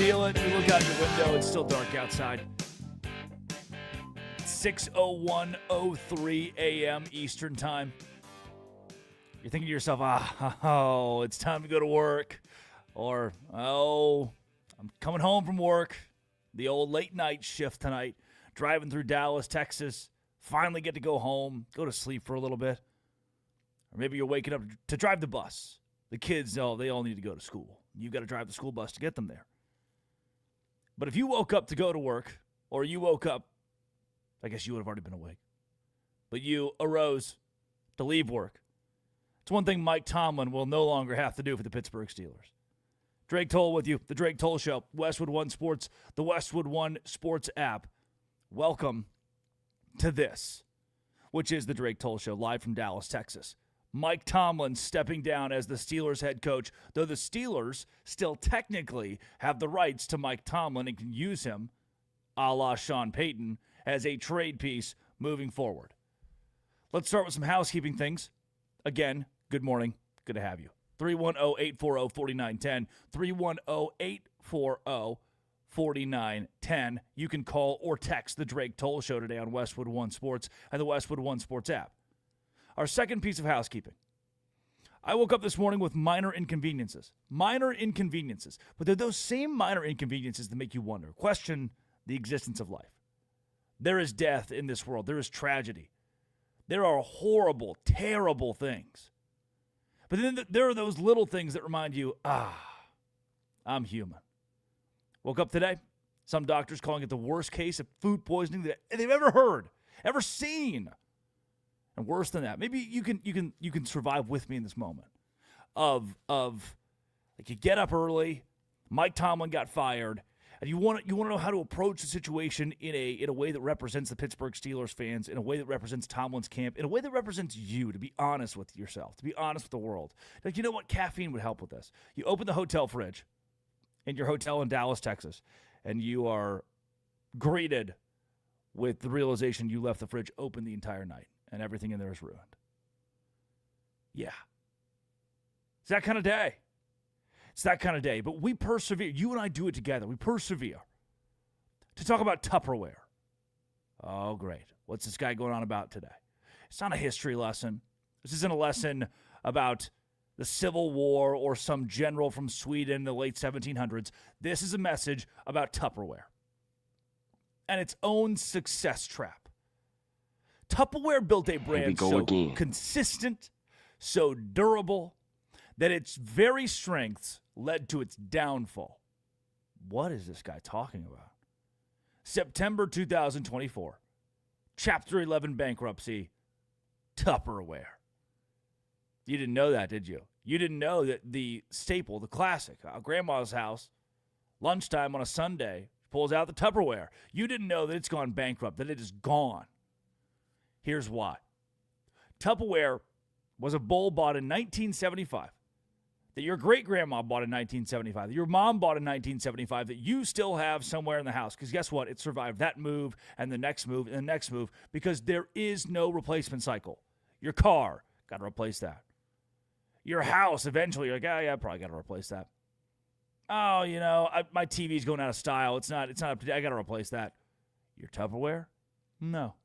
feel it. You look out your window, it's still dark outside. 6:01:03 a.m. Eastern Time. You're thinking to yourself, it's time to go to work. Or, I'm coming home from work. The old late night shift tonight. Driving through Dallas, Texas. Finally get to go home. Go to sleep for a little bit. Or maybe you're waking up to drive the bus. The kids, they all need to go to school. You've got to drive the school bus to get them there. But if you woke up to go to work, or you woke up, I guess you would have already been awake, but you arose to leave work. It's one thing Mike Tomlin will no longer have to do for the Pittsburgh Steelers. Drake Toll with you, The Drake Toll Show, Westwood One Sports, the Westwood One Sports app. Welcome to this, which is The Drake Toll Show, live from Dallas, Texas. Mike Tomlin stepping down as the Steelers head coach, though the Steelers still technically have the rights to Mike Tomlin and can use him, a la Sean Payton, as a trade piece moving forward. Let's start with some housekeeping things. Again, good morning. Good to have you. 310-840-4910. 310-840-4910. You can call or text the Drake Toll Show today on Westwood One Sports and the Westwood One Sports app. Our second piece of housekeeping. I woke up this morning with minor inconveniences. Minor inconveniences. But they're those same minor inconveniences that make you wonder, question the existence of life. There is death in this world. There is tragedy. There are horrible, terrible things. But then there are those little things that remind you, I'm human. Woke up today, some doctors calling it the worst case of food poisoning that they've ever heard, ever seen. And worse than that, maybe you can survive with me in this moment of like you get up early, Mike Tomlin got fired, and you want to know how to approach the situation in a way that represents the Pittsburgh Steelers fans, in a way that represents Tomlin's camp, in a way that represents you, to be honest with yourself, to be honest with the world. Like, you know what? Caffeine would help with this. You open the hotel fridge in your hotel in Dallas, Texas, and you are greeted with the realization you left the fridge open the entire night and everything in there is ruined. Yeah. It's that kind of day. It's that kind of day. But we persevere. You and I do it together. We persevere to talk about Tupperware. Oh, great. What's this guy going on about today? It's not a history lesson. This isn't a lesson about the Civil War or some general from Sweden in the late 1700s. This is a message about Tupperware and its own success trap. Tupperware built a brand so consistent, so durable, that its very strengths led to its downfall. What is this guy talking about? September 2024, Chapter 11 bankruptcy, Tupperware. You didn't know that, did you? You didn't know that the staple, the classic, grandma's house, lunchtime on a Sunday, pulls out the Tupperware. You didn't know that it's gone bankrupt, that it is gone. Here's why. Tupperware was a bowl bought in 1975, that your great-grandma bought in 1975, that your mom bought in 1975, that you still have somewhere in the house. Because guess what? It survived that move and the next move and the next move because there is no replacement cycle. Your car, got to replace that. Your house, eventually, you're like, I probably got to replace that. Oh, my TV's going out of style. It's not up to date. I got to replace that. Your Tupperware? No.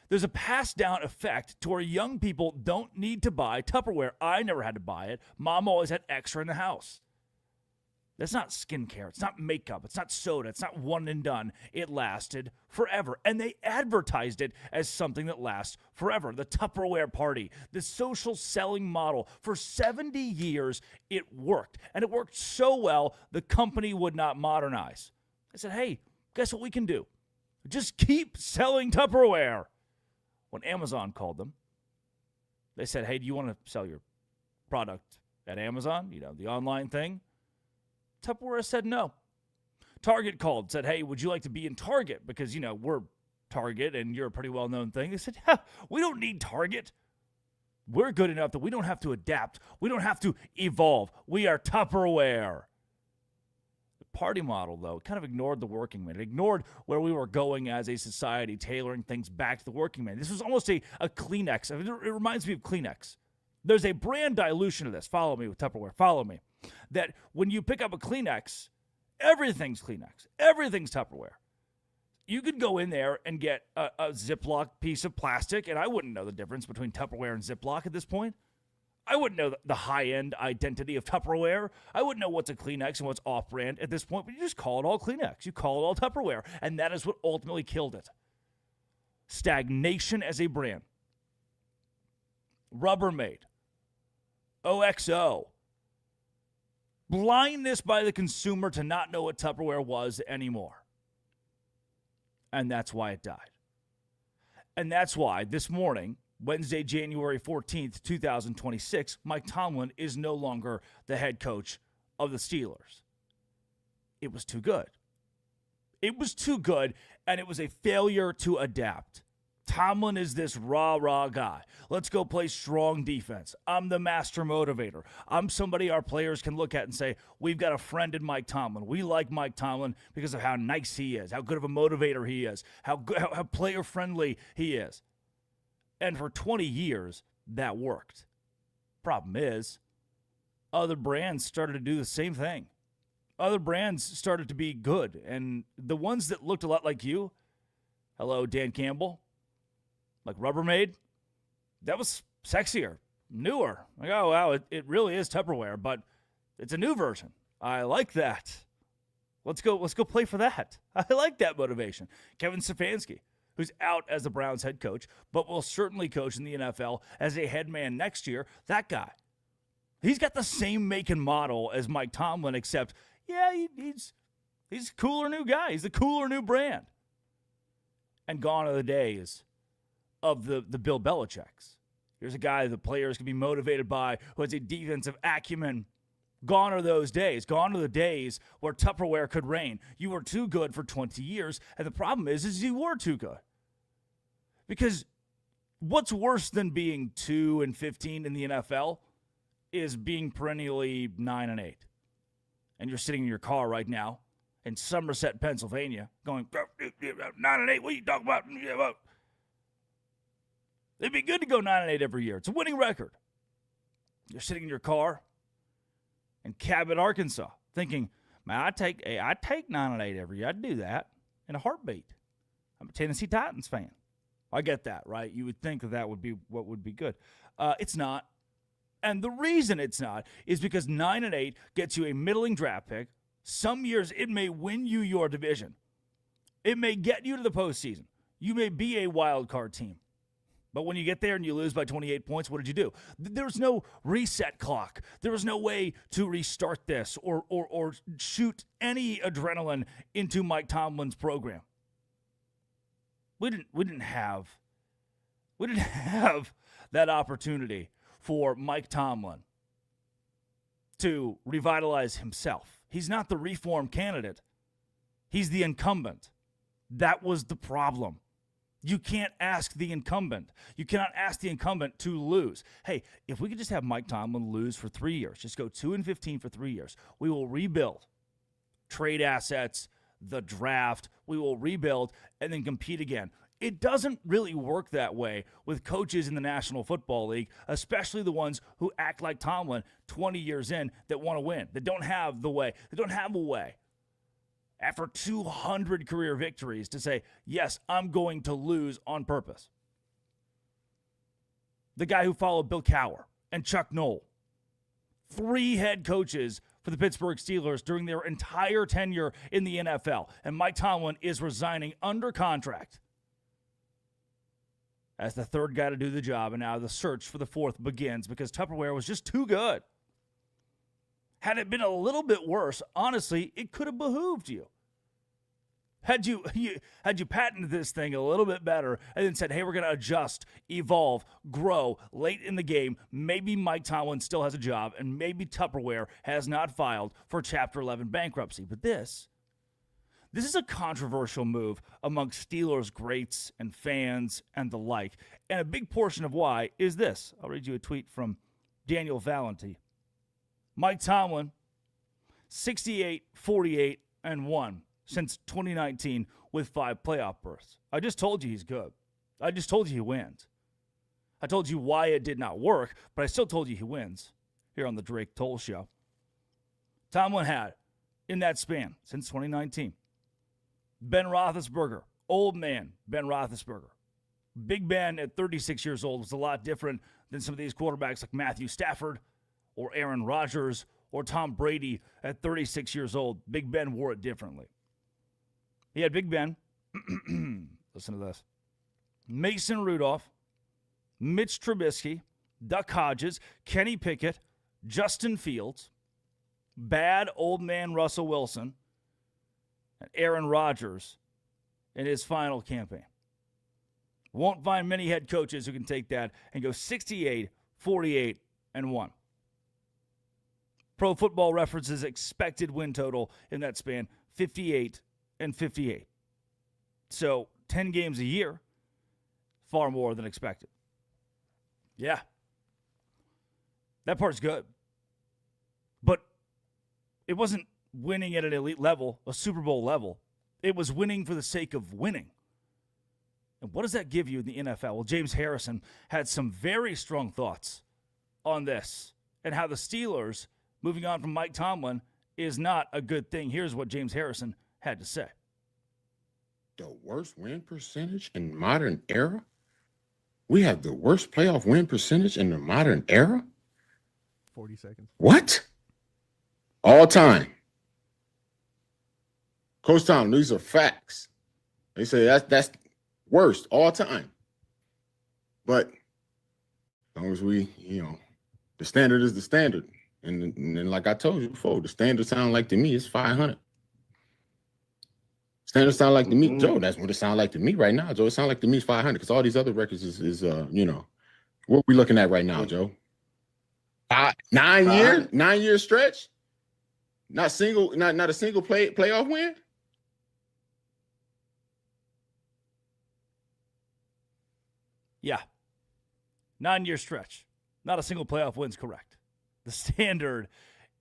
There's a passed-down effect to where young people don't need to buy Tupperware. I never had to buy it. Mom always had extra in the house. That's not skincare. It's not makeup. It's not soda. It's not one and done. It lasted forever. And they advertised it as something that lasts forever. The Tupperware party, the social selling model. For 70 years, it worked. And it worked so well, the company would not modernize. I said, hey, guess what we can do? Just keep selling Tupperware. When Amazon called them, they said, hey, do you want to sell your product at Amazon? The online thing? Tupperware said no. Target called, said, hey, would you like to be in Target? Because, we're Target and you're a pretty well-known thing. They said, we don't need Target. We're good enough that we don't have to adapt. We don't have to evolve. We are Tupperware. Party model, though, kind of ignored the working man. It ignored where we were going as a society, tailoring things back to the working man. This was almost a Kleenex. It reminds me of Kleenex. There's a brand dilution of this. Follow me with Tupperware. Follow me. That when you pick up a Kleenex Everything's Kleenex. Everything's Tupperware. You could go in there and get a Ziploc piece of plastic, and I wouldn't know the difference between Tupperware and Ziploc at this point. I wouldn't know the high-end identity of Tupperware. I wouldn't know what's a Kleenex and what's off-brand at this point, but you just call it all Kleenex. You call it all Tupperware, and that is what ultimately killed it. Stagnation as a brand. Rubbermaid. OXO. Blindness by the consumer to not know what Tupperware was anymore. And that's why it died. And that's why this morning, Wednesday, January 14th, 2026, Mike Tomlin is no longer the head coach of the Steelers. It was too good. It was too good, and it was a failure to adapt. Tomlin is this rah-rah guy. Let's go play strong defense. I'm the master motivator. I'm somebody our players can look at and say, we've got a friend in Mike Tomlin. We like Mike Tomlin because of how nice he is, how good of a motivator he is, how player-friendly he is. And for 20 years, that worked. Problem is, other brands started to do the same thing. Other brands started to be good. And the ones that looked a lot like you, hello, Dan Campbell, like Rubbermaid, that was sexier, newer. Like, oh, wow, it really is Tupperware, but it's a new version. I like that. Let's go play for that. I like that motivation. Kevin Stefanski, who's out as the Browns head coach, but will certainly coach in the NFL as a head man next year. That guy, he's got the same make and model as Mike Tomlin, except, yeah, he's a cooler new guy. He's a cooler new brand. And gone are the days of the Bill Belichicks. Here's a guy the players can be motivated by, who has a defensive acumen. Gone are those days. Gone are the days where Tupperware could reign. You were too good for 20 years, and the problem is you were too good. Because what's worse than being 2-15 in the NFL is being perennially 9-8. And you're sitting in your car right now in Somerset, Pennsylvania, going, 9-8, what are you talking about? It'd be good to go 9-8 every year. It's a winning record. You're sitting in your car in Cabot, Arkansas, thinking, man, I'd take 9-8 every year. I'd do that in a heartbeat. I'm a Tennessee Titans fan. I get that, right? You would think that would be what would be good. It's not. And the reason it's not is because 9-8 gets you a middling draft pick. Some years it may win you your division. It may get you to the postseason. You may be a wild card team. But when you get there and you lose by 28 points, what did you do? There's no reset clock. There was no way to restart this or shoot any adrenaline into Mike Tomlin's program. We didn't have that opportunity for Mike Tomlin to revitalize himself. He's not the reform candidate. He's the incumbent. That was the problem. You can't ask the incumbent. You cannot ask the incumbent to lose. Hey, if we could just have Mike Tomlin lose for 3 years, just go 2-15 for 3 years, we will rebuild. Trade assets, the draft, we will rebuild and then compete again. It doesn't really work that way with coaches in the National Football League, especially the ones who act like Tomlin 20 years in that want to win, that don't have the way. They don't have a way. After 200 career victories to say, yes, I'm going to lose on purpose. The guy who followed Bill Cowher and Chuck Noll, 3 head coaches for the Pittsburgh Steelers during their entire tenure in the NFL. And Mike Tomlin is resigning under contract as the 3rd guy to do the job. And now the search for the 4th begins because Tupperware was just too good. Had it been a little bit worse, honestly, it could have behooved you. Had you patented this thing a little bit better and then said, hey, we're going to adjust, evolve, grow late in the game, maybe Mike Tomlin still has a job and maybe Tupperware has not filed for Chapter 11 bankruptcy. But this is a controversial move amongst Steelers greats and fans and the like. And a big portion of why is this. I'll read you a tweet from Daniel Valenti. Mike Tomlin, 68-48-1 since 2019 with 5 playoff berths. I just told you he's good. I just told you he wins. I told you why it did not work, but I still told you he wins here on the Drake Toll Show. Tomlin had in that span since 2019. Ben Roethlisberger, old man Ben Roethlisberger. Big Ben at 36 years old was a lot different than some of these quarterbacks like Matthew Stafford or Aaron Rodgers or Tom Brady at 36 years old. Big Ben wore it differently. He had Big Ben. Listen to this. Mason Rudolph, Mitch Trubisky, Duck Hodges, Kenny Pickett, Justin Fields, bad old man Russell Wilson, and Aaron Rodgers in his final campaign. Won't find many head coaches who can take that and go 68, 48, and 1. Pro Football Reference's expected win total in that span, 58 and 58. So 10 games a year, far more than expected. Yeah. That part's good. But it wasn't winning at an elite level, a Super Bowl level. It was winning for the sake of winning. And what does that give you in the NFL? Well, James Harrison had some very strong thoughts on this and how the Steelers, moving on from Mike Tomlin, is not a good thing. Here's what James Harrison had to say. The worst win percentage in modern era? We have the worst playoff win percentage in the modern era? 40 seconds. What? All time. Coach Tomlin, these are facts. They say that's worst all time. But as long as we, the standard is the standard. And then, like I told you before, the standard sound like to me is 500. Standard sound like to me, Joe, that's what it sounds like to me right now, Joe. It sounds like to me is 500 because all these other records is what we looking at right now, Joe? 9 year stretch? Not a single playoff win? Yeah. 9-year stretch. Not a single playoff win's correct. The standard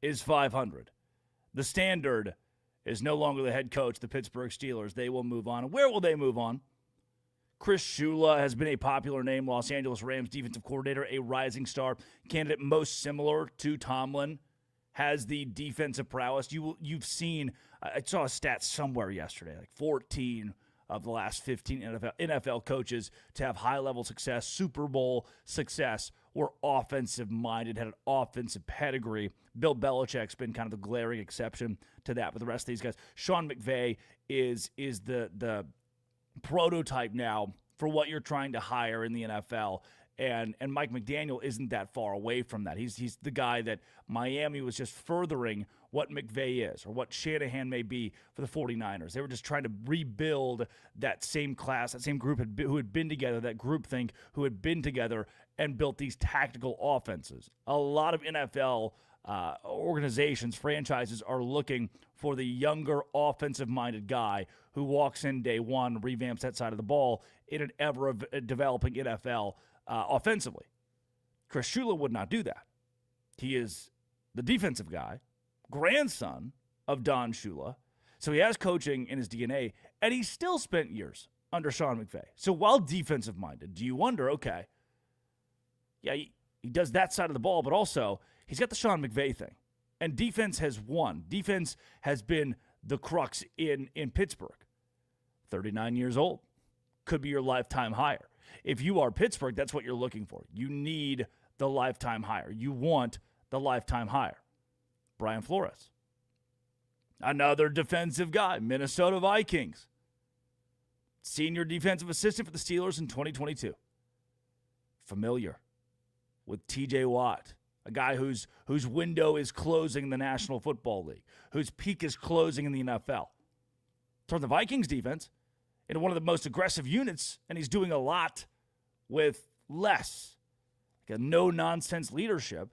is 500. The standard is no longer the head coach, the Pittsburgh Steelers. They will move on. Where will they move on? Chris Shula has been a popular name, Los Angeles Rams defensive coordinator, a rising star candidate most similar to Tomlin, has the defensive prowess. You've seen, I saw a stat somewhere yesterday, like 14 of the last 15 NFL coaches to have high-level success, Super Bowl success, were offensive-minded, had an offensive pedigree. Bill Belichick's been kind of the glaring exception to that, but the rest of these guys, Sean McVay is the prototype now for what you're trying to hire in the NFL. And Mike McDaniel isn't that far away from that. He's the guy that Miami was just furthering what McVay is or what Shanahan may be for the 49ers. They were just trying to rebuild that same class, that same group who had been together, that groupthink who had been together and built these tactical offenses. A lot of NFL organizations, franchises are looking for the younger offensive-minded guy who walks in day one, revamps that side of the ball in an ever-developing NFL offensively. Chris Shula would not do that. He is the defensive guy, grandson of Don Shula, so he has coaching in his DNA, and he still spent years under Sean McVay. So while defensive-minded, do you wonder, okay, yeah, he does that side of the ball, but also he's got the Sean McVay thing, and defense has won. Defense has been the crux in Pittsburgh. 39 years old. Could be your lifetime hire. If you are Pittsburgh, that's what you're looking for. You need the lifetime hire. You want the lifetime hire. Brian Flores. Another defensive guy, Minnesota Vikings. Senior defensive assistant for the Steelers in 2022. Familiar with TJ Watt, a guy whose window is closing in the National Football League, whose peak is closing in the NFL. Turn the Vikings defense into one of the most aggressive units, and he's doing a lot with less. Like a no-nonsense leadership.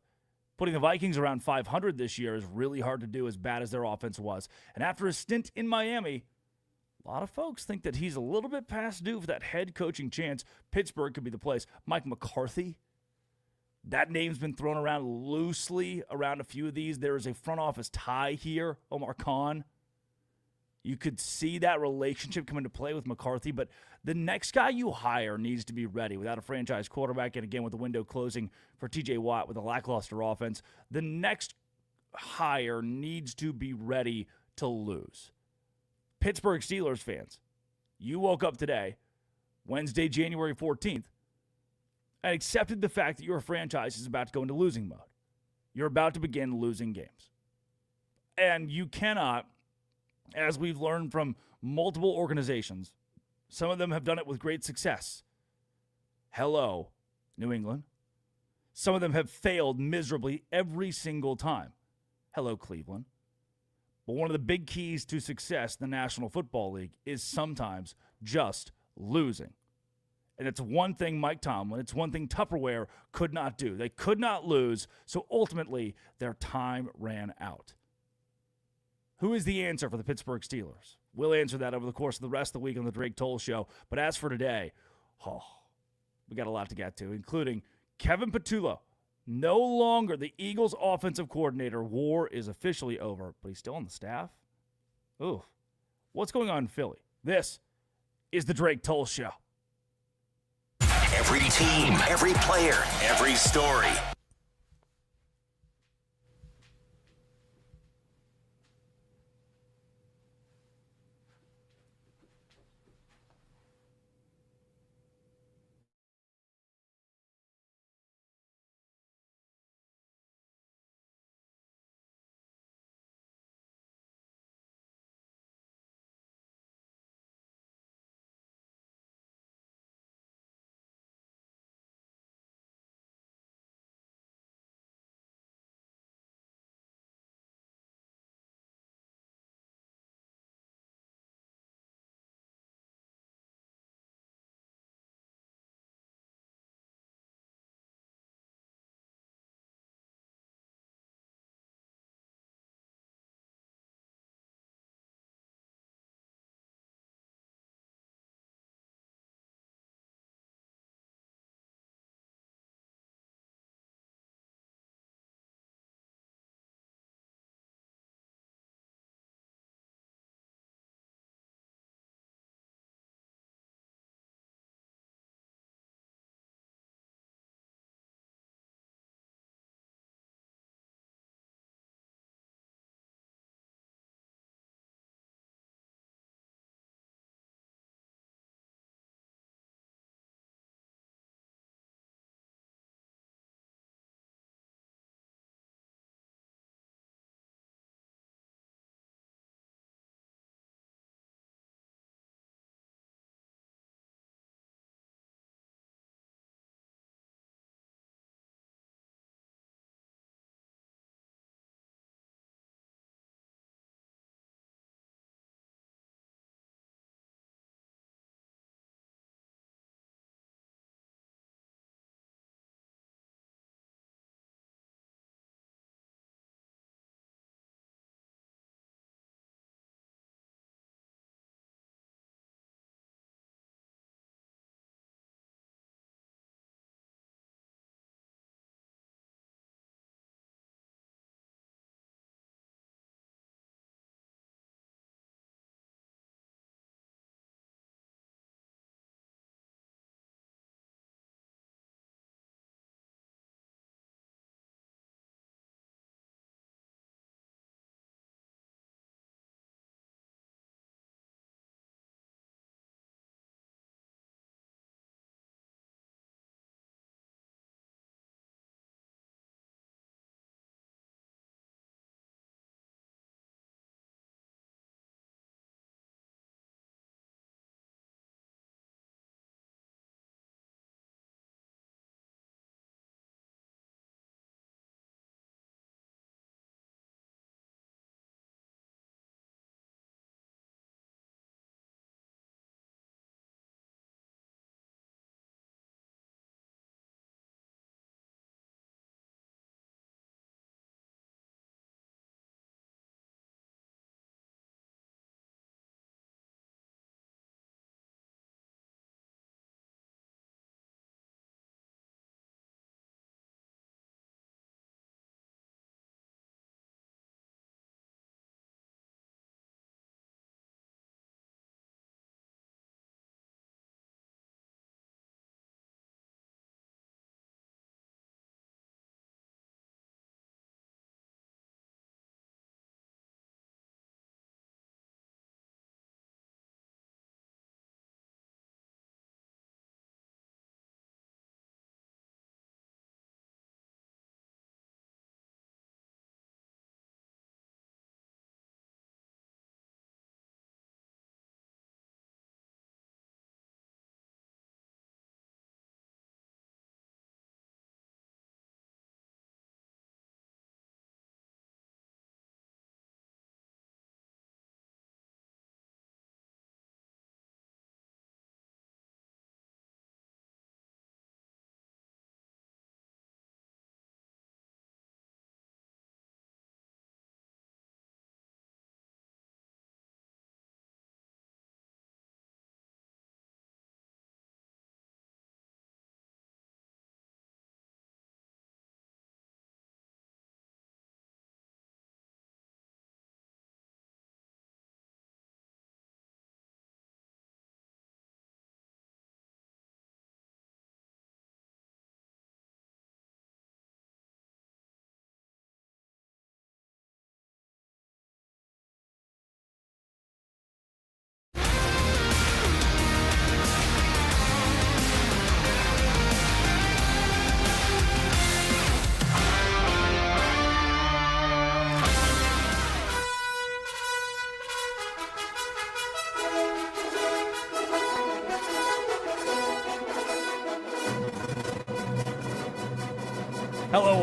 Putting the Vikings around 500 this year is really hard to do, as bad as their offense was. And after his stint in Miami, a lot of folks think that he's a little bit past due for that head coaching chance. Pittsburgh could be the place. Mike McCarthy, that name's been thrown around loosely around a few of these. There is a front office tie here, Omar Khan. You could see that relationship come into play with McCarthy, but the next guy you hire needs to be ready without a franchise quarterback, and again with the window closing for TJ Watt with a lackluster offense. The next hire needs to be ready to lose. Pittsburgh Steelers fans, you woke up today, Wednesday, January 14th, and accepted the fact that your franchise is about to go into losing mode. You're about to begin losing games. And you cannot, as we've learned from multiple organizations, some of them have done it with great success. Hello, New England. Some of them have failed miserably every single time. Hello, Cleveland. But one of the big keys to success in the National Football League is sometimes just losing. And it's one thing Mike Tomlin, it's one thing Tupperware could not do. They could not lose, so ultimately their time ran out. Who is the answer for the Pittsburgh Steelers? We'll answer that over the course of the rest of the week on the Drake Toll Show. But as for today, we got a lot to get to, including Kevin Patullo, no longer the Eagles' offensive coordinator. War is officially over, but he's still on the staff? Ooh, what's going on in Philly? This is the Drake Toll Show. Every team, every player, every story.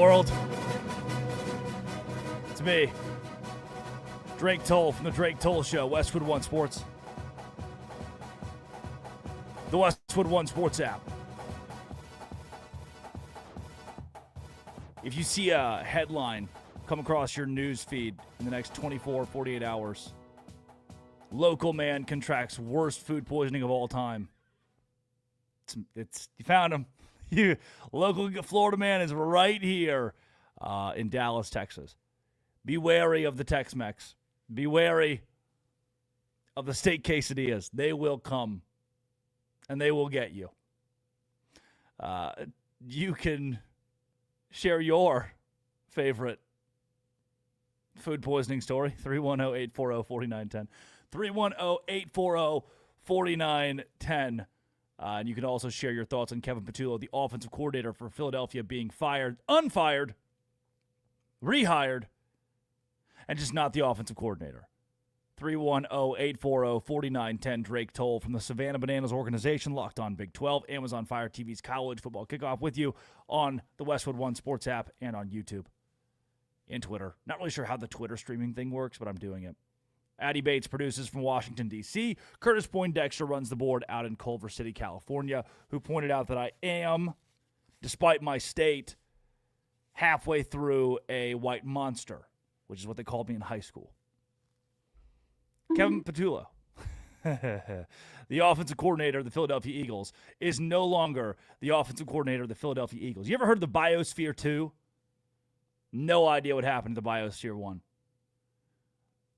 world? It's me, Drake Toll from the Drake Toll Show, Westwood One Sports. The Westwood One Sports app. If you see a headline come across your news feed in the next 24, 48 hours, local man contracts worst food poisoning of all time. It's you found him. You local Florida man is right here in Dallas, Texas. Be wary of the Tex-Mex. Be wary of the steak quesadillas. They will come, and they will get you. You can share your favorite food poisoning story. 310-840-4910. 310-840-4910. And you can also share your thoughts on Kevin Patullo, the offensive coordinator for Philadelphia, being fired, unfired, rehired, and just not the offensive coordinator. 310-840-4910. Drake Toll from the Savannah Bananas organization, Locked On Big 12, Amazon Fire TV's college football kickoff with you on the Westwood One Sports app and on YouTube and Twitter. Not really sure how the Twitter streaming thing works, but I'm doing it. Addie Bates produces from Washington, D.C. Curtis Poindexter runs the board out in Culver City, California, who pointed out that I am, despite my state, halfway through a white monster, which is what they called me in high school. Kevin Patullo, the offensive coordinator of the Philadelphia Eagles, is no longer the offensive coordinator of the Philadelphia Eagles. You ever heard of the Biosphere 2? No idea what happened to the Biosphere 1.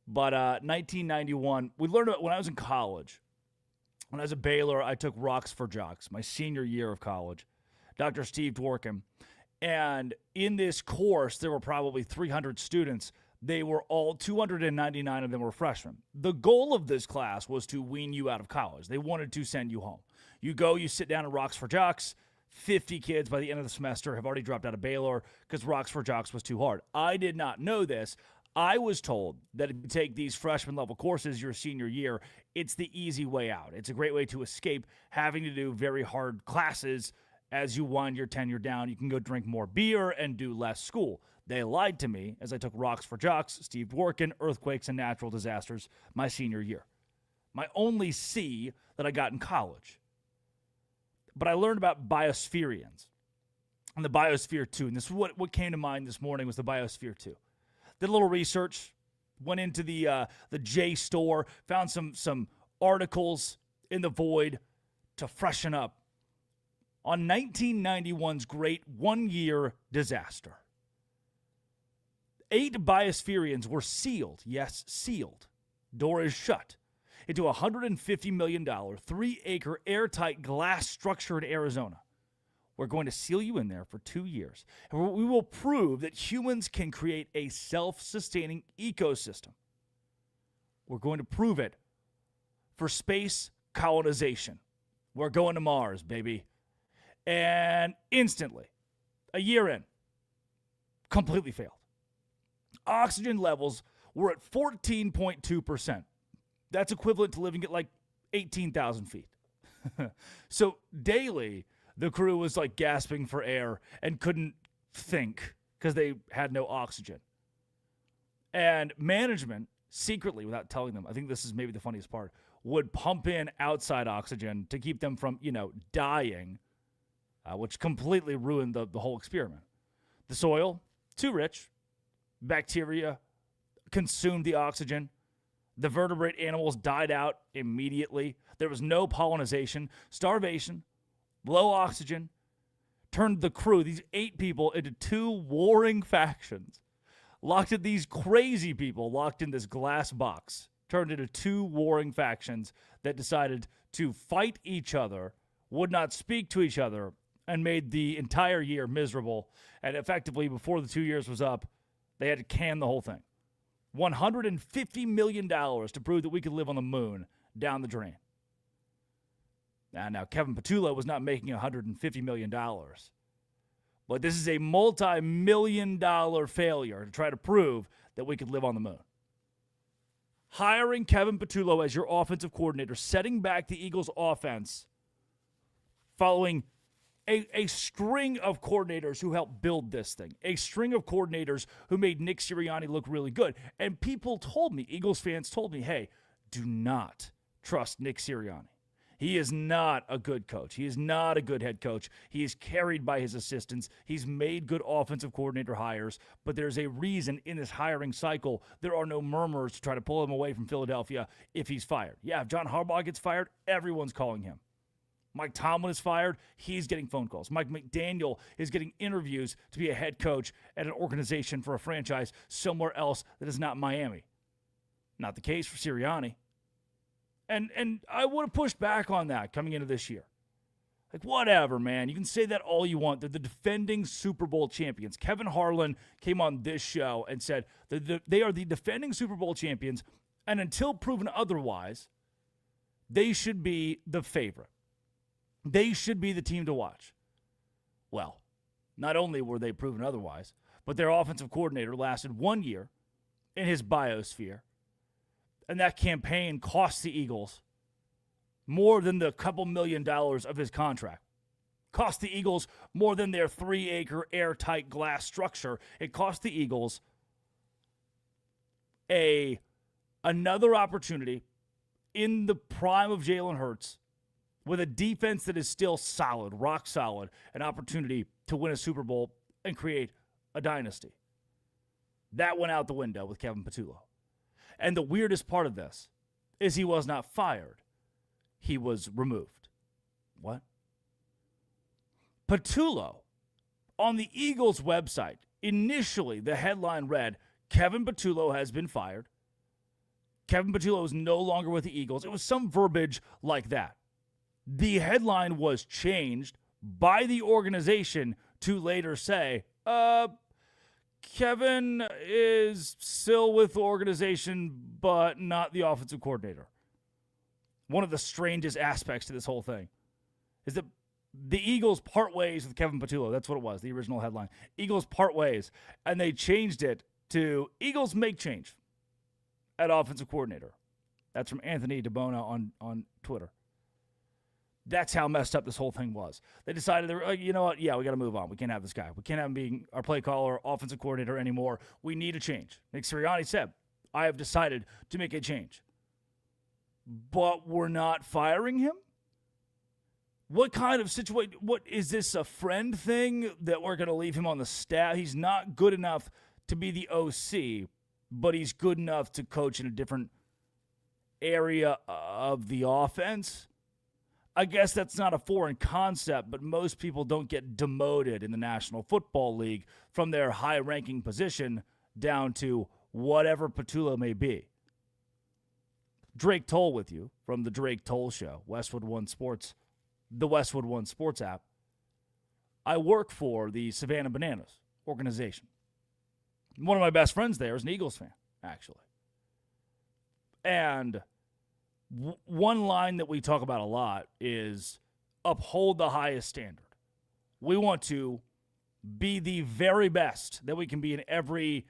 But 1991, we learned about when I was in college. When I was at Baylor, I took Rocks for Jocks, my senior year of college. Dr. Steve Dworkin. And in this course, there were probably 300 students. They were all 299 of them were freshmen. The goal of this class was to wean you out of college. They wanted to send you home. You go, you sit down at Rocks for Jocks. 50 kids by the end of the semester have already dropped out of Baylor because Rocks for Jocks was too hard. I did not know this. I was told that if you take these freshman level courses your senior year, it's the easy way out. It's a great way to escape having to do very hard classes as you wind your tenure down. You can go drink more beer and do less school. They lied to me as I took Rocks for Jocks, Steve Dworkin, Earthquakes, and Natural Disasters my senior year. My only C that I got in college. But I learned about biospherians and the Biosphere 2. And this is what came to mind this morning was the Biosphere 2. Did a little research, went into the J store, found some articles in the void to freshen up on 1991's great one-year disaster. 8 biospherians were sealed, yes, sealed, door is shut, into a $150 million, 3-acre airtight glass structure in Arizona. We're going to seal you in there for 2 years. And we will prove that humans can create a self-sustaining ecosystem. We're going to prove it for space colonization. We're going to Mars, baby. And instantly, a year in, completely failed. Oxygen levels were at 14.2%. That's equivalent to living at like 18,000 feet. So daily, the crew was like gasping for air and couldn't think because they had no oxygen. And management, secretly, without telling them, I think this is maybe the funniest part, would pump in outside oxygen to keep them from, dying, which completely ruined the whole experiment. The soil, too rich. Bacteria consumed the oxygen. The vertebrate animals died out immediately. There was no pollination, starvation, low oxygen, turned the crew, these 8 people, into 2 warring factions. These crazy people locked in this glass box, turned into 2 warring factions that decided to fight each other, would not speak to each other, and made the entire year miserable. And effectively, before the 2 years was up, they had to can the whole thing. $150 million to prove that we could live on the moon down the drain. Now, Kevin Patullo was not making $150 million. But this is a multi-million-dollar failure to try to prove that we could live on the moon. Hiring Kevin Patullo as your offensive coordinator, setting back the Eagles' offense following a string of coordinators who helped build this thing, a string of coordinators who made Nick Sirianni look really good. And people told me, Eagles fans told me, hey, do not trust Nick Sirianni. He is not a good coach. He is not a good head coach. He is carried by his assistants. He's made good offensive coordinator hires, but there's a reason in this hiring cycle there are no murmurs to try to pull him away from Philadelphia if he's fired. Yeah, if John Harbaugh gets fired, everyone's calling him. Mike Tomlin is fired, he's getting phone calls. Mike McDaniel is getting interviews to be a head coach at an organization for a franchise somewhere else that is not Miami. Not the case for Sirianni. And I would have pushed back on that coming into this year. Like, whatever, man. You can say that all you want. They're the defending Super Bowl champions. Kevin Harlan came on this show and said that they are the defending Super Bowl champions, and until proven otherwise, they should be the favorite. They should be the team to watch. Well, not only were they proven otherwise, but their offensive coordinator lasted 1 year in his biosphere. And that campaign cost the Eagles more than the couple $1 million of his contract. Cost the Eagles more than their 3-acre airtight glass structure. It cost the Eagles another opportunity in the prime of Jalen Hurts with a defense that is still solid, rock solid, an opportunity to win a Super Bowl and create a dynasty. That went out the window with Kevin Patullo. And the weirdest part of this is he was not fired. He was removed. What? Patullo, on the Eagles website, initially the headline read, Kevin Patullo has been fired. Kevin Patullo is no longer with the Eagles. It was some verbiage like that. The headline was changed by the organization to later say, Kevin is still with the organization, but not the offensive coordinator. One of the strangest aspects to this whole thing is that the Eagles part ways with Kevin Patullo. That's what it was, the original headline. Eagles part ways, and they changed it to Eagles make change at offensive coordinator. That's from Anthony DeBona on Twitter. That's how messed up this whole thing was. They decided, they were like, you know what? Yeah, we got to move on. We can't have this guy. We can't have him being our play caller, offensive coordinator anymore. We need a change. Nick Sirianni said, I have decided to make a change. But we're not firing him? What kind of situation? What is this, a friend thing that we're going to leave him on the staff? He's not good enough to be the OC, but he's good enough to coach in a different area of the offense. I guess that's not a foreign concept, but most people don't get demoted in the National Football League from their high-ranking position down to whatever Patullo may be. Drake Toll with you from the Drake Toll Show, Westwood One Sports, the Westwood One Sports app. I work for the Savannah Bananas organization. One of my best friends there is an Eagles fan, actually. And one line that we talk about a lot is uphold the highest standard. We want to be the very best that we can be in every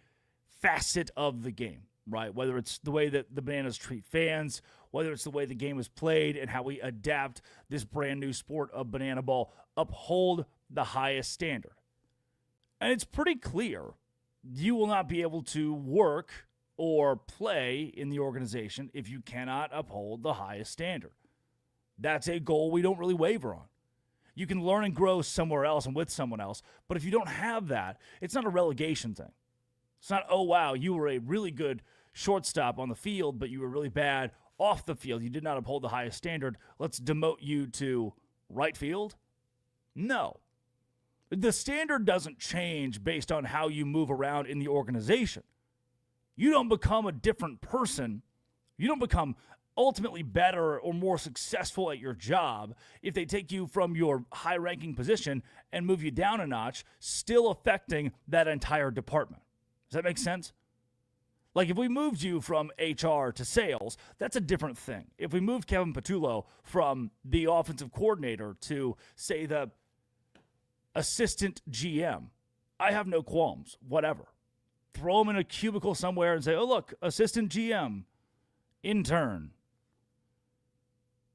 facet of the game, right? Whether it's the way that the Bananas treat fans, whether it's the way the game is played and how we adapt this brand new sport of banana ball, uphold the highest standard. And it's pretty clear you will not be able to work or play in the organization if you cannot uphold the highest standard. That's a goal we don't really waver on. You can learn and grow somewhere else and with someone else, but if you don't have that, it's not a relegation thing. It's not, oh, wow, you were a really good shortstop on the field, but you were really bad off the field. You did not uphold the highest standard. Let's demote you to right field. No. The standard doesn't change based on how you move around in the organization. You don't become a different person. You don't become ultimately better or more successful at your job if they take you from your high-ranking position and move you down a notch, still affecting that entire department. Does that make sense? Like if we moved you from HR to sales, that's a different thing. If we moved Kevin Patullo from the offensive coordinator to, say, the assistant GM, I have no qualms, whatever. Throw him in a cubicle somewhere and say, oh, look, assistant GM, intern.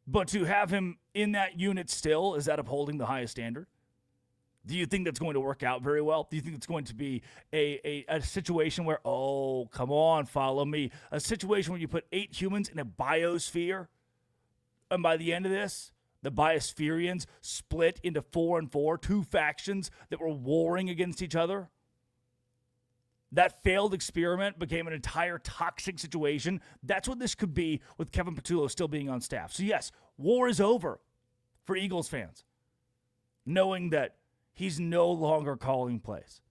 But to have him in that unit still, is that upholding the highest standard? Do you think that's going to work out very well? Do you think it's going to be a situation where, oh, come on, follow me, a situation where you put 8 humans in a biosphere, and by the end of this, the biospherians split into 4 and 4, 2 factions that were warring against each other? That failed experiment became an entire toxic situation. That's what this could be with Kevin Patullo still being on staff. So yes, war is over for Eagles fans, knowing that he's no longer calling plays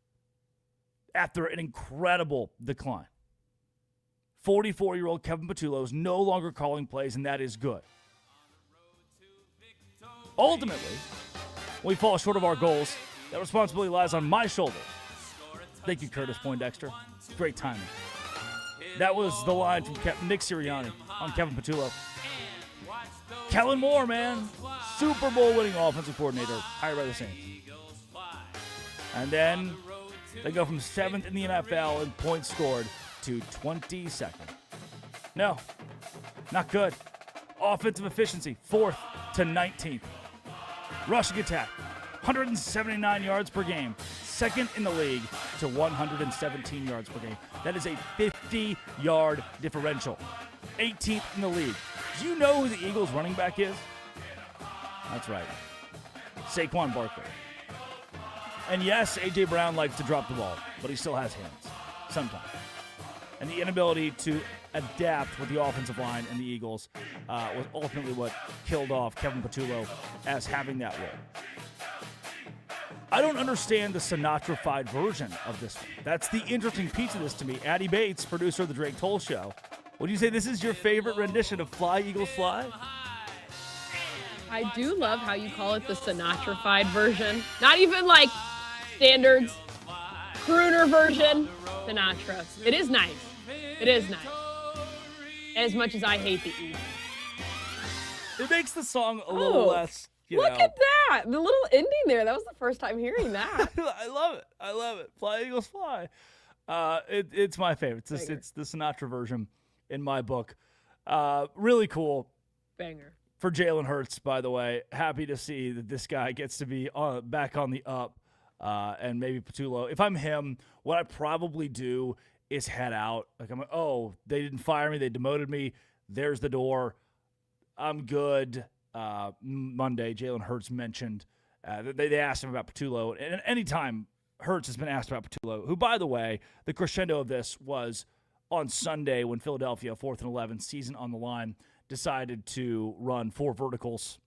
after an incredible decline. 44-year-old Kevin Patullo is no longer calling plays, and that is good. Ultimately, when we fall short of our goals, that responsibility lies on my shoulders. Thank you, Curtis Poindexter. Great timing. That was the line from Nick Sirianni on Kevin Patullo. Kellen Moore, man. Super Bowl winning offensive coordinator, hired by the Saints. And then they go from 7th in the NFL in points scored to 22nd. No, not good. Offensive efficiency, 4th to 19th. Rushing attack, 179 yards per game. 2nd in the league to 117 yards per game. That is a 50-yard differential. 18th in the league. Do you know who the Eagles running back is? That's right. Saquon Barkley. And yes, A.J. Brown likes to drop the ball, but he still has hands sometimes. And the inability to adapt with the offensive line and the Eagles was ultimately what killed off Kevin Patullo as having that role. I don't understand the Sinatra-fied version of this one. That's the interesting piece of this to me. Addie Bates, producer of the Drake Toll Show, would you say this is your favorite rendition of Fly, Eagles, Fly? I do love how you call it the Sinatra-fied version. Not even like standards, crooner version, Sinatra. It is nice. It is nice. As much as I hate the Eagles. It makes the song a little less, Look at that. The little ending there. That was the first time hearing that. I love it. I love it. Fly, Eagles, Fly. It's my favorite. It's the Sinatra version in my book. Really cool. Banger. For Jalen Hurts, by the way. Happy to see that this guy gets to be back on the up. And maybe Patullo. If I'm him, what I probably do is head out. Like, I'm like, oh, they didn't fire me. They demoted me. There's the door. I'm good. Monday, Jalen Hurts mentioned they asked him about Patullo. And anytime Hurts has been asked about Patullo, who, by the way, the crescendo of this was on Sunday when Philadelphia, 4th and 11, season on the line, decided to run 4 verticals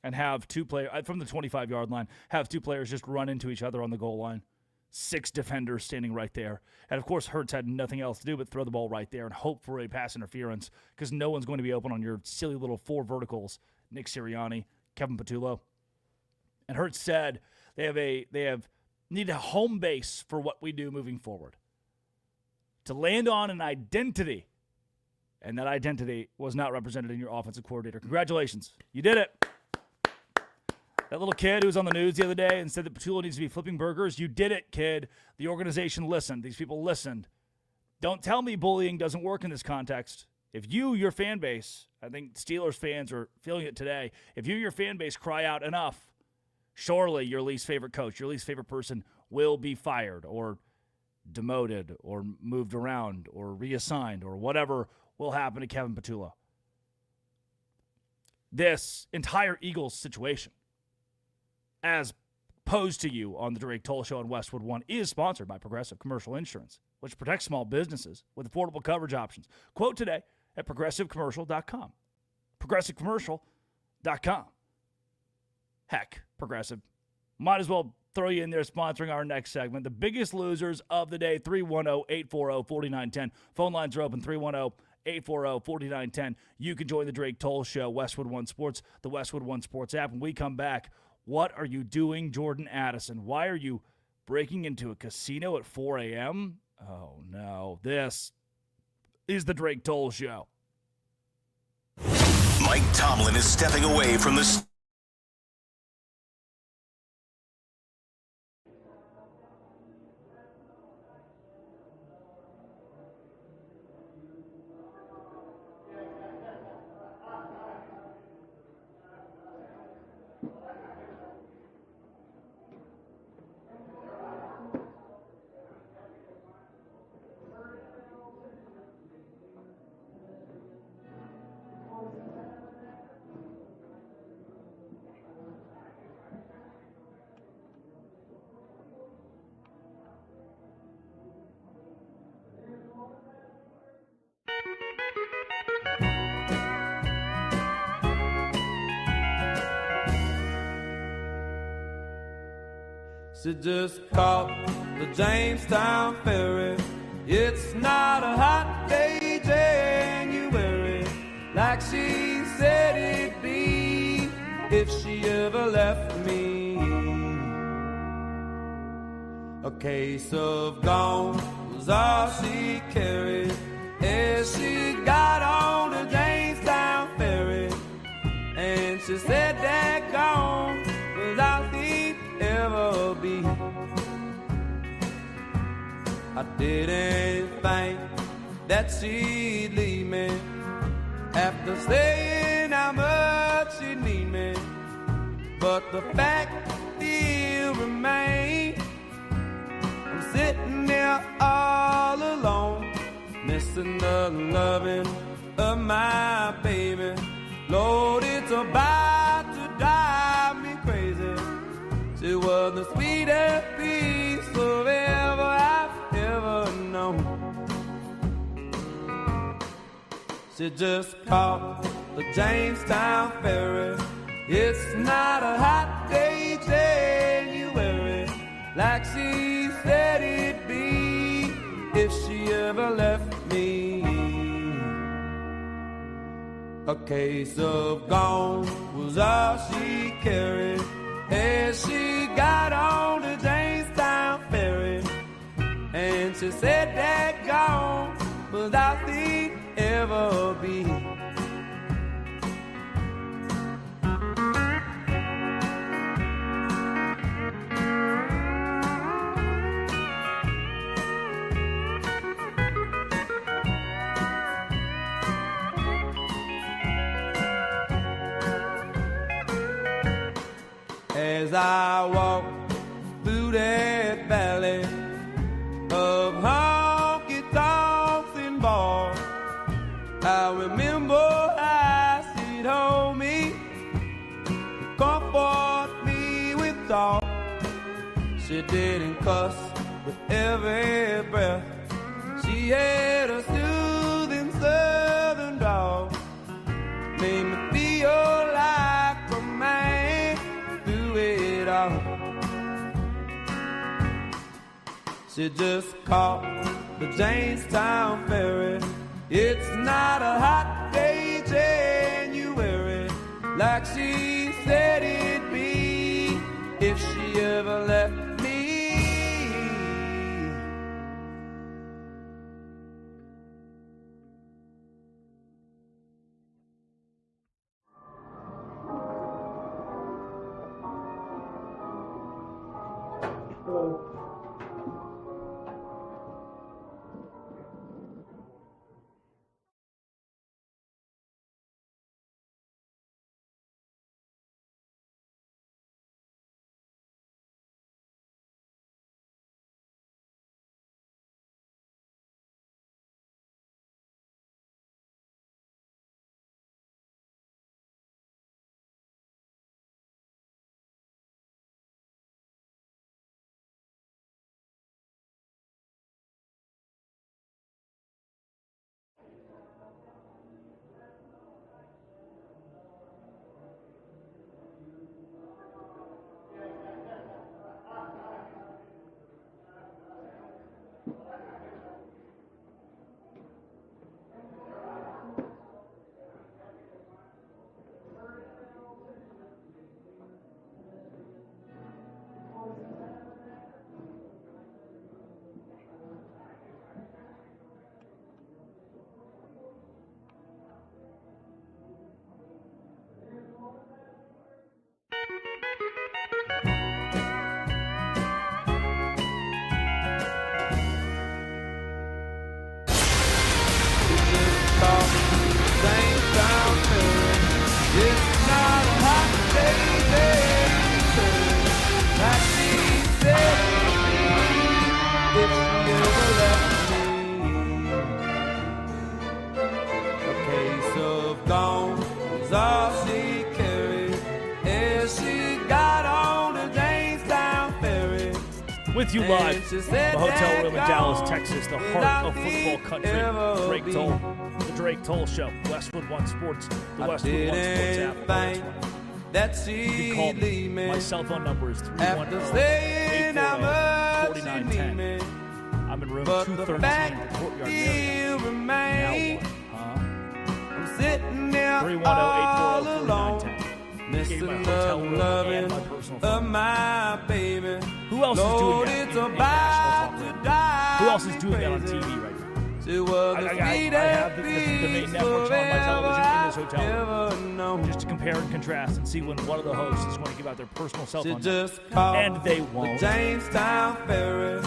and have 2 players from the 25-yard line, have 2 players just run into each other on the goal line. 6 defenders standing right there. And, of course, Hurts had nothing else to do but throw the ball right there and hope for a pass interference because no one's going to be open on your silly little 4 verticals. Nick Sirianni, Kevin Patullo. And Hurts said they need a home base for what we do moving forward. To land on an identity. And that identity was not represented in your offensive coordinator. Congratulations. You did it. That little kid who was on the news the other day and said that Patullo needs to be flipping burgers, you did it, kid. The organization listened. These people listened. Don't tell me bullying doesn't work in this context. If you, your fan base, I think Steelers fans are feeling it today, if you, your fan base, cry out enough, surely your least favorite coach, your least favorite person will be fired or demoted or moved around or reassigned or whatever will happen to Kevin Patullo. This entire Eagles situation, as posed to you on the Drake Toll Show on Westwood One, is sponsored by Progressive Commercial Insurance, which protects small businesses with affordable coverage options. Quote today at progressivecommercial.com. Progressivecommercial.com. Heck, Progressive. Might as well throw you in there sponsoring our next segment. The biggest losers of the day, 310-840-4910. Phone lines are open, 310-840-4910. You can join the Drake Toll Show, Westwood One Sports, the Westwood One Sports app. When we come back, what are you doing, Jordan Addison? Why are you breaking into a casino at 4 a.m.? Oh, no. This is the Drake Toll Show. Mike Tomlin is stepping away from the... She just caught the Jamestown ferry. It's not a hot day, January, like she said it'd be if she ever left me. A case of gone was all she carried as she got on the Jamestown ferry. And she said that gone was all he'd ever be. I didn't think that she'd leave me after saying how much she need me. But the fact still remains, I'm sitting there all alone, missing the loving of my baby. Lord, it's about to drive me crazy. She was the sweetest piece of ever I've ever known. She just caught the Jamestown ferry. It's not a hot day, January, like she said it'd be if she ever left me. A case of gone was all she carried as she got on the Jamestown ferry. And she said that gone was all she'd ever be. As I walk through that valley of honky-tonks and bars, I remember how she'd hold me, comfort me with talk. She didn't cuss with every breath. She had a soothing southern drawl, made me feel like a man through it all. She just caught the Jamestown ferry. It's not a hot day, January, like she said it'd be if she ever left me. With you live from the hotel room in Dallas, Texas, the heart of football country, Drake Toll. The Drake Toll Show, Westwood One Sports, the Westwood One Sports app. You can call me. My cell phone number is 310-848-9222. how much you need 840-4910. me. I'm in room But 213 the at fact the Courtyard still Marriott. remains, Now what? Huh? I'm sitting there 310-840-4910. all alone, Gave missing my the hotel room and loving my personal of phone. my baby. Who else is doing Lord, that it's in about national to talk radio? die. Who else is doing that on TV right now? She was the I have the main sweetest networks on my television in this I've hotel room. ever known. Just to compare and contrast and see when one of the hosts is going to give out their personal cell She phone. just called And they won't. the Jamestown Ferry.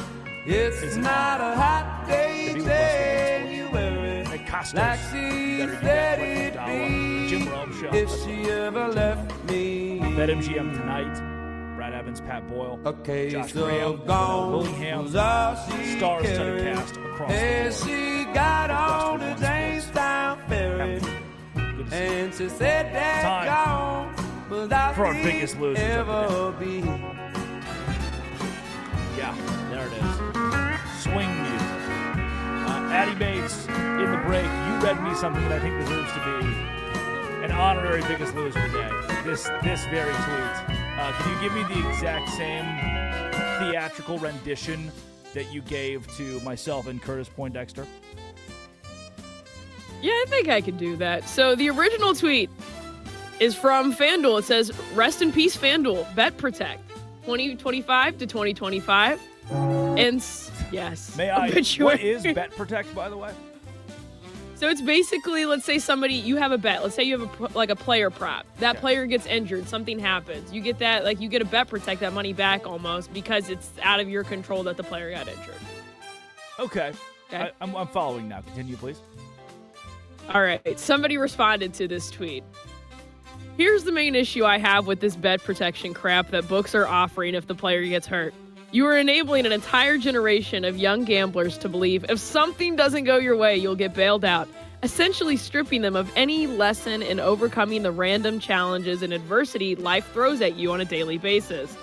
It's It's an not honor a hot to day be with Westwood January, At Costas, like you she better get said that right it'd from Dalla. The Jim be Rome Show. if That's she right. ever left me. BetMGM tonight. Brad Evans, Pat Boyle, A case Josh of Graham, gone Willingham, was all she star-studded carried. cast across As the board. she got on the Westwood One Sports. Jamestown Ferry, Good to see you. and she said that Time gone was all for our she'd biggest losers of the ever be. Yeah, there it is. Swing music. Addie Bates, in the break, you read me something that I think deserves to be an honorary biggest loser today. This very tweet. Can you give me the exact same theatrical rendition that you gave to myself and Curtis Poindexter? Yeah, I think I could do that. So the original tweet is from FanDuel. It says, "Rest in peace, FanDuel. Bet Protect, 2025 to 2025." And yes, May I? obituary. What is Bet Protect, by the way? So it's basically, let's say you have a bet. Let's say you have a player prop. That Okay. player gets injured. Something happens. You get that, you get a Bet Protect, that money back almost, because it's out of your control that the player got injured. Okay. Okay. I'm following now. Continue, please. All right. Somebody responded to this tweet. "Here's the main issue I have with this bet protection crap that books are offering if the player gets hurt. You are enabling an entire generation of young gamblers to believe if something doesn't go your way, you'll get bailed out, essentially stripping them of any lesson in overcoming the random challenges and adversity life throws at you on a daily basis."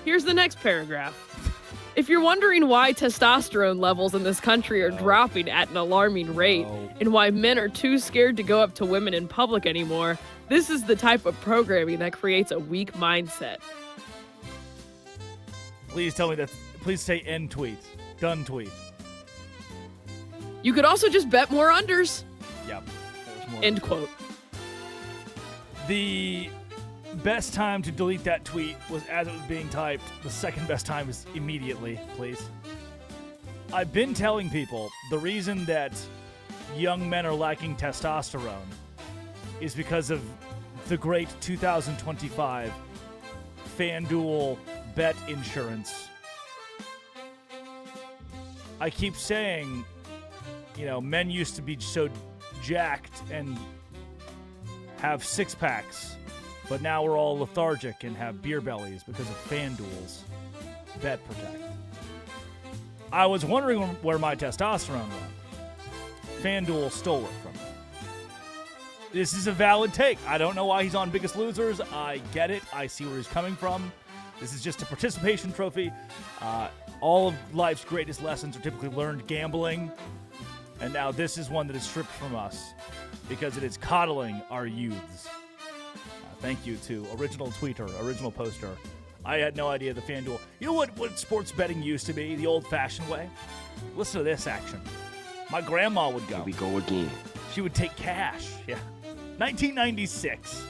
Here's the next paragraph. "If you're wondering why testosterone levels in this country are dropping at an alarming rate and why men are too scared to go up to women in public anymore, this is the type of programming that creates a weak mindset." Please tell me that. Please say end tweet. Done tweet. "You could also just bet more unders." Yep. There's more. End quote. The best time to delete that tweet was as it was being typed. The second best time is immediately, please. I've been telling people the reason that young men are lacking testosterone is because of the great 2025 FanDuel bet insurance. I keep saying, men used to be so jacked and have six-packs, but now we're all lethargic and have beer bellies because of FanDuel's Bet Protect. I was wondering where my testosterone went. FanDuel stole it from me. This is a valid take. I don't know why he's on Biggest Losers. I get it. I see where he's coming from. This is just a participation trophy. All of life's greatest lessons are typically learned gambling. And now this is one that is stripped from us because it is coddling our youths. Thank you to original tweeter, original poster. I had no idea the FanDuel. You know what sports betting used to be? The old-fashioned way? Listen to this action. My grandma would go. Here we go again. She would take cash. Yeah. 1996.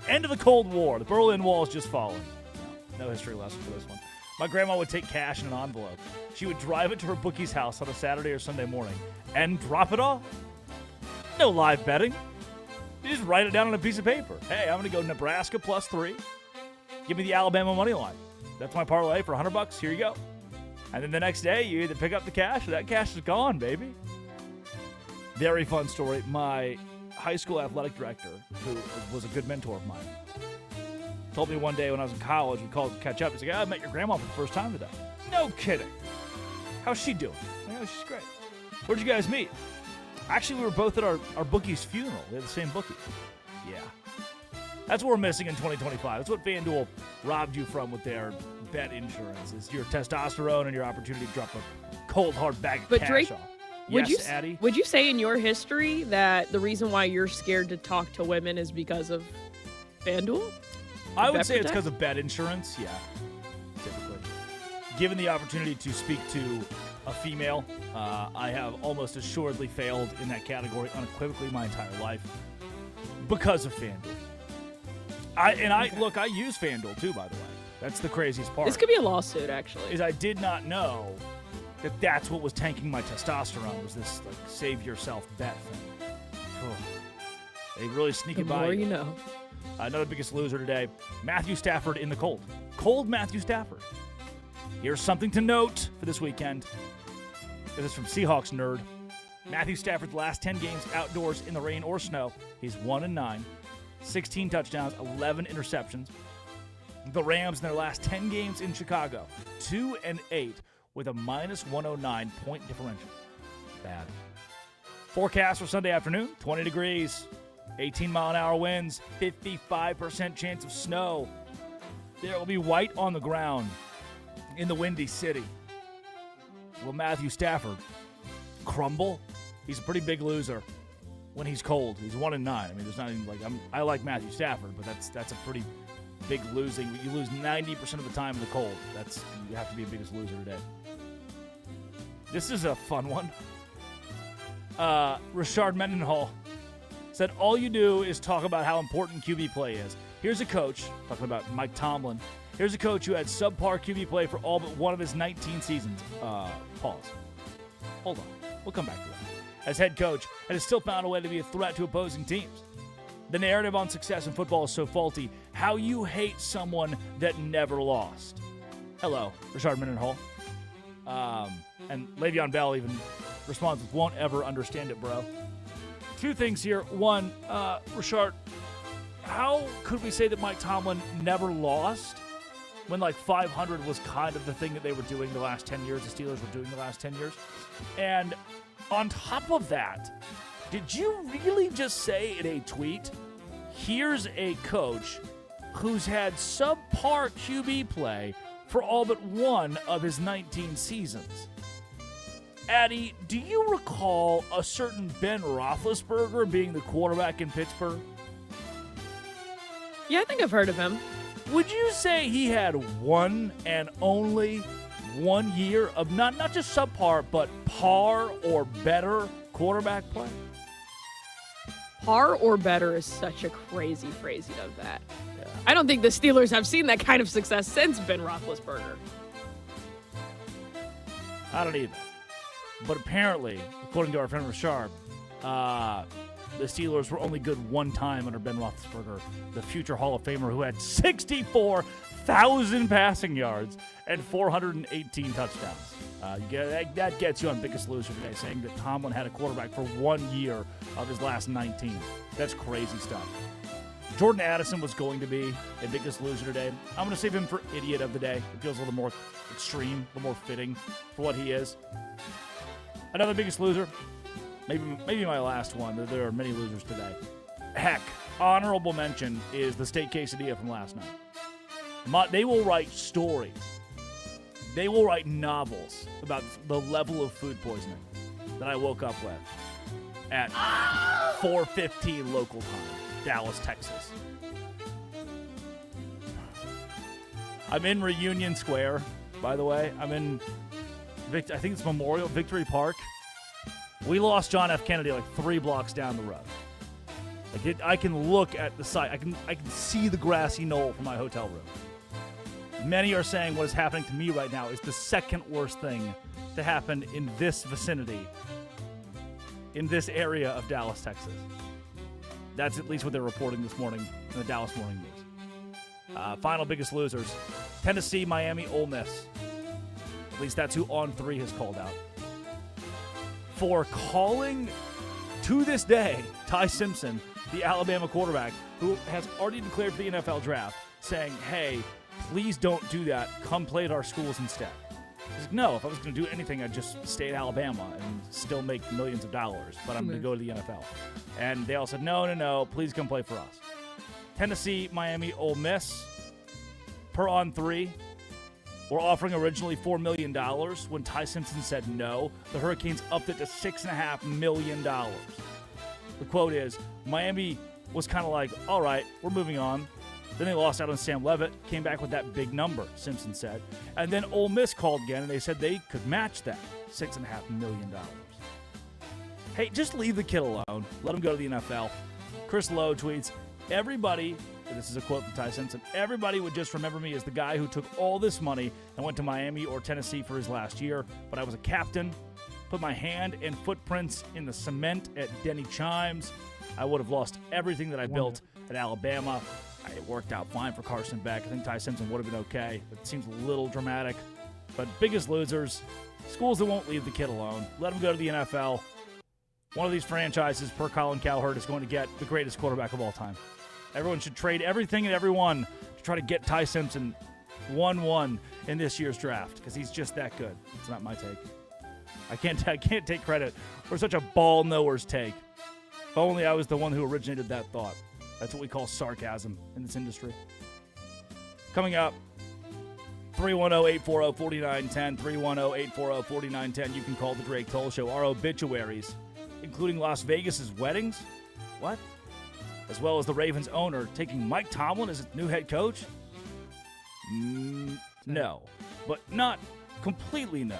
End of the Cold War. The Berlin Wall's just fallen. No history lesson for this one. My grandma would take cash in an envelope. She would drive it to her bookie's house on a Saturday or Sunday morning and drop it off. No live betting. You just write it down on a piece of paper. Hey, I'm going to go Nebraska +3. Give me the Alabama money line. That's my parlay for $100. Here you go. And then the next day, you either pick up the cash or that cash is gone, baby. Very fun story. My high school athletic director, who was a good mentor of mine, told me one day when I was in college, we called to catch up. He's like, I met your grandma for the first time today. No kidding. How's she doing? She's great. Where'd you guys meet? Actually, we were both at our bookie's funeral. We had the same bookie. Yeah. That's what we're missing in 2025. That's what FanDuel robbed you from with their bet insurance. Is your testosterone and your opportunity to drop a cold, hard bag of But cash Drake, off. Would Yes, Addie? Would you say in your history that the reason why you're scared to talk to women is because of FanDuel? I would Bet say it's Protect? because of bet insurance, yeah. given the opportunity to speak to a female, I have almost assuredly failed in that category unequivocally my entire life because of FanDuel. I use FanDuel too, by the way. That's the craziest part. This could be a lawsuit, actually. Is I did not know that that's what was tanking my testosterone, was this like save yourself bet thing. They really sneak it by. The more you know. Another biggest loser today, Matthew Stafford in the cold. Cold Matthew Stafford. Here's something to note for this weekend. This is from Seahawks Nerd. Matthew Stafford's last 10 games outdoors in the rain or snow. He's 1-9, 16 touchdowns, 11 interceptions. The Rams in their last 10 games in Chicago, 2-8 with a minus 109 point differential. Bad. Forecast for Sunday afternoon, 20 degrees, 18-mile-an-hour winds, 55% chance of snow. There will be white on the ground in the Windy City. Will Matthew Stafford crumble? He's a pretty big loser when he's cold. He's 1-9. I mean, there's not even like I like Matthew Stafford, but that's a pretty big losing. You lose 90% of the time in the cold. You have to be a biggest loser today. This is a fun one. Rashard Mendenhall said all you do is talk about how important QB play is. Here's a coach, talking about Mike Tomlin. Here's a coach who had subpar QB play for all but one of his 19 seasons. Pause. Hold on. We'll come back to that. As head coach, and has still found a way to be a threat to opposing teams. The narrative on success in football is so faulty. How you hate someone that never lost. Hello, Rashard Mendenhall. And Le'Veon Bell even responds with, won't ever understand it, bro. Two things here. One, Rashard, how could we say that Mike Tomlin never lost when like 500 was kind of the thing that they were doing the last 10 years, the Steelers were doing the last 10 years? And on top of that, did you really just say in a tweet, here's a coach who's had subpar QB play for all but one of his 19 seasons? Addy, do you recall a certain Ben Roethlisberger being the quarterback in Pittsburgh? Yeah, I think I've heard of him. Would you say he had one and only 1 year of not just subpar, but par or better quarterback play? Par or better is such a crazy phrasing of that. Yeah. I don't think the Steelers have seen that kind of success since Ben Roethlisberger. I don't either. But apparently, according to our friend Rashard, the Steelers were only good one time under Ben Roethlisberger, the future Hall of Famer who had 64,000 passing yards and 418 touchdowns. That gets you on Biggest Loser today, saying that Tomlin had a quarterback for 1 year of his last 19. That's crazy stuff. Jordan Addison was going to be a Biggest Loser today. I'm going to save him for Idiot of the Day. It feels a little more extreme, a little more fitting for what he is. Another Biggest Loser, maybe my last one. There are many losers today. Heck, honorable mention is the steak quesadilla from last night. They will write stories. They will write novels about the level of food poisoning that I woke up with at 4:15 local time, Dallas, Texas. I'm in Reunion Square, by the way. I'm in, I think it's Memorial Victory Park. We lost John F. Kennedy like 3 blocks down the road. I can look at the site. I can see the grassy knoll from my hotel room. Many are saying what is happening to me right now is the second worst thing to happen in this vicinity, in this area of Dallas, Texas. That's at least what they're reporting this morning in the Dallas Morning News. Final Biggest Losers, Tennessee, Miami, Ole Miss. At least that's who On 3 has called out. For calling, to this day, Ty Simpson, the Alabama quarterback, who has already declared for the NFL draft, saying, hey, please don't do that. Come play at our schools instead. He's like, no, if I was going to do anything, I'd just stay at Alabama and still make millions of dollars, but I'm going to go to the NFL. And they all said, no, please come play for us. Tennessee, Miami, Ole Miss, per On 3, were offering originally $4 million. When Ty Simpson said no, the Hurricanes upped it to $6.5 million. The quote is, Miami was kind of like, all right, we're moving on. Then they lost out on Sam Levitt, came back with that big number, Simpson said. And then Ole Miss called again, and they said they could match that, $6.5 million. Hey, just leave the kid alone. Let him go to the NFL. Chris Lowe tweets, everybody, and this is a quote from Ty Simpson, everybody would just remember me as the guy who took all this money and went to Miami or Tennessee for his last year, but I was a captain, put my hand and footprints in the cement at Denny Chimes. I would have lost everything that I built at Alabama. It worked out fine for Carson Beck. I think Ty Simpson would have been okay, but it seems a little dramatic. But biggest losers, schools that won't leave the kid alone. Let him go to the NFL. One of these franchises, per Colin Cowherd, is going to get the greatest quarterback of all time. Everyone should trade everything and everyone to try to get Ty Simpson 1-1 in this year's draft because he's just that good. It's not my take. I can't take credit for such a ball-knowers take. If only I was the one who originated that thought. That's what we call sarcasm in this industry. Coming up, 310-840-4910, 310-840-4910. You can call the Drake Toll Show. Our obituaries, including Las Vegas's weddings. What? As well as the Ravens owner taking Mike Tomlin as its new head coach? No, but not completely no.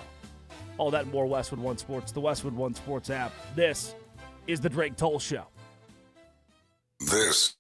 All that and more Westwood One Sports, the Westwood One Sports app. This is the Drake Toll Show. This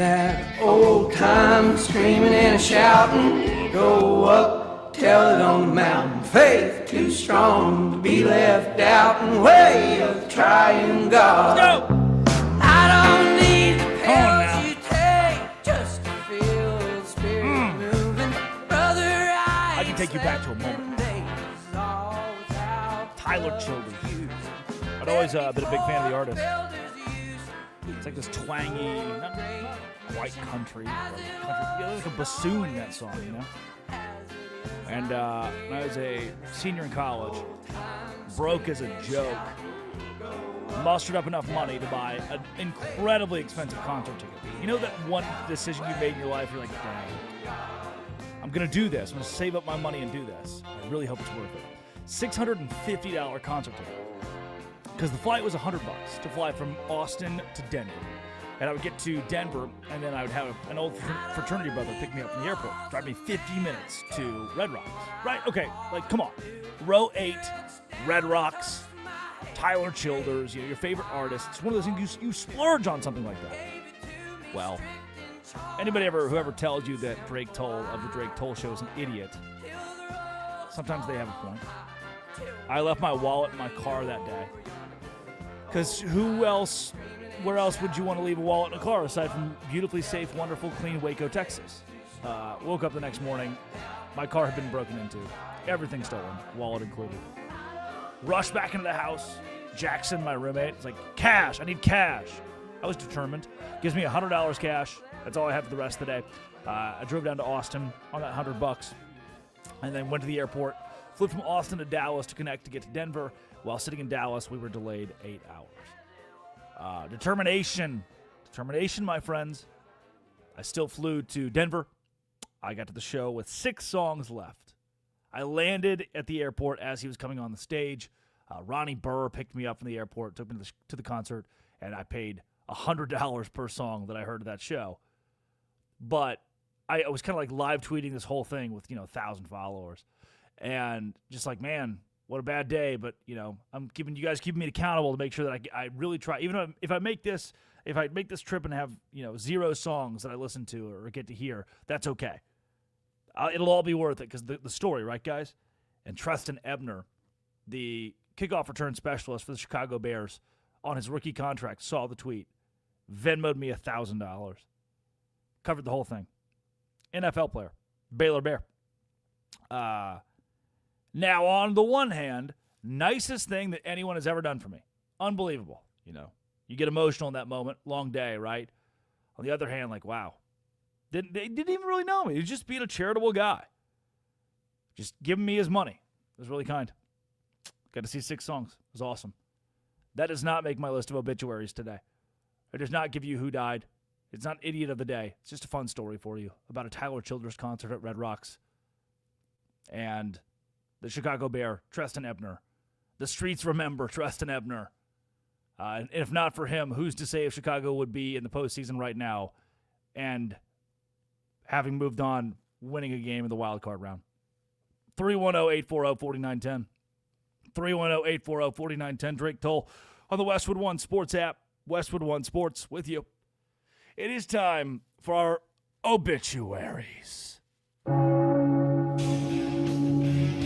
that old time screaming and shouting. Go up, tell it on the mountain. Faith too strong to be left out, and way of trying God. Go! I don't need the Come on now. pills you take just to feel the spirit moving. Brother, I can take you back to a moment. Tyler Childers. I'd always been a big fan of the artist. It's like this twangy, not quite country. Yeah, like a bassoon, that song, you know? And when I was a senior in college, broke as a joke, mustered up enough money to buy an incredibly expensive concert ticket. You know that one decision you made in your life, you're like, dang, I'm going to do this. I'm going to save up my money and do this. I really hope it's worth it. $650 concert ticket. Because the flight was $100 to fly from Austin to Denver. And I would get to Denver, and then I would have an old fraternity brother pick me up from the airport, drive me 50 minutes to Red Rocks. Right? Okay, like, come on. Row 8, Red Rocks, Tyler Childers, you know, your favorite artist. It's one of those things you splurge on something like that. Well, anybody whoever tells you that Drake Toll of the Drake Toll Show is an idiot, sometimes they have a point. I left my wallet in my car that day. Because where else would you want to leave a wallet in a car aside from beautifully safe, wonderful, clean Waco, Texas? Woke up the next morning, my car had been broken into. Everything stolen, wallet included. Rushed back into the house. Jackson, my roommate, is like, cash, I need cash. I was determined. Gives me $100 cash. That's all I had for the rest of the day. I drove down to Austin on that $100 and then went to the airport. Flew from Austin to Dallas to connect to get to Denver. While sitting in Dallas, we were delayed 8 hours. Determination, my friends. I still flew to Denver. I got to the show with 6 songs left. I landed at the airport as he was coming on the stage. Ronnie Burr picked me up from the airport, took me to the concert, and I paid $100 per song that I heard at that show. But I was kind of like live tweeting this whole thing with, 1,000 followers. And just like, man, what a bad day. But, I'm keeping me accountable to make sure that I really try. Even if I make this trip and have, 0 songs that I listen to or get to hear, that's okay. It'll all be worth it because the story, right, guys? And Treston Ebner, the kickoff return specialist for the Chicago Bears, on his rookie contract, saw the tweet, Venmo'd me $1,000. Covered the whole thing. NFL player, Baylor Bear. Now, on the one hand, nicest thing that anyone has ever done for me. Unbelievable. You get emotional in that moment. Long day, right? On the other hand, like, wow. They didn't even really know me. He was just being a charitable guy. Just giving me his money. It was really kind. Got to see 6 songs. It was awesome. That does not make my list of obituaries today. It does not give you who died. It's not Idiot of the Day. It's just a fun story for you about a Tyler Childers concert at Red Rocks. And the Chicago Bear, Treston Ebner. The streets remember Treston Ebner. And if not for him, who's to say if Chicago would be in the postseason right now and having moved on, winning a game in the wild card round. 310-840-4910. 310-840-4910. Drake Toll on the Westwood One Sports app. Westwood One Sports with you. It is time for our obituaries.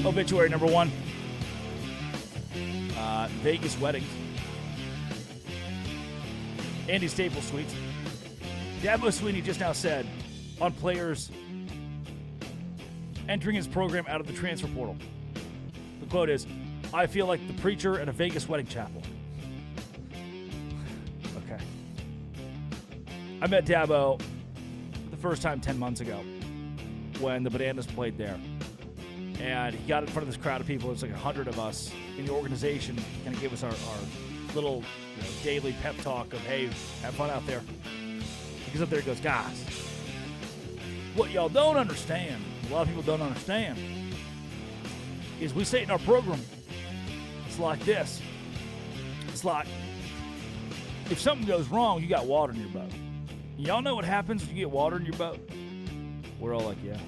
Obituary number 1. Vegas weddings. Andy Staples tweets, Dabo Sweeney just now said on players entering his program out of the transfer portal. The quote is, I feel like the preacher at a Vegas wedding chapel. Okay. I met Dabo the first time 10 months ago when the Bananas played there. And he got in front of this crowd of people. There's like 100 of us in the organization. Kind of gave us our little daily pep talk of, hey, have fun out there. He goes up there and goes, guys, what y'all don't understand, a lot of people don't understand, is we say it in our program, it's like this. It's like, if something goes wrong, you got water in your boat. Y'all know what happens when you get water in your boat? We're all like, yeah,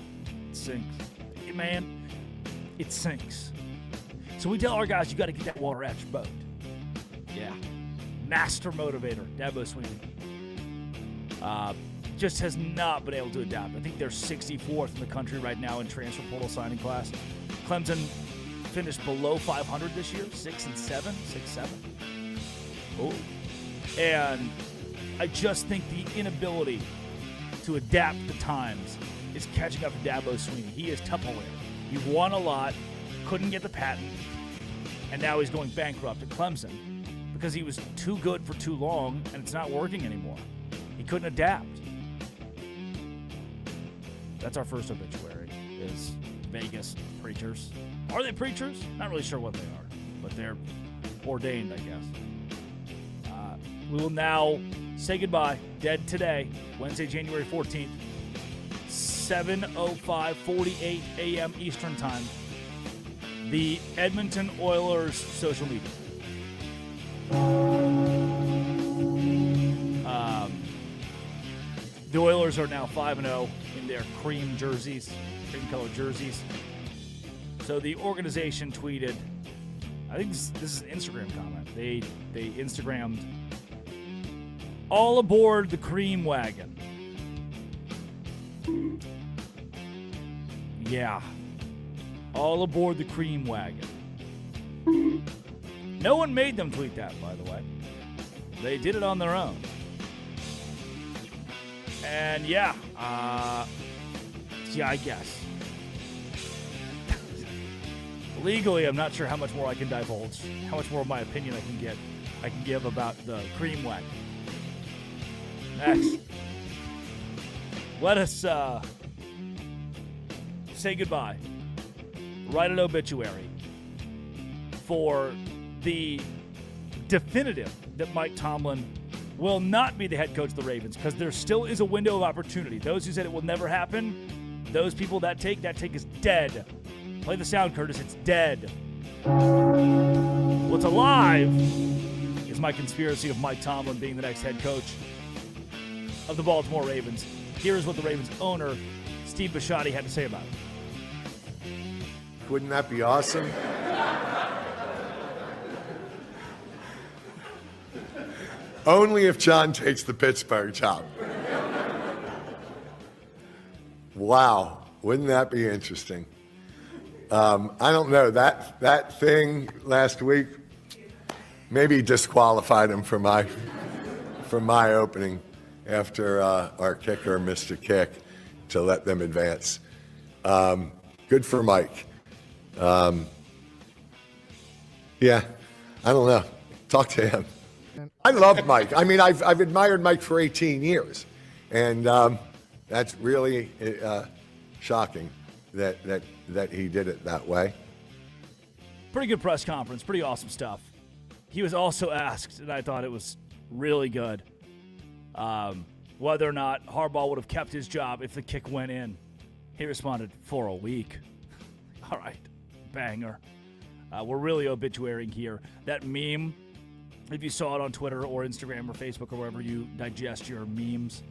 it sinks. Hey, man, it sinks. So we tell our guys, you got to get that water out your boat. Yeah. Master motivator, Dabo Sweeney. just has not been able to adapt. I think they're 64th in the country right now in transfer portal signing class. Clemson finished below 500 this year, 6-7. Oh. And I just think the inability to adapt the times is catching up to Dabo Swinney. He is Tupperware. He won a lot, couldn't get the patent, and now he's going bankrupt at Clemson because he was too good for too long, and it's not working anymore. He couldn't adapt. That's our first obituary, is Vegas preachers. Are they preachers? Not really sure what they are, but they're ordained, I guess. We will now say goodbye. Dead today, Wednesday, January 14th, 7:05:48 a.m. Eastern Time. The Edmonton Oilers social media. The Oilers are now 5-0 in their cream-colored jerseys. So the organization tweeted, I think this is an Instagram comment. They Instagrammed, all aboard the cream wagon. Yeah. All aboard the cream wagon. No one made them tweet that, by the way. They did it on their own. And yeah, I guess. Legally, I'm not sure how much more I can divulge, how much more of my opinion I can give about the cream wagon. Next, let us say goodbye. Write an obituary for the definitive that Mike Tomlin will not be the head coach of the Ravens, because there still is a window of opportunity. Those who said it will never happen, those people, that take is dead. Play the sound, Curtis. It's dead. What's alive is my conspiracy of Mike Tomlin being the next head coach of the Baltimore Ravens. Here is what the Ravens owner, Steve Bisciotti, had to say about it. Wouldn't that be awesome? Only if John takes the Pittsburgh job. Wow, wouldn't that be interesting? I don't know, that thing last week maybe disqualified him from my opening after our kicker missed a kick to let them advance. Good for Mike. Yeah, I don't know. Talk to him. I love Mike. I mean, I've admired Mike for 18 years, and that's really shocking that he did it that way. Pretty good press conference. Pretty awesome stuff. He was also asked, and I thought it was really good, whether or not Harbaugh would have kept his job if the kick went in. He responded, for a week. All right, banger. We're really obituarying here. That meme, if you saw it on Twitter or Instagram or Facebook or wherever you digest your memes,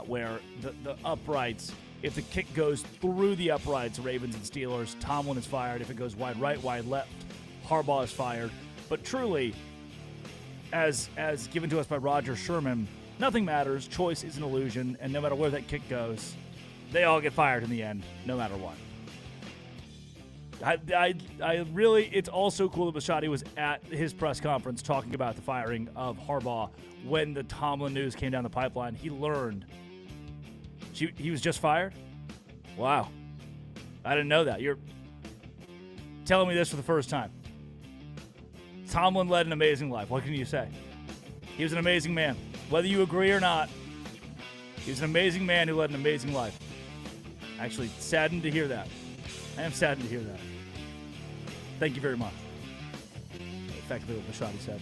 where the uprights, if the kick goes through the uprights, Ravens and Steelers, Tomlin is fired. If it goes wide right, wide left, Harbaugh is fired. But truly, as given to us by Roger Sherman, nothing matters. Choice is an illusion, and no matter where that kick goes, they all get fired in the end, no matter what. I really, it's also cool that Bisciotti was at his press conference talking about the firing of Harbaugh when the Tomlin news came down the pipeline. He learned he was just fired? Wow. I didn't know that. You're telling me this for the first time. Tomlin led an amazing life. What can you say? He was an amazing man. Whether you agree or not, he was an amazing man who led an amazing life. Actually, saddened to hear that. I am saddened to hear that. Thank you very much. Effectively what Bisciotti said.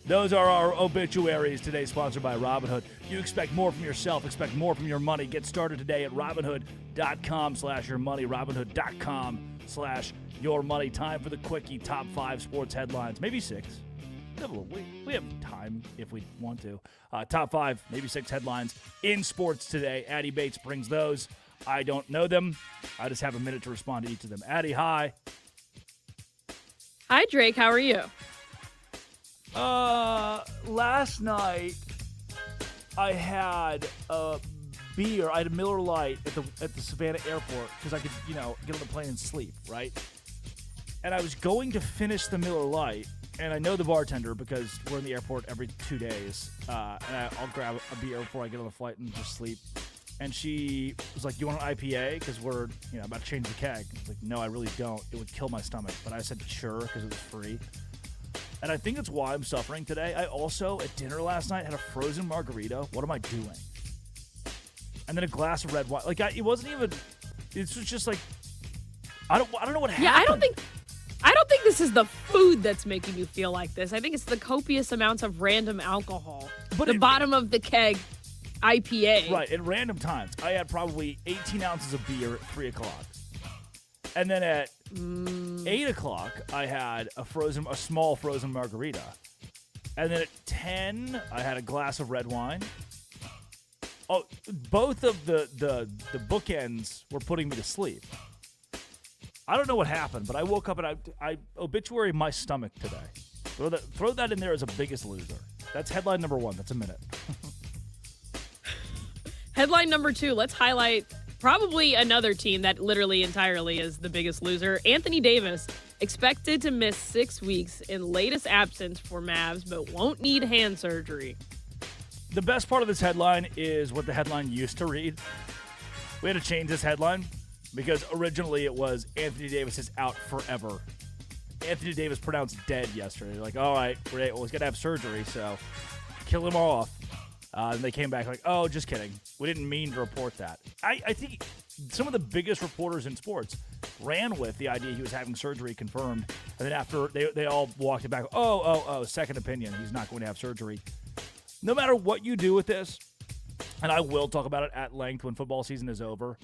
Those are our obituaries today, sponsored by Robinhood. You expect more from yourself, expect more from your money. Get started today at Robinhood.com/yourmoney, Robinhood.com/yourmoney. Time for the quickie top 5 sports headlines, maybe 6. We have time if we want to. Top 5, maybe 6 headlines in sports today. Addie Bates brings those. I don't know them. I just have a minute to respond to each of them. Addie, hi. Hi, Drake. How are you? Last night I had a beer. I had a Miller Lite at the Savannah airport because I could, get on the plane and sleep, right? And I was going to finish the Miller Lite, and I know the bartender because we're in the airport every 2 days, and I'll grab a beer before I get on the flight and just sleep. And she was like, "You want an IPA? Because we're, about to change the keg." I was like, "No, I really don't. It would kill my stomach." But I said, "Sure," because it was free. And I think that's why I'm suffering today. I also, at dinner last night, had a frozen margarita. What am I doing? And then a glass of red wine. Like, it wasn't even. It was just like, I don't know what happened. Yeah, I don't think this is the food that's making you feel like this. I think it's the copious amounts of random alcohol. But the bottom of the keg IPA. Right, at random times. I had probably 18 ounces of beer at 3 o'clock. And then at 8 o'clock, I had a small frozen margarita. And then at 10, I had a glass of red wine. Oh, both of the bookends were putting me to sleep. I don't know what happened, but I woke up and I obituary my stomach today. Throw that in there as a biggest loser. That's headline number 1. That's a minute. Headline number 2, let's highlight probably another team that literally entirely is the biggest loser. Anthony Davis expected to miss 6 weeks in latest absence for Mavs, but won't need hand surgery. The best part of this headline is what the headline used to read. We had to change this headline because originally it was Anthony Davis is out forever. Anthony Davis pronounced dead yesterday. They're like, all right, great. Well, he's going to have surgery, so kill him off. And they came back like, oh, just kidding. We didn't mean to report that. I think some of the biggest reporters in sports ran with the idea he was having surgery confirmed. And then after they all walked it back, oh, second opinion. He's not going to have surgery. No matter what you do with this, and I will talk about it at length when football season is over,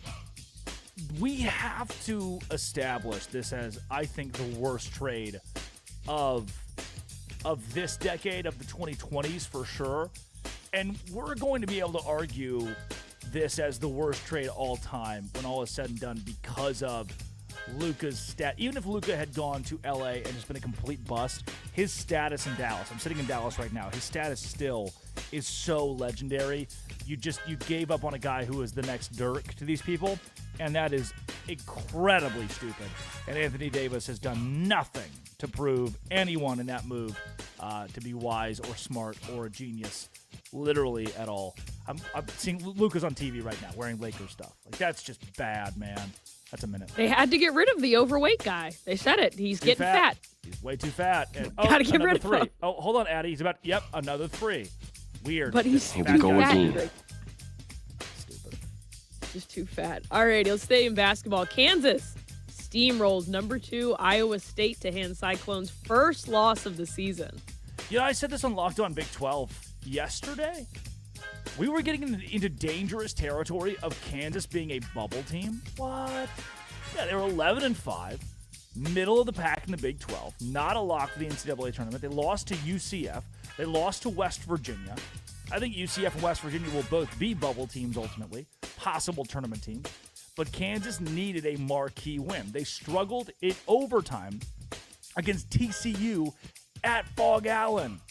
we have to establish this as, I think, the worst trade of this decade, of the 2020s for sure. And we're going to be able to argue this as the worst trade all time when all is said and done because of Luka's stat. Even if Luka had gone to LA and just been a complete bust, his status in Dallas, I'm sitting in Dallas right now, his status still is so legendary. You gave up on a guy who is the next Dirk to these people, and that is incredibly stupid. And Anthony Davis has done nothing to prove anyone in that move to be wise or smart or a genius, literally at all. I'm seeing Luka's on TV right now wearing Lakers stuff. Like, that's just bad, man. That's a minute. They had to get rid of the overweight guy. They said it. He's getting fat. He's way too fat. And, gotta get rid of 3. him. Oh, hold on, Addy. He's about, another 3. Weird. But he's too fat guy. fat. Stupid. Just too fat. All right, let's stay in basketball. Kansas steamrolls number 2 Iowa State to hand Cyclones' first loss of the season. I said this on Locked On Big 12 yesterday. We were getting into dangerous territory of Kansas being a bubble team. What? Yeah, they were 11-5, middle of the pack in the Big 12, not a lock for the NCAA tournament. They lost to UCF. They lost to West Virginia. I think UCF and West Virginia will both be bubble teams ultimately, possible tournament teams. But Kansas needed a marquee win. They struggled in overtime against TCU at Fog Allen,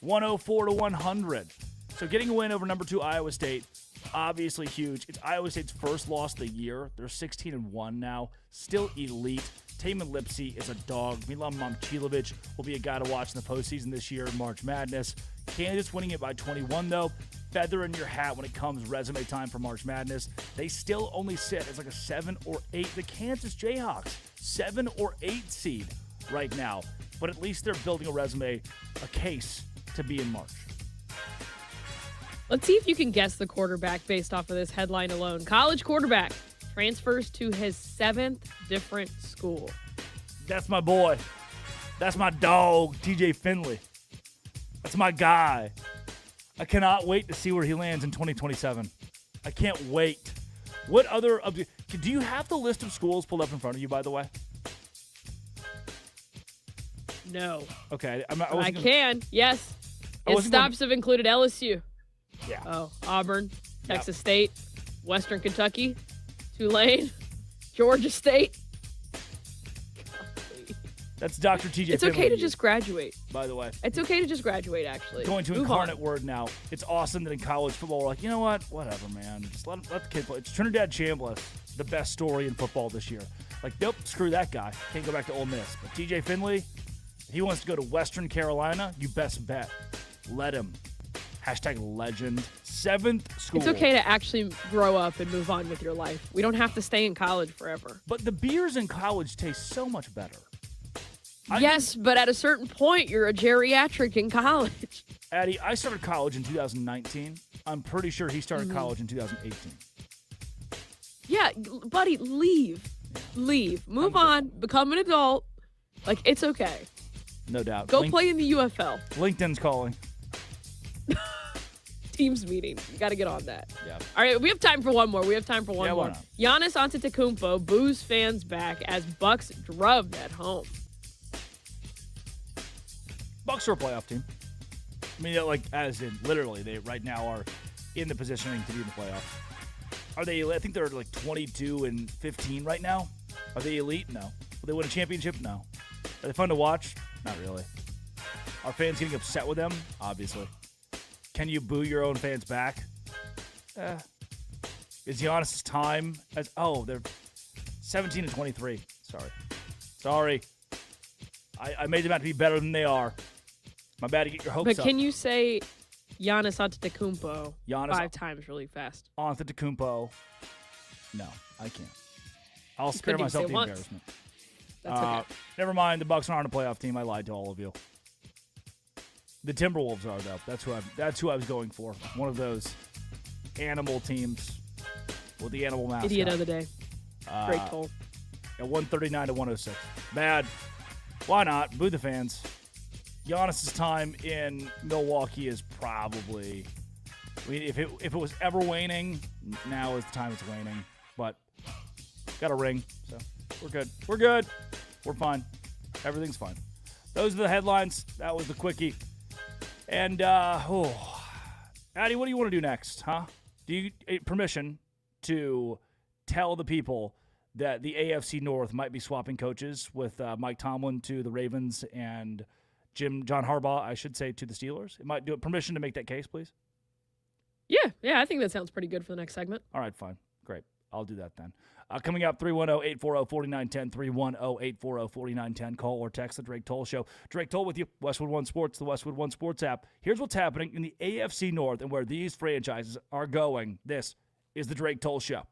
104-100. So getting a win over number 2 Iowa State, obviously huge. It's Iowa State's first loss of the year. They're 16-1 now, still elite. Taman Lipsey is a dog. Milan Momcilovic will be a guy to watch in the postseason this year in March Madness. Kansas winning it by 21, though. Feather in your hat when it comes resume time for March Madness. They still only sit as like a 7 or 8. The Kansas Jayhawks, 7 or 8 seed right now. But at least they're building a resume, a case to be in March. Let's see if you can guess the quarterback based off of this headline alone. College quarterback transfers to his 7th different school. That's my boy. That's my dog, TJ Finley. That's my guy. I cannot wait to see where he lands in 2027. I can't wait. What other... Do you have the list of schools pulled up in front of you, by the way? No. Okay. I can. Yes. His stops have included LSU. Yeah. Oh, Auburn, Texas State, Western Kentucky, Tulane, Georgia State. That's Dr. TJ It's Finley okay to just graduate. by the way. It's okay to just graduate, actually. Going to Move incarnate on. word now. It's awesome that in college football we're like, you know what? Whatever, man. Just let the kid play. It's Trinidad Chambliss, the best story in football this year. Like, nope, screw that guy. Can't go back to Ole Miss. But TJ Finley, if he wants to go to Western Carolina, you best bet. Let him. Hashtag legend. 7th school. It's okay to actually grow up and move on with your life. We don't have to stay in college forever. But the beers in college taste so much better. Yes, but at a certain point, you're a geriatric in college. Addie, I started college in 2019. I'm pretty sure he started college in 2018. Yeah, buddy, leave. Leave. Move on. Become an adult. Like, it's okay. No doubt. Go play in the UFL. LinkedIn's calling. Teams meeting. You got to get on that. Yeah. All right, we have time for one more. Why not? Giannis Antetokounmpo boos fans back as Bucks drubbed at home. Bucks are a playoff team. I mean, like, as in, literally, they right now are in the positioning to be in the playoffs. Are they? I think they're like 22-15 right now. Are they elite? No. Will they win a championship? No. Are they fun to watch? Not really. Are fans getting upset with them? Obviously. Can you boo your own fans back? Is Giannis' time as? Oh, they're 17-23. Sorry. I made them out to be better than they are. My bad to get your hopes up. But can you say Giannis Antetokounmpo Giannis 5 times really fast? Antetokounmpo. No, I can't. I'll spare couldn't even myself say the once. embarrassment. That's okay. Never mind. The Bucks aren't a playoff team. I lied to all of you. The Timberwolves are, though. That's who I was going for. One of those animal teams with the animal mascot. Idiot of the day. Great toll. At 139-106. Bad. Why not? Boo the fans. Giannis' time in Milwaukee is probably. I mean, if it was ever waning, now is the time it's waning. But got a ring, so we're good. We're fine. Everything's fine. Those are the headlines. That was the quickie. And Addie, what do you want to do next, huh? Do you permission to tell the people that the AFC North might be swapping coaches with Mike Tomlin to the Ravens and John Harbaugh, I should say, to the Steelers? It might do it. Permission to make that case, please? Yeah, I think that sounds pretty good for the next segment. All right, fine. Great. I'll do that then. Coming up, 310-840-4910, 310-840-4910. Call or text the Drake Toll Show. Drake Toll with you, Westwood One Sports, the Westwood One Sports app. Here's what's happening in the AFC North and where these franchises are going. This is the Drake Toll Show.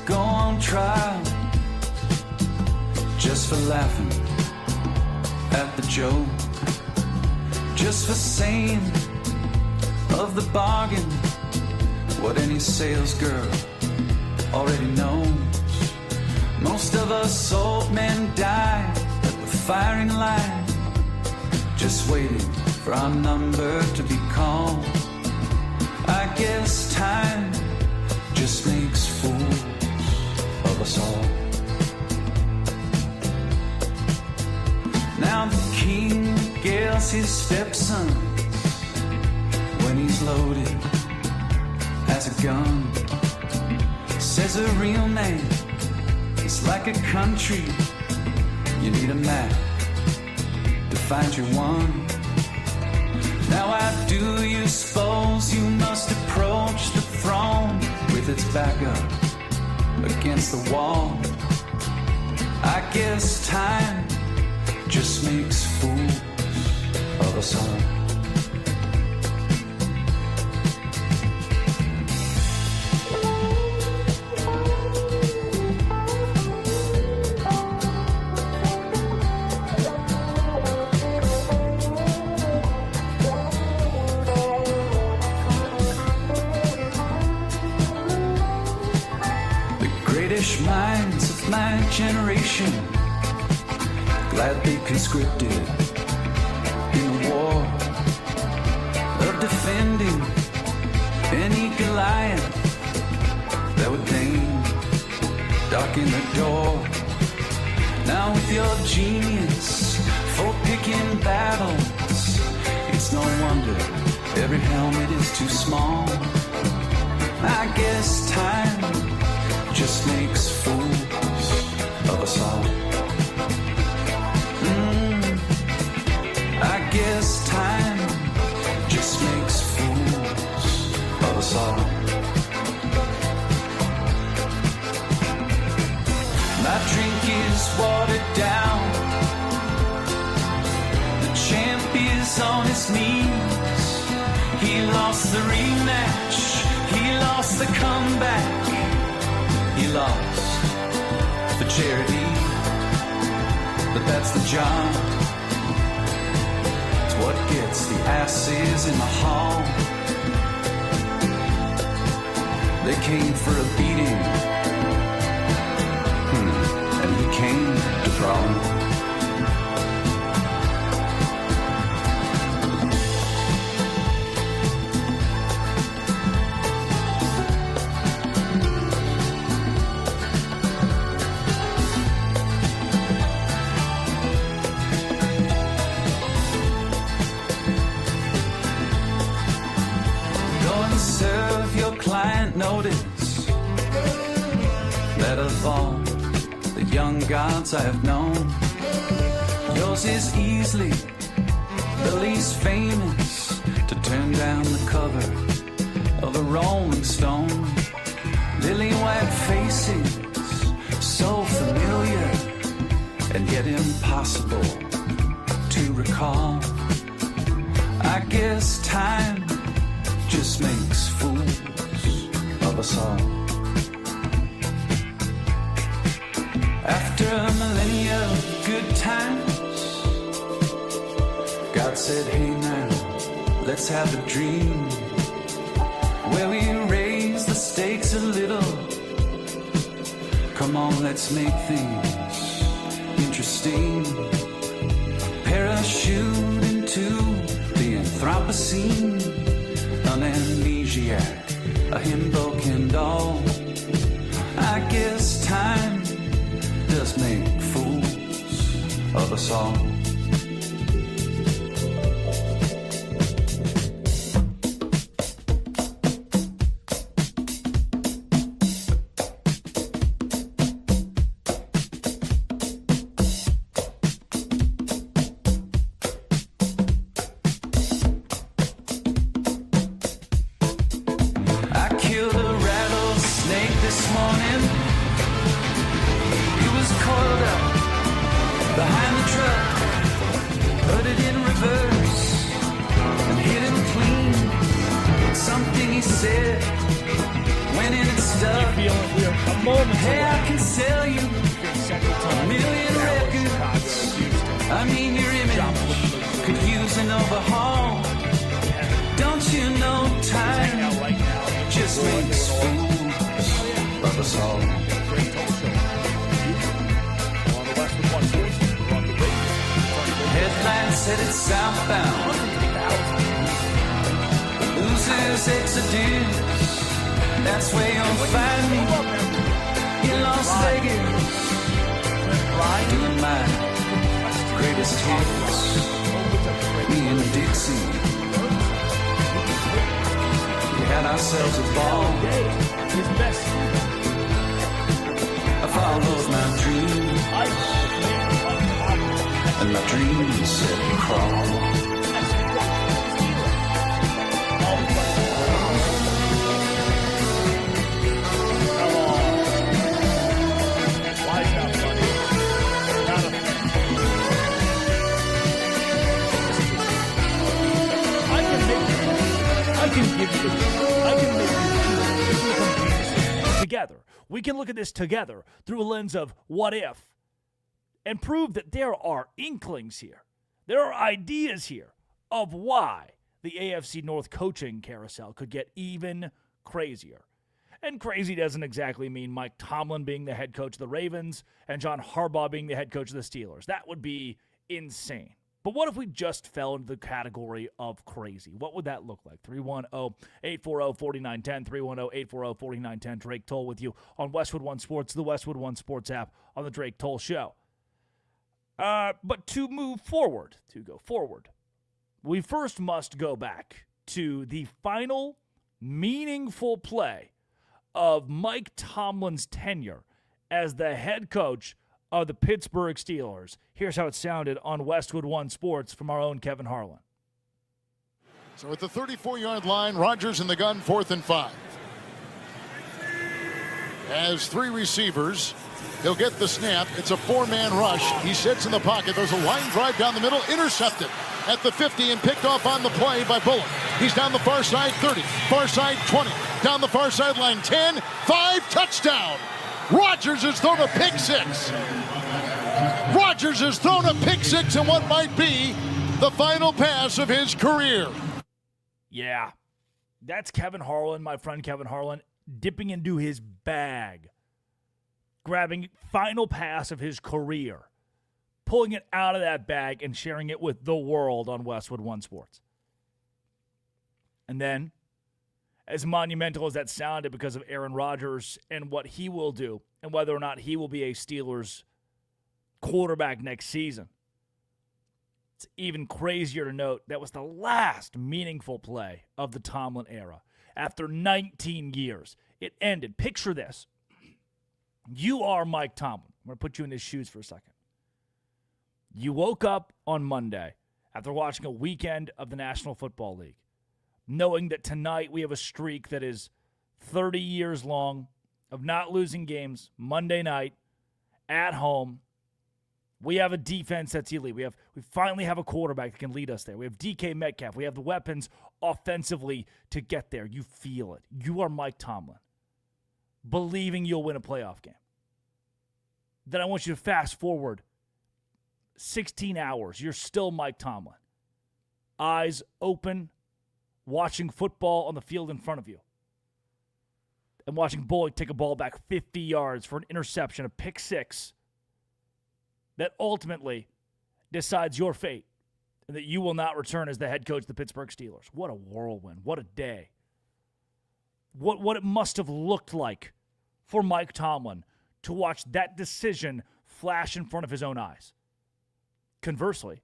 Go on trial just for laughing at the joke, just for saying of the bargain what any sales girl already knows. Most of us old men die at the firing line, just waiting for our number to be called. I guess time just makes fools of us all. Now the king gets his stepson when he's loaded as a gun. Says a real man is like a country. You need a map to find your one. Now I do you suppose you must approach the throne with its back up against the wall. I guess time just makes fools of us all. Minds of my generation generation, glad they conscripted in the war of defending any Goliath that would deign darken the door. Now with your genius for picking battles, it's no wonder every helmet is too small. I guess time just makes fools of us all. I guess time just makes fools of us all. My drink is watered down. The champ is on his knees. He lost the rematch. He lost the comeback. He lost for charity. But that's the job. It's what gets the asses in the hall. They came for a beating. And he came to brawl. Serve your client notice that of all the young gods I have known, yours is easily the least famous to turn down the cover of a Rolling Stone. Lily white faces, so familiar and yet impossible to recall. I guess time just makes fools of us all. After a millennia of good times, God said, hey now, let's have a dream where we raise the stakes a little. Come on, let's make things interesting. Parachute into the Anthropocene, an amnesiac, a himbo can doll. I guess time does make fools of us all. Together. We can look at this together through a lens of what if and prove that there are inklings here. There are ideas here of why the AFC North coaching carousel could get even crazier. And crazy doesn't exactly mean Mike Tomlin being the head coach of the Ravens and John Harbaugh being the head coach of the Steelers. That would be insane. But what if we just fell into the category of crazy? What would that look like? 310-840-4910, 310-840-4910. Drake Toll with you on Westwood One Sports, the Westwood One Sports app on the Drake Toll Show. But to go forward, we first must go back to the final meaningful play of Mike Tomlin's tenure as the head coach of the Pittsburgh Steelers. Here's how it sounded on Westwood One Sports from our own Kevin Harlan. So at the 34-yard line, Rodgers in the gun, 4th and 5. Has 3 receivers. He'll get the snap. It's a 4-man rush. He sits in the pocket. There's a line drive down the middle, intercepted at the 50 and picked off on the play by Bullock. He's down the far side, 30, far side, 20, down the far sideline, 10, 5, touchdown. Rodgers has thrown a pick 6. Rodgers has thrown a pick 6 in what might be the final pass of his career. Yeah, that's Kevin Harlan, my friend Kevin Harlan, dipping into his bag, grabbing final pass of his career, pulling it out of that bag and sharing it with the world on Westwood One Sports. And then, as monumental as that sounded because of Aaron Rodgers and what he will do and whether or not he will be a Steelers quarterback next season, it's even crazier to note that was the last meaningful play of the Tomlin era. After 19 years, it ended. Picture this. You are Mike Tomlin. I'm going to put you in his shoes for a second. You woke up on Monday after watching a weekend of the National Football League, knowing that tonight we have a streak that is 30 years long of not losing games, Monday night, at home. We have a defense that's elite. We finally have a quarterback that can lead us there. We have DK Metcalf. We have the weapons offensively to get there. You feel it. You are Mike Tomlin, believing you'll win a playoff game. Then I want you to fast forward 16 hours. You're still Mike Tomlin. Eyes open, watching football on the field in front of you. And watching Bullock take a ball back 50 yards for an interception, a pick 6, that ultimately decides your fate and that you will not return as the head coach of the Pittsburgh Steelers. What a whirlwind. What a day. What it must have looked like for Mike Tomlin to watch that decision flash in front of his own eyes. Conversely,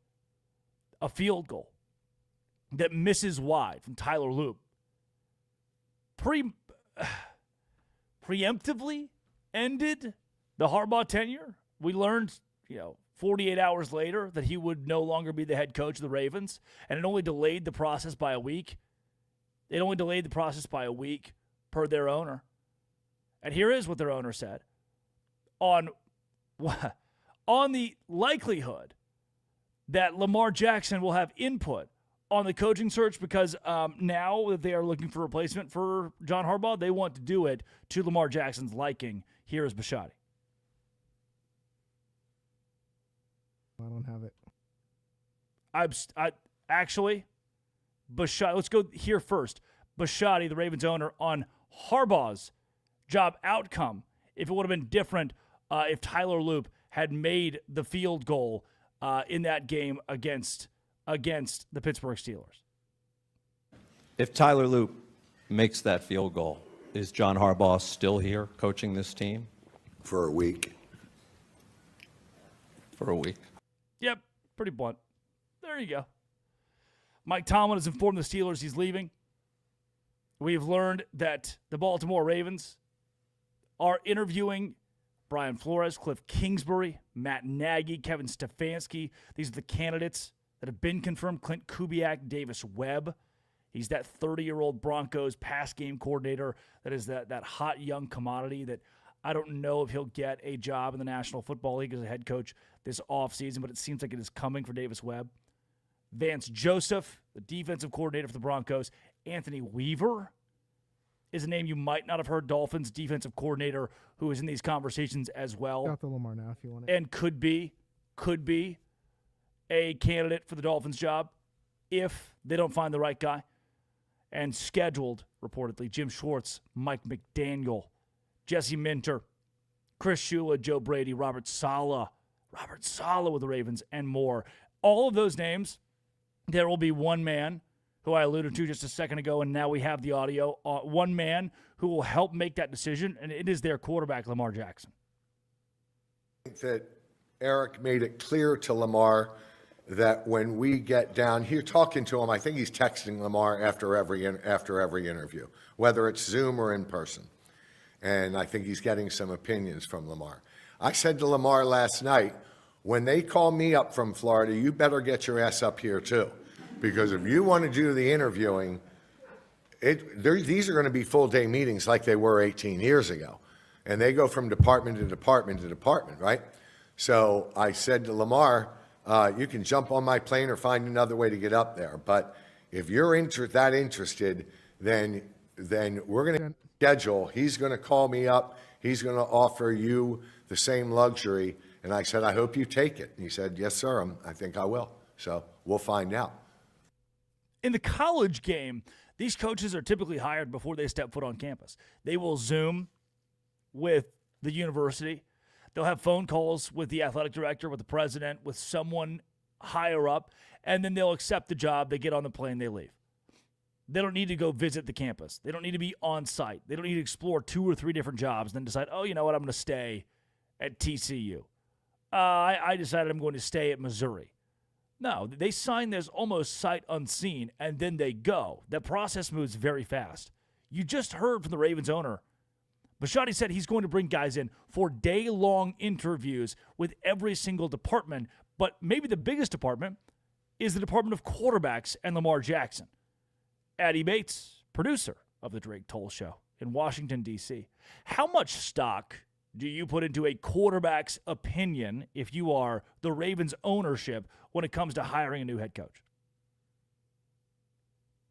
a field goal that misses wide from Tyler Loop preemptively ended the Harbaugh tenure. We learned, 48 hours later that he would no longer be the head coach of the Ravens, and it only delayed the process by a week. It only delayed the process by a week per their owner. And here is what their owner said on the likelihood that Lamar Jackson will have input on the coaching search because now that they are looking for a replacement for John Harbaugh, they want to do it to Lamar Jackson's liking. Here is Bisciotti. I don't have it. Actually, Bisciotti, let's go here first. Bisciotti, the Ravens owner, on Harbaugh's job outcome, if it would have been different if Tyler Loop had made the field goal in that game against the Pittsburgh Steelers. If Tyler Loop makes that field goal, is John Harbaugh still here coaching this team? For a week. For a week. Yep, pretty blunt. There you go. Mike Tomlin has informed the Steelers he's leaving. We've learned that the Baltimore Ravens are interviewing Brian Flores, Cliff Kingsbury, Matt Nagy, Kevin Stefanski. These are the candidates that have been confirmed. Clint Kubiak, Davis Webb. He's that 30-year-old Broncos pass game coordinator that is that hot young commodity that I don't know if he'll get a job in the National Football League as a head coach this offseason, but it seems like it is coming for Davis Webb. Vance Joseph, the defensive coordinator for the Broncos. Anthony Weaver is a name you might not have heard. Dolphins defensive coordinator who is in these conversations as well. Got the Lamar now if you want it. And could be a candidate for the Dolphins job if they don't find the right guy. and scheduled, reportedly, Jim Schwartz, Mike McDaniel, Jesse Minter, Chris Shula, Joe Brady, Robert Saleh with the Ravens, and more. All of those names, there will be one man who I alluded to just a second ago, and now we have the audio. One man who will help make that decision, and it is their quarterback, Lamar Jackson. I think that Eric made it clear to Lamar that when we get down here talking to him, I think he's texting Lamar after every interview, whether it's Zoom or in person. And I think he's getting some opinions from Lamar. I said to Lamar last night, when they call me up from Florida, you better get your ass up here too. Because if you want to do the interviewing, these are going to be full-day meetings like they were 18 years ago. And they go from department to department to department, right? So I said to Lamar, you can jump on my plane or find another way to get up there. But if you're that interested, then we're going to schedule. He's going to call me up. He's going to offer you the same luxury. And I said, I hope you take it. And he said, yes, sir, I think I will. So we'll find out. In the college game, these coaches are typically hired before they step foot on campus. They will Zoom with the university. They'll have phone calls with the athletic director, with the president, with someone higher up, and then they'll accept the job. They get on the plane, they leave. They don't need to go visit the campus. They don't need to be on site. They don't need to explore 2 or 3 different jobs and then decide, oh, you know what, I'm going to stay at TCU. I decided I'm going to stay at Missouri. No, they sign this almost sight unseen, and then they go. That process moves very fast. You just heard from the Ravens owner. Bisciotti said he's going to bring guys in for day-long interviews with every single department, but maybe the biggest department is the Department of Quarterbacks and Lamar Jackson. Addie Bates, producer of The Drake Toll Show in Washington, D.C. How much stock do you put into a quarterback's opinion if you are the Ravens ownership when it comes to hiring a new head coach?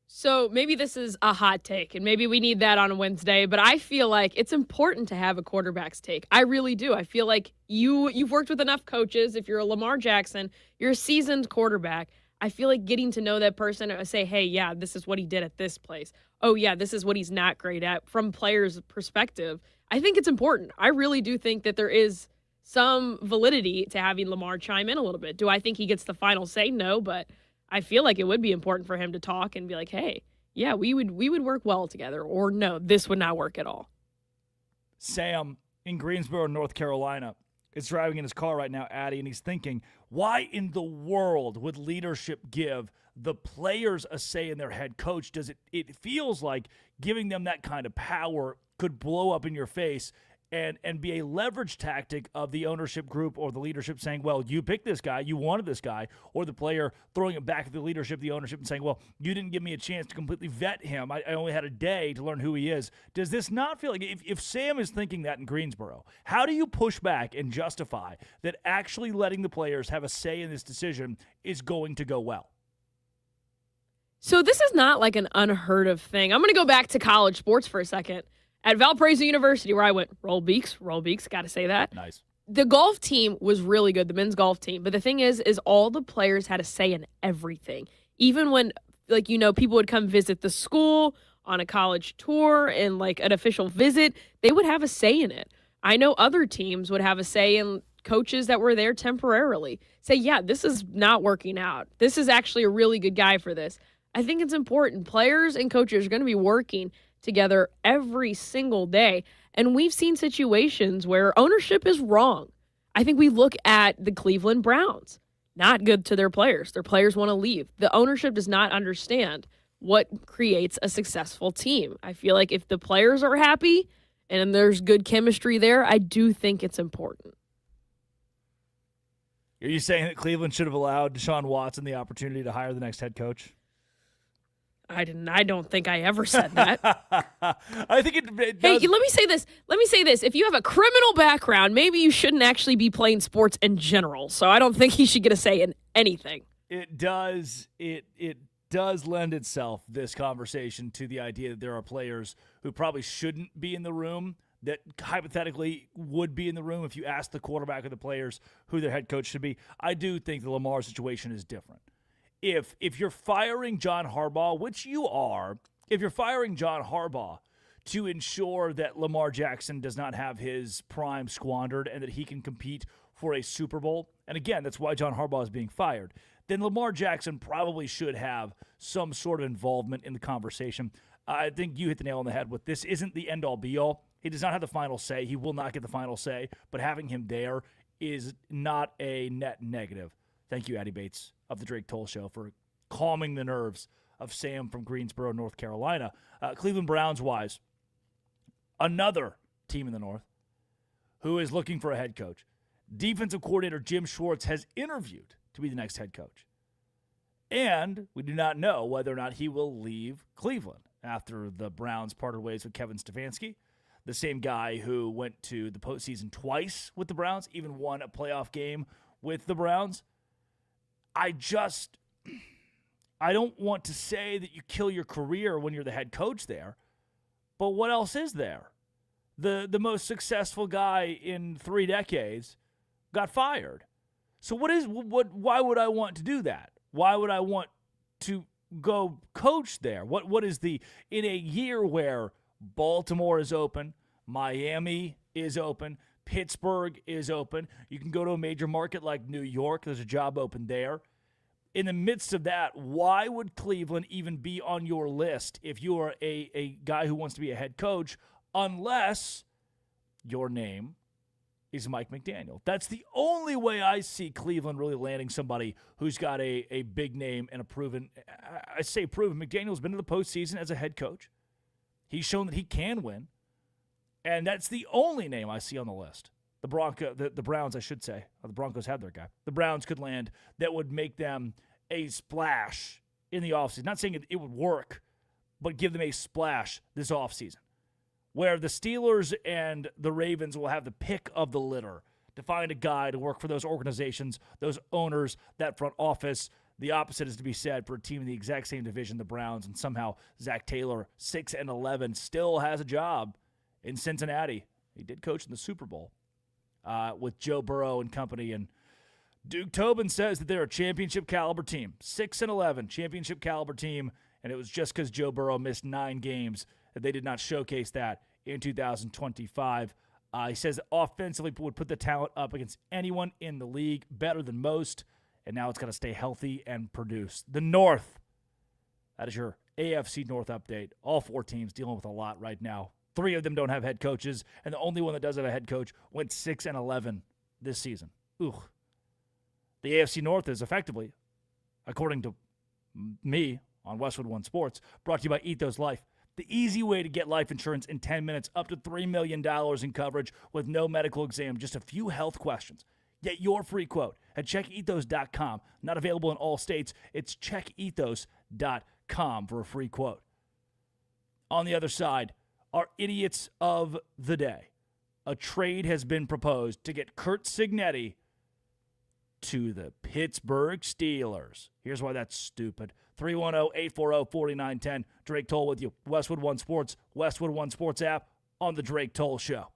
So maybe this is a hot take, and maybe we need that on a Wednesday, but I feel like it's important to have a quarterback's take. I really do. I feel like you've worked with enough coaches. If you're a Lamar Jackson, you're a seasoned quarterback. I feel like getting to know that person and say, hey, yeah, this is what he did at this place. Oh, yeah, this is what he's not great at from players' perspective. I think it's important. I really do think that there is some validity to having Lamar chime in a little bit. Do I think he gets the final say? No, but I feel like it would be important for him to talk and be like, hey, yeah, we would work well together, or no, this would not work at all. Sam in Greensboro, North Carolina, is driving in his car right now, Addie, and he's thinking, why in the world would leadership give the players a say in their head coach? It feels like giving them that kind of power could blow up in your face and be a leverage tactic of the ownership group or the leadership saying, well, you picked this guy, you wanted this guy, or the player throwing it back at the leadership, the ownership, and saying, well, you didn't give me a chance to completely vet him. I only had a day to learn who he is. Does this not feel like, if Sam is thinking that in Greensboro, how do you push back and justify that actually letting the players have a say in this decision is going to go well? So this is not like an unheard of thing. I'm going to go back to college sports for a second. At Valparaiso University, where I went, roll beaks, got to say that. Nice. The golf team was really good, the men's golf team. But the thing is all the players had a say in everything. Even when, people would come visit the school on a college tour and, an official visit, they would have a say in it. I know other teams would have a say in coaches that were there temporarily. Say, yeah, this is not working out. This is actually a really good guy for this. I think it's important. Players and coaches are going to be working together every single day. And we've seen situations where ownership is wrong. I think we look at the Cleveland Browns, not good to their players. Their players want to leave. The ownership does not understand what creates a successful team. I feel like if the players are happy and there's good chemistry there, I do think it's important. Are you saying that Cleveland should have allowed Deshaun Watson the opportunity to hire the next head coach? I don't think I ever said that. I think it does. Hey, let me say this. If you have a criminal background, maybe you shouldn't actually be playing sports in general. So I don't think he should get a say in anything. It does. It does lend itself, this conversation, to the idea that there are players who probably shouldn't be in the room that hypothetically would be in the room if you asked the quarterback or the players who their head coach should be. I do think the Lamar situation is different. If you're firing John Harbaugh, which you are, if you're firing John Harbaugh to ensure that Lamar Jackson does not have his prime squandered and that he can compete for a Super Bowl, and again, that's why John Harbaugh is being fired, then Lamar Jackson probably should have some sort of involvement in the conversation. I think you hit the nail on the head with this isn't the end-all, be-all. He does not have the final say. He will not get the final say, but having him there is not a net negative. Thank you, Addie Bates of the Drake Toll Show, for calming the nerves of Sam from Greensboro, North Carolina. Cleveland Browns-wise, another team in the North who is looking for a head coach. Defensive coordinator Jim Schwartz has interviewed to be the next head coach. And we do not know whether or not he will leave Cleveland after the Browns parted ways with Kevin Stefanski, the same guy who went to the postseason twice with the Browns, even won a playoff game with the Browns. I don't want to say that you kill your career when you're the head coach there, but what else is there? The most successful guy in 3 decades got fired. So why would I want to do that? Why would I want to go coach there? What is in a year where Baltimore is open, Miami is open, Pittsburgh is open, you can go to a major market like New York, there's a job open there. In the midst of that, why would Cleveland even be on your list if you are a guy who wants to be a head coach, unless your name is Mike McDaniel? That's the only way I see Cleveland really landing somebody who's got a big name and a proven, I say proven, McDaniel's been to the postseason as a head coach. He's shown that he can win. And that's the only name I see on the list. The Browns, I should say. The Broncos have their guy. The Browns could land that would make them a splash in the offseason. Not saying it would work, but give them a splash this offseason, where the Steelers and the Ravens will have the pick of the litter to find a guy to work for those organizations, those owners, that front office. The opposite is to be said for a team in the exact same division, the Browns, and somehow Zach Taylor, 6-11, still has a job in Cincinnati. He did coach in the Super Bowl with Joe Burrow and company, and Duke Tobin says that they're a championship-caliber team. 6-11, championship-caliber team, and it was just because Joe Burrow missed 9 games that they did not showcase that in 2025. He says that offensively would put the talent up against anyone in the league, better than most, and now it's got to stay healthy and produce. The North, that is your AFC North update. All 4 teams dealing with a lot right now. 3 of them don't have head coaches, and the only one that does have a head coach went 6-11 this season. Ooh. The AFC North is effectively, according to me on Westwood One Sports, brought to you by Ethos Life. The easy way to get life insurance in 10 minutes, up to $3 million in coverage with no medical exam, just a few health questions. Get your free quote at checkethos.com. Not available in all states. It's checkethos.com for a free quote. On the other side, our idiots of the day. A trade has been proposed to get Curt Cignetti to the Pittsburgh Steelers. Here's why that's stupid. 310-840-4910. Drake Toll with you. Westwood One Sports, Westwood One Sports app on the Drake Toll Show.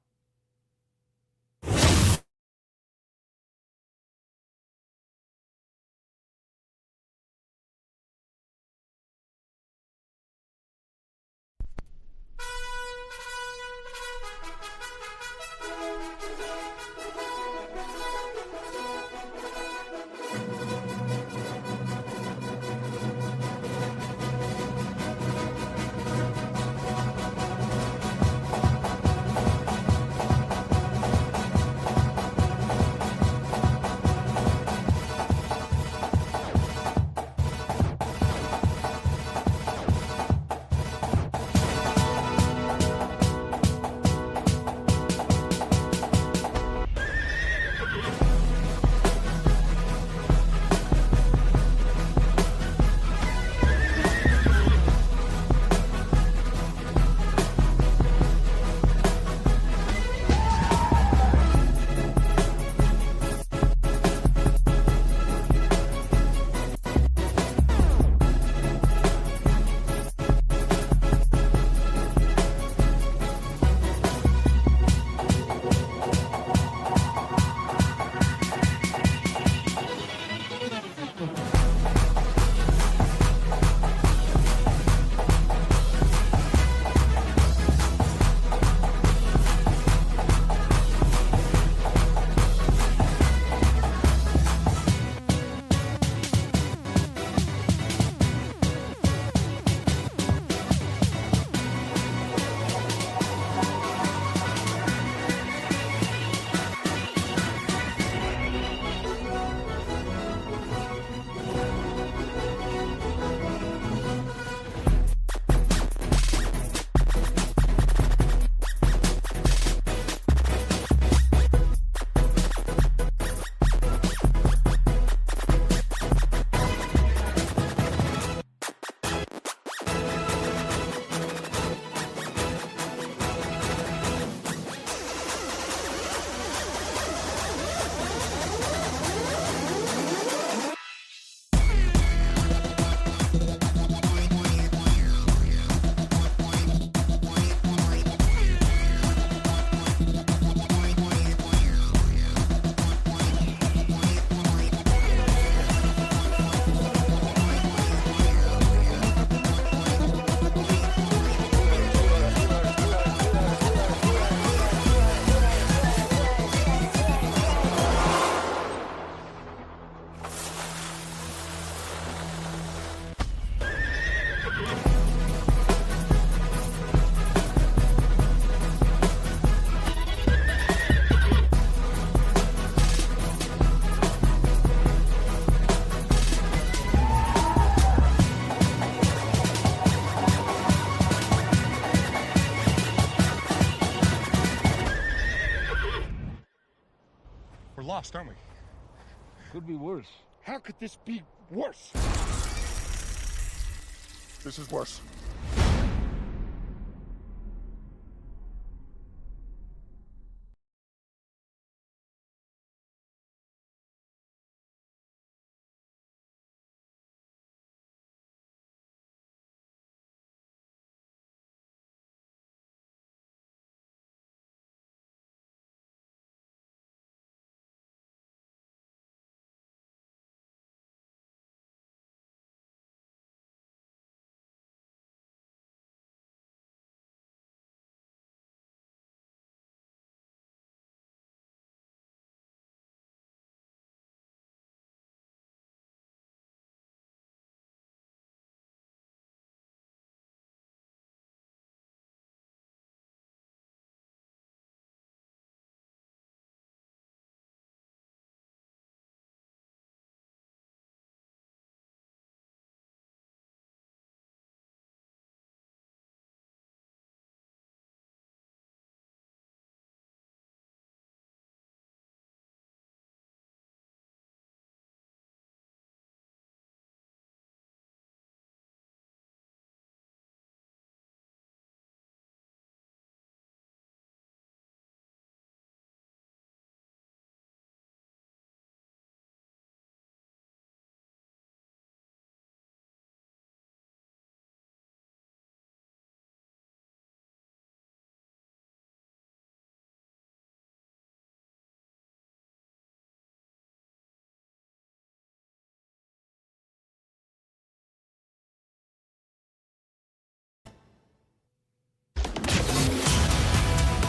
stomach. Could be worse. How could this be worse? This is worse.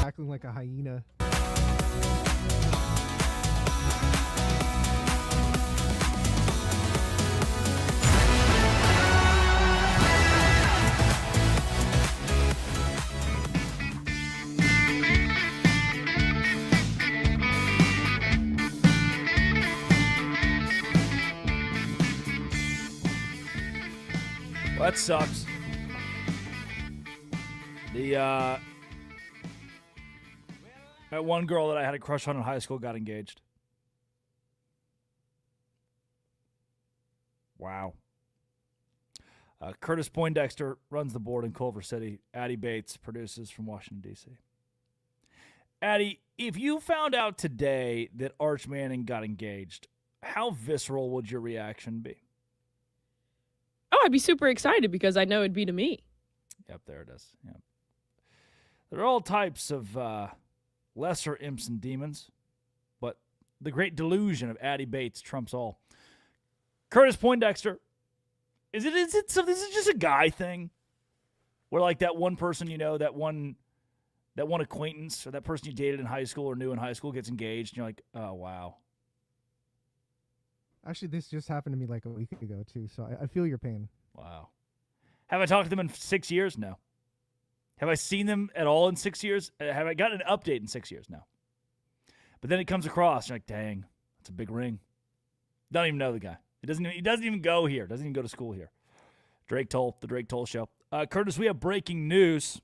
Acting like a hyena. Well, that sucks. That one girl that I had a crush on in high school got engaged. Wow. Curtis Poindexter runs the board in Culver City. Addie Bates produces from Washington, D.C. Addie, if you found out today that Arch Manning got engaged, how visceral would your reaction be? Oh, I'd be super excited because I know it'd be to me. Yep, there it is. Yep. There are all types of lesser imps and demons, but the great delusion of Addie Bates trumps all. Curtis Poindexter, is it just a guy thing? Where like that one person, you know, that one acquaintance or that person you dated in high school or knew in high school gets engaged and you're like, oh, wow. Actually, this just happened to me like a week ago, too, so I feel your pain. Wow. Have I talked to them in 6 years? No. Have I seen them at all in 6 years? Have I gotten an update in 6 years? No. But then it comes across, you're like, dang, that's a big ring. Don't even know the guy. He doesn't even go here. Doesn't even go to school here. The Drake Toll Show. Curtis, we have breaking news.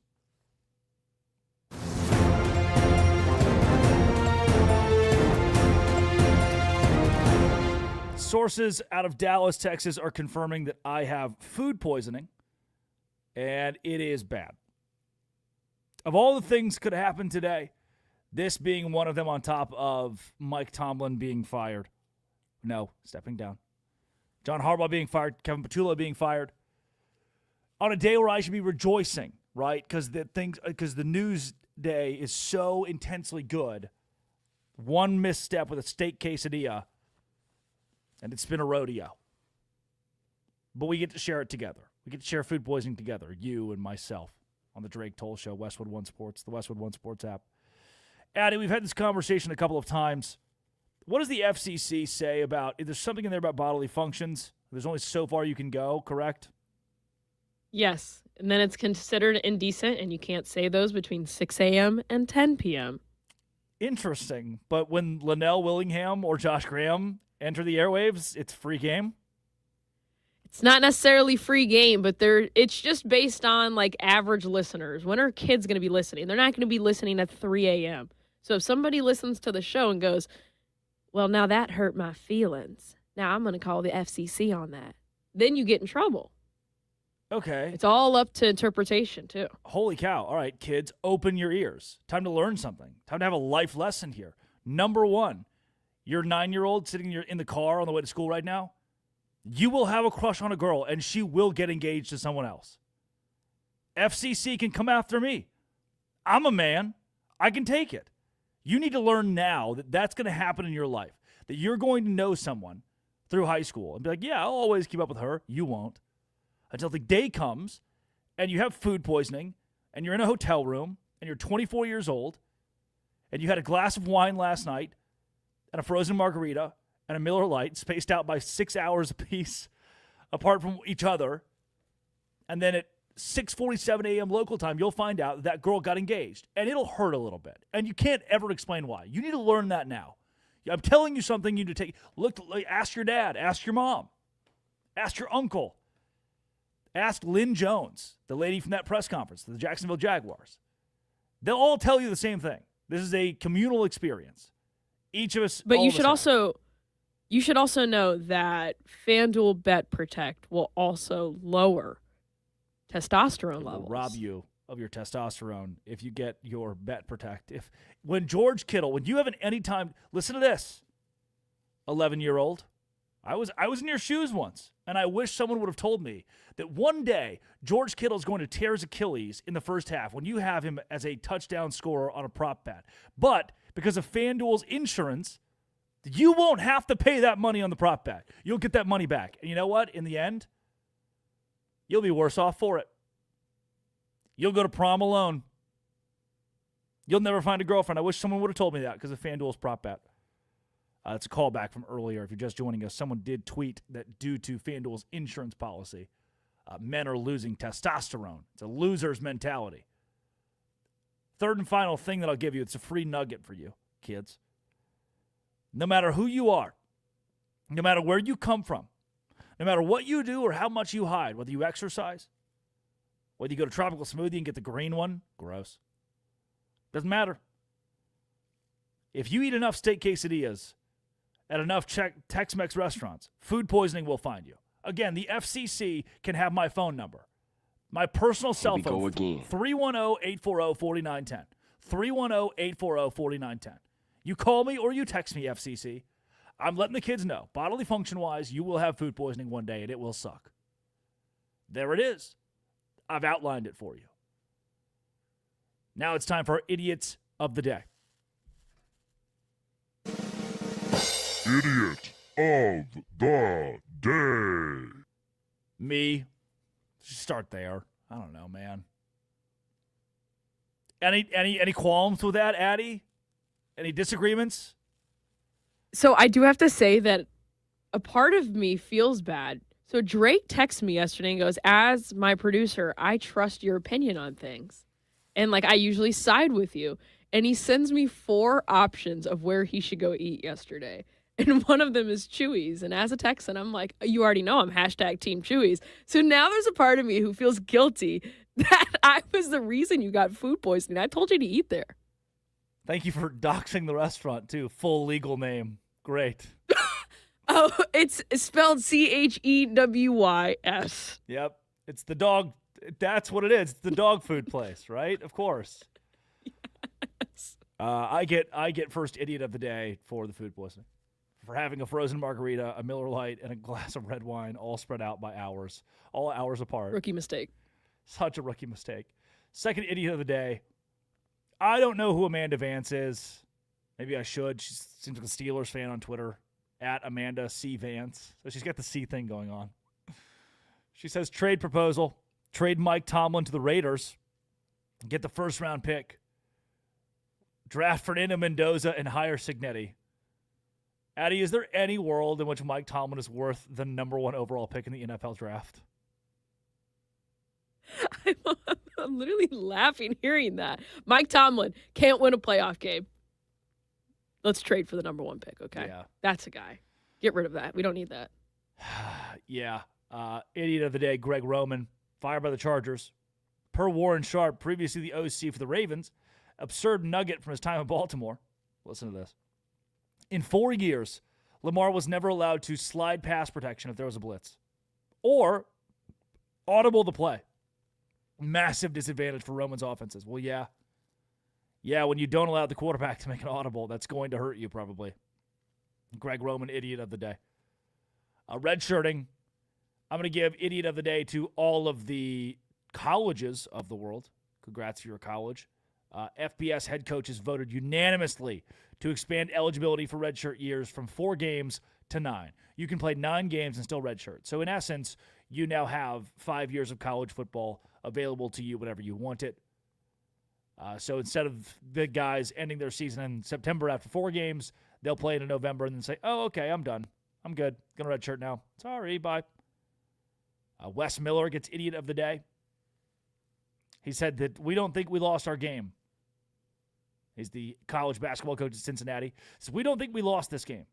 Sources out of Dallas, Texas are confirming that I have food poisoning, and it is bad. Of all the things could happen today, this being one of them on top of Mike Tomlin being fired. No, stepping down. John Harbaugh being fired, Kevin Petullo being fired. On a day where I should be rejoicing, right? Because the news day is so intensely good. One misstep with a steak quesadilla, and it's been a rodeo. But we get to share it together. We get to share food poisoning together, you and myself, on the Drake Toll Show, Westwood One Sports, the Westwood One Sports app. Addie, we've had this conversation a couple of times. What does the FCC say about, if there's something in there about bodily functions, there's only so far you can go, correct? Yes, and then it's considered indecent, and you can't say those between 6 a.m. and 10 p.m. Interesting. But when Linnell Willingham or Josh Graham enter the airwaves, it's free game? It's not necessarily free game, but it's just based on like average listeners. When are kids going to be listening? They're not going to be listening at 3 a.m. So if somebody listens to the show and goes, Well, now that hurt my feelings. Now I'm going to call the FCC on that. Then you get in trouble. Okay. It's all up to interpretation, too. Holy cow. All right, kids, open your ears. Time to learn something. Time to have a life lesson here. Number one, your 9-year-old sitting in the car on the way to school right now, you will have a crush on a girl, and she will get engaged to someone else. FCC can come after me. I'm a man. I can take it. You need to learn now that that's going to happen in your life, that you're going to know someone through high school and be like, yeah, I'll always keep up with her. You won't. Until the day comes and you have food poisoning and you're in a hotel room and you're 24 years old and you had a glass of wine last night and a frozen margarita and a Miller Lite spaced out by 6 hours apiece apart from each other. And then at 6:47 a.m. local time, you'll find out that girl got engaged. And it'll hurt a little bit. And you can't ever explain why. You need to learn that now. I'm telling you something you need to take. Look, ask your dad. Ask your mom. Ask your uncle. Ask Lynn Jones, the lady from that press conference, the Jacksonville Jaguars. They'll all tell you the same thing. This is a communal experience. Each of us. But you should also know that FanDuel Bet Protect will also lower testosterone levels. Will rob you of your testosterone if you get your Bet Protect. When George Kittle, when you have any time, listen to this, 11-year-old, I was in your shoes once, and I wish someone would have told me that one day George Kittle is going to tear his Achilles in the first half when you have him as a touchdown scorer on a prop bet. But because of FanDuel's insurance, you won't have to pay that money on the prop bet. You'll get that money back. And you know what? In the end, you'll be worse off for it. You'll go to prom alone. You'll never find a girlfriend. I wish someone would have told me that because of FanDuel's prop bet. It's a callback from earlier. If you're just joining us, someone did tweet that due to FanDuel's insurance policy, men are losing testosterone. It's a loser's mentality. Third and final thing that I'll give you, it's a free nugget for you, kids. No matter who you are, no matter where you come from, no matter what you do or how much you hide, whether you exercise, whether you go to Tropical Smoothie and get the green one, gross. Doesn't matter. If you eat enough steak quesadillas at enough Tex-Mex restaurants, food poisoning will find you. Again, the FCC can have my phone number. My personal cell phone. Go again. 310-840-4910. 310-840-4910. You call me or you text me, FCC. I'm letting the kids know, bodily function-wise, you will have food poisoning one day, and it will suck. There it is. I've outlined it for you. Now it's time for our Idiots of the Day. Idiot of the Day. Me. Start there. I don't know, man. Any qualms with that, Addie? Any disagreements? So I do have to say that a part of me feels bad. So Drake texted me yesterday and goes, as my producer, I trust your opinion on things. And I usually side with you. And he sends me 4 options of where he should go eat yesterday. And one of them is Chewy's. And as a Texan, I'm like, you already know I'm #Team Chewy's. So now there's a part of me who feels guilty that I was the reason you got food poisoning. I told you to eat there. Thank you for doxing the restaurant, too. Full legal name. Great. Oh, it's spelled Chewy's. Yep. It's the dog. That's what it is. It's the dog food place, right? Of course. Yes. I get first idiot of the day for the food poisoning. For having a frozen margarita, a Miller Lite, and a glass of red wine all spread out by hours. All hours apart. Rookie mistake. Such a rookie mistake. Second idiot of the day. I don't know who Amanda Vance is. Maybe I should. She seems like a Steelers fan on Twitter. At Amanda C. Vance. So she's got the C thing going on. She says, trade proposal. Trade Mike Tomlin to the Raiders. Get the first-round pick. Draft Fernando Mendoza and hire Signetti. Addie, is there any world in which Mike Tomlin is worth the number 1 overall pick in the NFL draft? I'm literally laughing hearing that. Mike Tomlin can't win a playoff game. Let's trade for the number 1 pick, okay? Yeah. That's a guy. Get rid of that. We don't need that. Yeah. Idiot of the day, Greg Roman, fired by the Chargers. Per Warren Sharp, previously the OC for the Ravens, absurd nugget from his time in Baltimore. Listen to this. In 4 years, Lamar was never allowed to slide pass protection if there was a blitz or audible the play. Massive disadvantage for Roman's offenses. Well, yeah. Yeah, when you don't allow the quarterback to make an audible, that's going to hurt you probably. Greg Roman, idiot of the day. Redshirting, I'm going to give idiot of the day to all of the colleges of the world. Congrats to your college. FBS head coaches voted unanimously to expand eligibility for redshirt years from 4 games to 9. You can play 9 games and still redshirt. So in essence, you now have 5 years of college football available to you whenever you want it. So instead of the guys ending their season in September after 4 games, they'll play in November and then say, oh, okay, I'm done. I'm good. Going to redshirt now. Sorry, bye. Wes Miller gets idiot of the day. He said that we don't think we lost our game. He's the college basketball coach at Cincinnati. He says, we don't think we lost this game.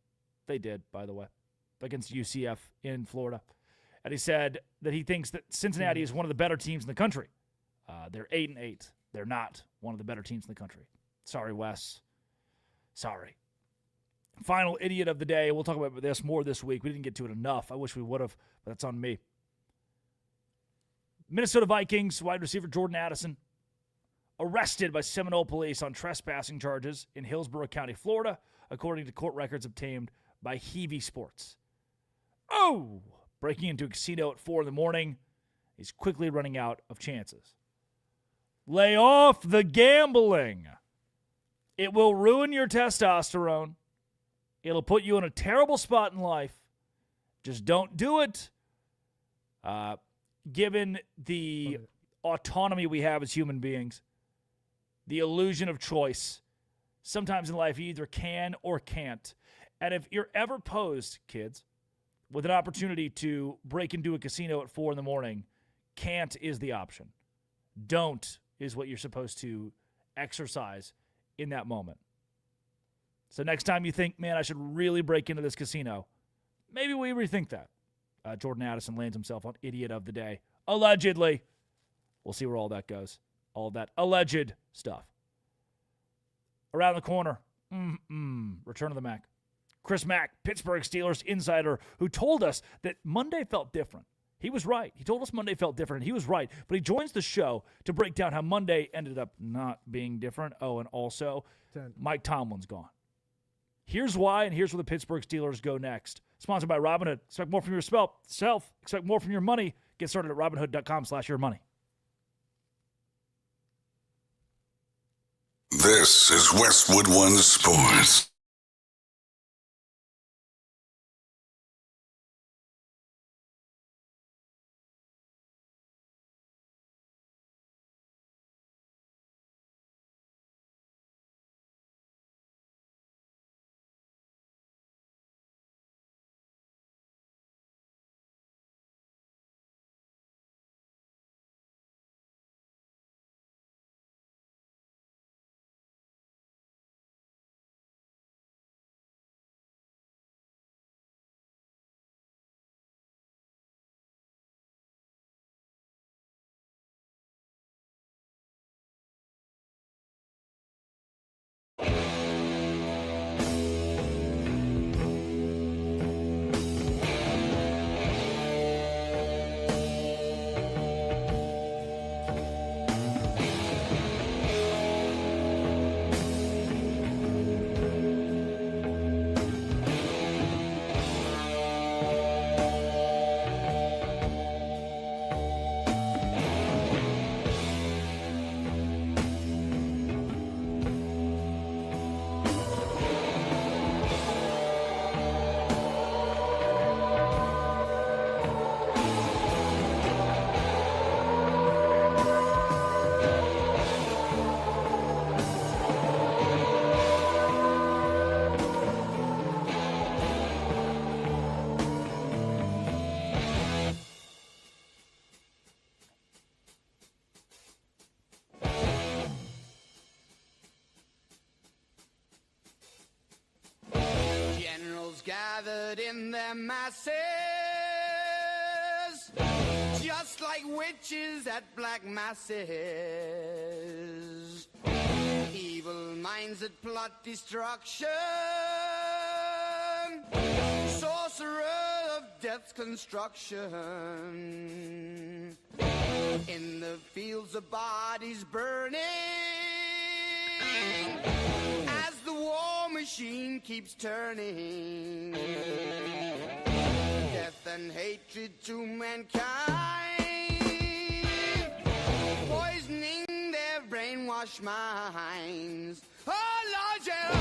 They did, by the way, against UCF in Florida. And he said that he thinks that Cincinnati is one of the better teams in the country. They're 8-8. They're not one of the better teams in the country. Sorry, Wes. Sorry. Final idiot of the day. We'll talk about this more this week. We didn't get to it enough. I wish we would have, but that's on me. Minnesota Vikings wide receiver Jordan Addison arrested by Seminole police on trespassing charges in Hillsborough County, Florida, according to court records obtained by Heavy Sports. Oh! Breaking into a casino at 4 in the morning. He's quickly running out of chances. Lay off the gambling. It will ruin your testosterone. It'll put you in a terrible spot in life. Just don't do it. Given the autonomy we have as human beings, the illusion of choice, sometimes in life you either can or can't. And if you're ever posed, kids, with an opportunity to break into a casino at 4 in the morning, can't is the option. Don't is what you're supposed to exercise in that moment. So next time you think, man, I should really break into this casino, maybe we rethink that. Jordan Addison lands himself on idiot of the day. Allegedly. We'll see where all that goes. All that alleged stuff. Around the corner. Return of the Mac. Chris Mack, Pittsburgh Steelers insider, who told us that Monday felt different. He was right. He told us Monday felt different. He was right. But he joins the show to break down how Monday ended up not being different. Oh, and also, Mike Tomlin's gone. Here's why, and here's where the Pittsburgh Steelers go next. Sponsored by Robinhood. Expect more from yourself. Expect more from your money. Get started at Robinhood.com/yourmoney. This is Westwood One Sports. Gathered in their masses, just like witches at black masses. Evil minds that plot destruction, sorcerer of death's construction. In the fields of bodies burning, as the war machine keeps turning. Death and hatred to mankind, poisoning their brainwashed minds. Oh, Lord, yeah.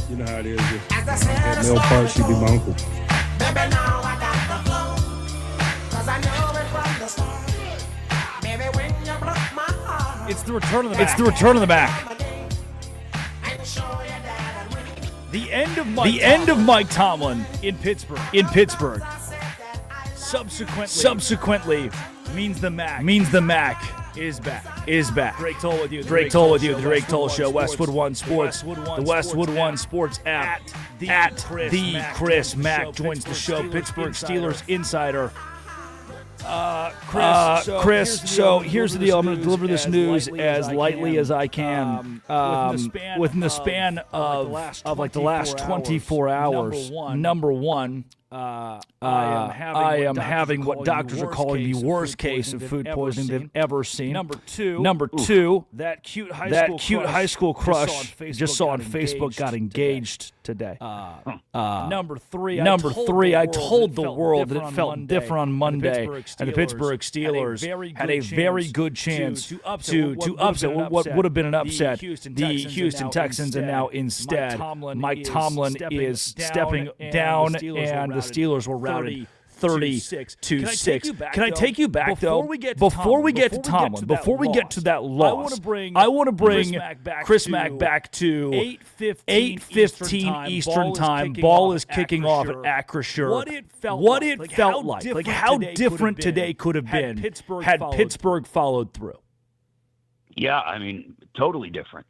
You know how it is. At Mill Park, she be my uncle. It's the return of the back. It's the return of the back. The end of Mike Tomlin in Pittsburgh. Subsequently means the Mac is back. Drake Toll with you. The Drake Toll Show. Westwood One Sports. The Westwood One Sports app. At the Chris Mack joins the show. Pittsburgh Steelers insider. Chris, so here's the deal. I'm going to deliver this news as lightly as I can. Within the span of like the last 24 hours, number one, I am having what doctors are calling the worst case of food poisoning they've ever seen. Number two, that cute high school crush just saw on Facebook got engaged today. Number three, I told the world that it felt different on Monday, and the Pittsburgh Steelers had a very good chance to upset what would have been an upset, the Houston Texans, and now instead Mike Tomlin is stepping down, and the Steelers were routed 30-6. Can I take you back though? Before we get to Tomlin, before we get to that loss, I want to bring Chris Mack back to 8:15 Eastern Time. Ball is kicking off at Acrisure. What it felt like how different today could have been had Pittsburgh followed through. Yeah, I mean, totally different.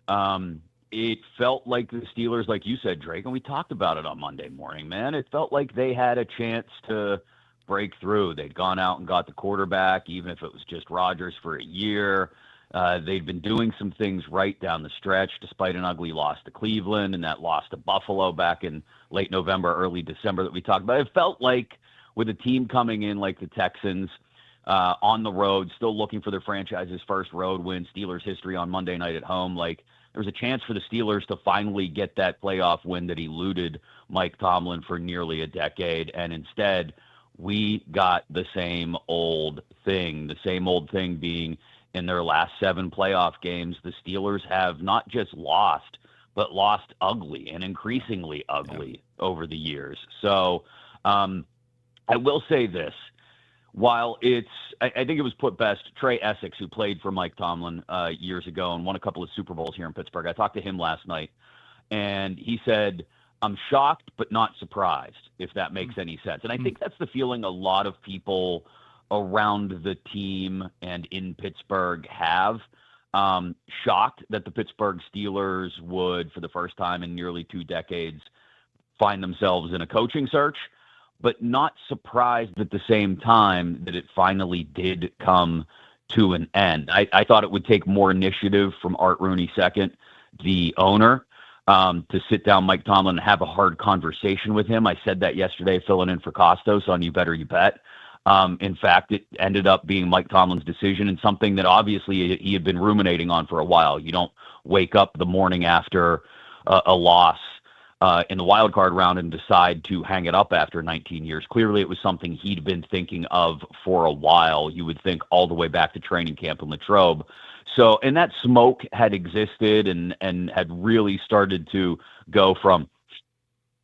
It felt like the Steelers, like you said, Drake, and we talked about it on Monday morning, man. It felt like they had a chance to break through. They'd gone out and got the quarterback, even if it was just Rodgers for a year. They'd been doing some things right down the stretch, despite an ugly loss to Cleveland and that loss to Buffalo back in late November, early December that we talked about. It felt like with a team coming in like the Texans, on the road, still looking for their franchise's first road win, Steelers history on Monday night at home, like there was a chance for the Steelers to finally get that playoff win that eluded Mike Tomlin for nearly a decade. And instead, we got the same old thing being in their last 7 playoff games. The Steelers have not just lost, but lost ugly and increasingly ugly over the years. So I will say this. While I think it was put best, Trey Essex, who played for Mike Tomlin years ago and won a couple of Super Bowls here in Pittsburgh. I talked to him last night, and he said, I'm shocked but not surprised, if that makes any sense. And I think that's the feeling a lot of people around the team and in Pittsburgh have. Shocked that the Pittsburgh Steelers would, for the first time in nearly 2 decades, find themselves in a coaching search, but not surprised at the same time that it finally did come to an end. I thought it would take more initiative from Art Rooney II, the owner, to sit down Mike Tomlin and have a hard conversation with him. I said that yesterday, filling in for Costos on You Better You Bet. In fact, it ended up being Mike Tomlin's decision, and something that obviously he had been ruminating on for a while. You don't wake up the morning after a loss in the wild card round and decide to hang it up after 19 years. Clearly, it was something he'd been thinking of for a while. You would think all the way back to training camp in Latrobe. So, and that smoke had existed and had really started to go from,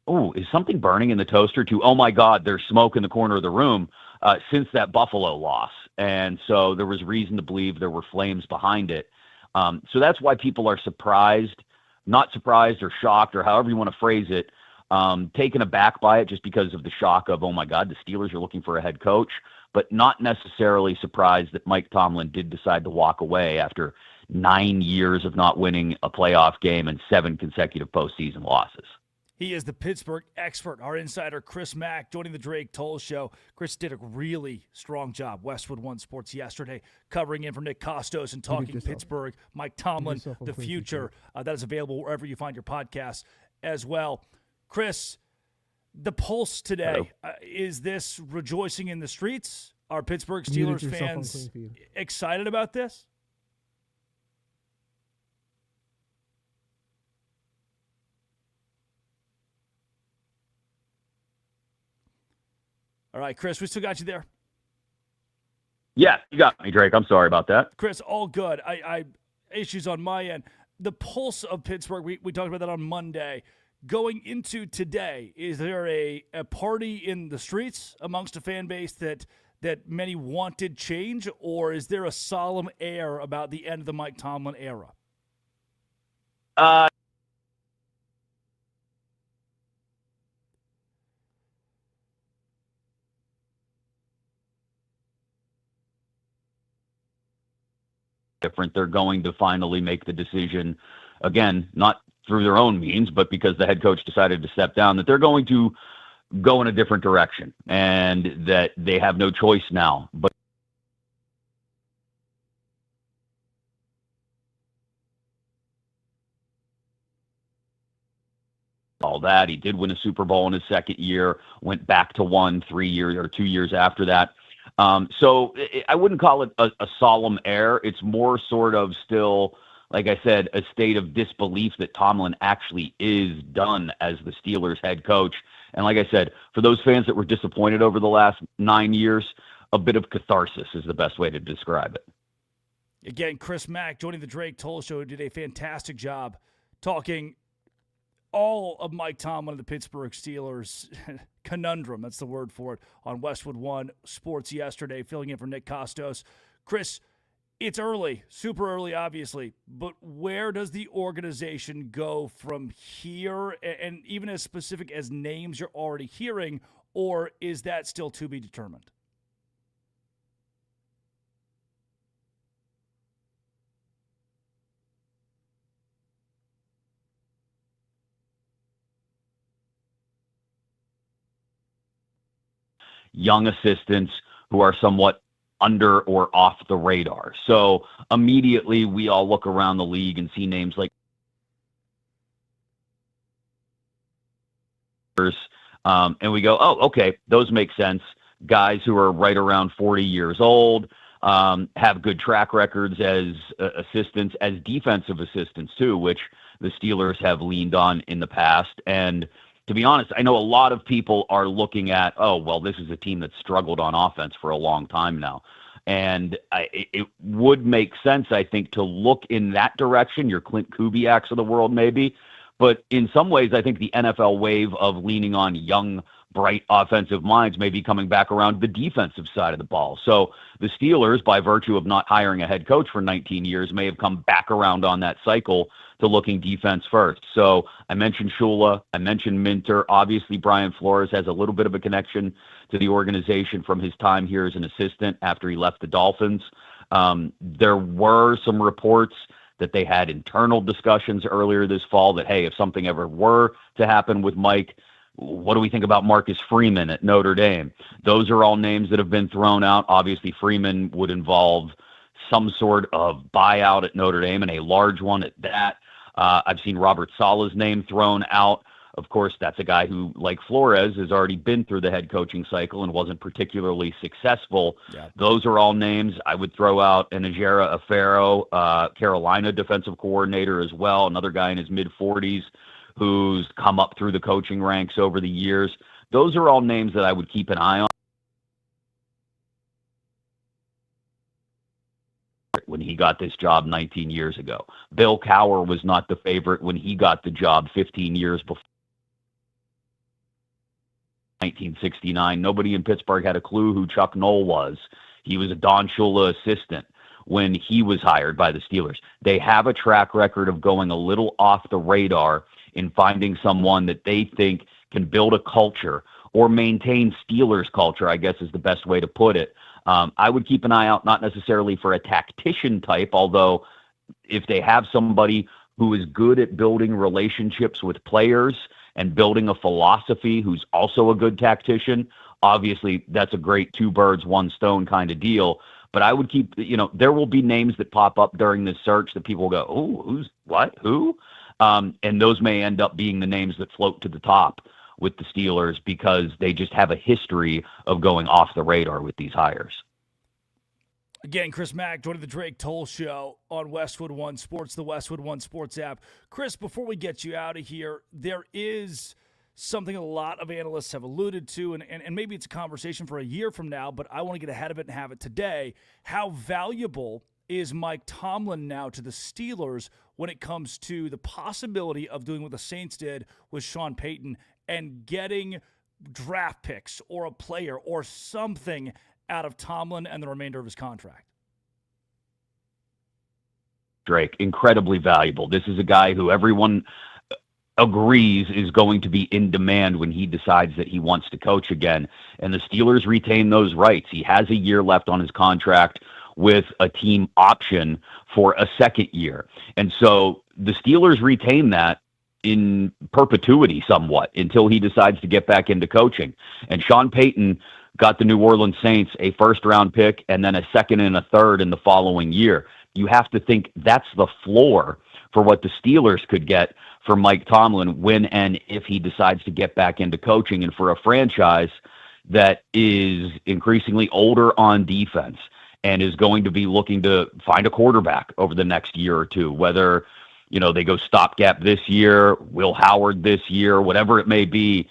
oh, is something burning in the toaster, to, oh my God, there's smoke in the corner of the room, since that Buffalo loss. And so there was reason to believe there were flames behind it. So that's why people are surprised, not surprised or shocked, or however you want to phrase it, taken aback by it just because of the shock of, oh my God, the Steelers are looking for a head coach, but not necessarily surprised that Mike Tomlin did decide to walk away after 9 years of not winning a playoff game and 7 consecutive postseason losses. He is the Pittsburgh expert, our insider, Chris Mack, joining the Drake Toll Show. Chris did a really strong job, Westwood One Sports, yesterday, covering in for Nick Costos and talking Pittsburgh, Mike Tomlin, the future. That is available wherever you find your podcasts as well. Chris, the pulse today, is this rejoicing in the streets? Are Pittsburgh Steelers fans excited about this? All right, Chris, we still got you there. Yeah, you got me, Drake. I'm sorry about that. Chris, all good. I issues on my end. The pulse of Pittsburgh, we talked about that on Monday. Going into today, is there a party in the streets amongst a fan base that many wanted change, or is there a solemn air about the end of the Mike Tomlin era? Different. They're going to finally make the decision, again, not through their own means, but because the head coach decided to step down, that they're going to go in a different direction and that they have no choice now. But all that, he did win a Super Bowl in his second year, went back to 2 years after that. So I wouldn't call it a solemn air. It's more sort of still, like I said, a state of disbelief that Tomlin actually is done as the Steelers head coach. And like I said, for those fans that were disappointed over the last 9 years, a bit of catharsis is the best way to describe it. Again, Chris Mack joining the Drake Toll Show, did a fantastic job talking all of Mike Tomlin of the Pittsburgh Steelers conundrum, that's the word for it, on Westwood One Sports yesterday, filling in for Nick Costos. Chris, it's early, super early, obviously, but where does the organization go from here? And even as specific as names you're already hearing, or is that still to be determined? Young assistants who are somewhat under or off the radar. So immediately we all look around the league and see names like and we go, oh, okay, those make sense. Guys who are right around 40 years old, have good track records as assistants, as defensive assistants too, which the Steelers have leaned on in the past. And to be honest, I know a lot of people are looking at, oh, well, this is a team that's struggled on offense for a long time now. And it would make sense, I think, to look in that direction, your Clint Kubiaks of the world maybe. But in some ways, I think the NFL wave of leaning on young, bright offensive minds may be coming back around the defensive side of the ball. So the Steelers, by virtue of not hiring a head coach for 19 years, may have come back around on that cycle to looking defense first. So I mentioned Shula, I mentioned Minter. Obviously, Brian Flores has a little bit of a connection to the organization from his time here as an assistant after he left the Dolphins. There were some reports that they had internal discussions earlier this fall that, hey, if something ever were to happen with Mike, what do we think about Marcus Freeman at Notre Dame? Those are all names that have been thrown out. Obviously, Freeman would involve some sort of buyout at Notre Dame, and a large one at that. I've seen Robert Saleh's name thrown out. Of course, that's a guy who, like Flores, has already been through the head coaching cycle and wasn't particularly successful. Yeah. Those are all names. I would throw out Anajera Afero, Carolina defensive coordinator as well, another guy in his mid-40s who's come up through the coaching ranks over the years. Those are all names that I would keep an eye on. When he got this job 19 years ago. Bill Cowher was not the favorite when he got the job 15 years before. 1969. Nobody in Pittsburgh had a clue who Chuck Noll was. He was a Don Shula assistant when he was hired by the Steelers. They have a track record of going a little off the radar in finding someone that they think can build a culture or maintain Steelers culture, I guess is the best way to put it. I would keep an eye out, not necessarily for a tactician type, although if they have somebody who is good at building relationships with players and building a philosophy who's also a good tactician, obviously that's a great two birds, one stone kind of deal. But I would keep, there will be names that pop up during this search that people will go, oh, who's what, who? And those may end up being the names that float to the top with the Steelers because they just have a history of going off the radar with these hires. Again, Chris Mack joining the Drake Toll Show on Westwood One Sports, the Westwood One Sports app. Chris, before we get you out of here, there is something a lot of analysts have alluded to, and maybe it's a conversation for a year from now, but I want to get ahead of it and have it today. How valuable is Mike Tomlin now to the Steelers when it comes to the possibility of doing what the Saints did with Sean Payton and getting draft picks or a player or something out of Tomlin and the remainder of his contract? Drake, incredibly valuable. This is a guy who everyone agrees is going to be in demand when he decides that he wants to coach again. And the Steelers retain those rights. He has a year left on his contract with a team option for a second year. And so the Steelers retain that in perpetuity somewhat until he decides to get back into coaching. And Sean Payton got the New Orleans Saints a first-round pick and then a second and a third in the following year. You have to think that's the floor for what the Steelers could get for Mike Tomlin when and if he decides to get back into coaching, and for a franchise that is increasingly older on defense and is going to be looking to find a quarterback over the next year or two, whether they go stopgap this year, Will Howard this year, whatever it may be.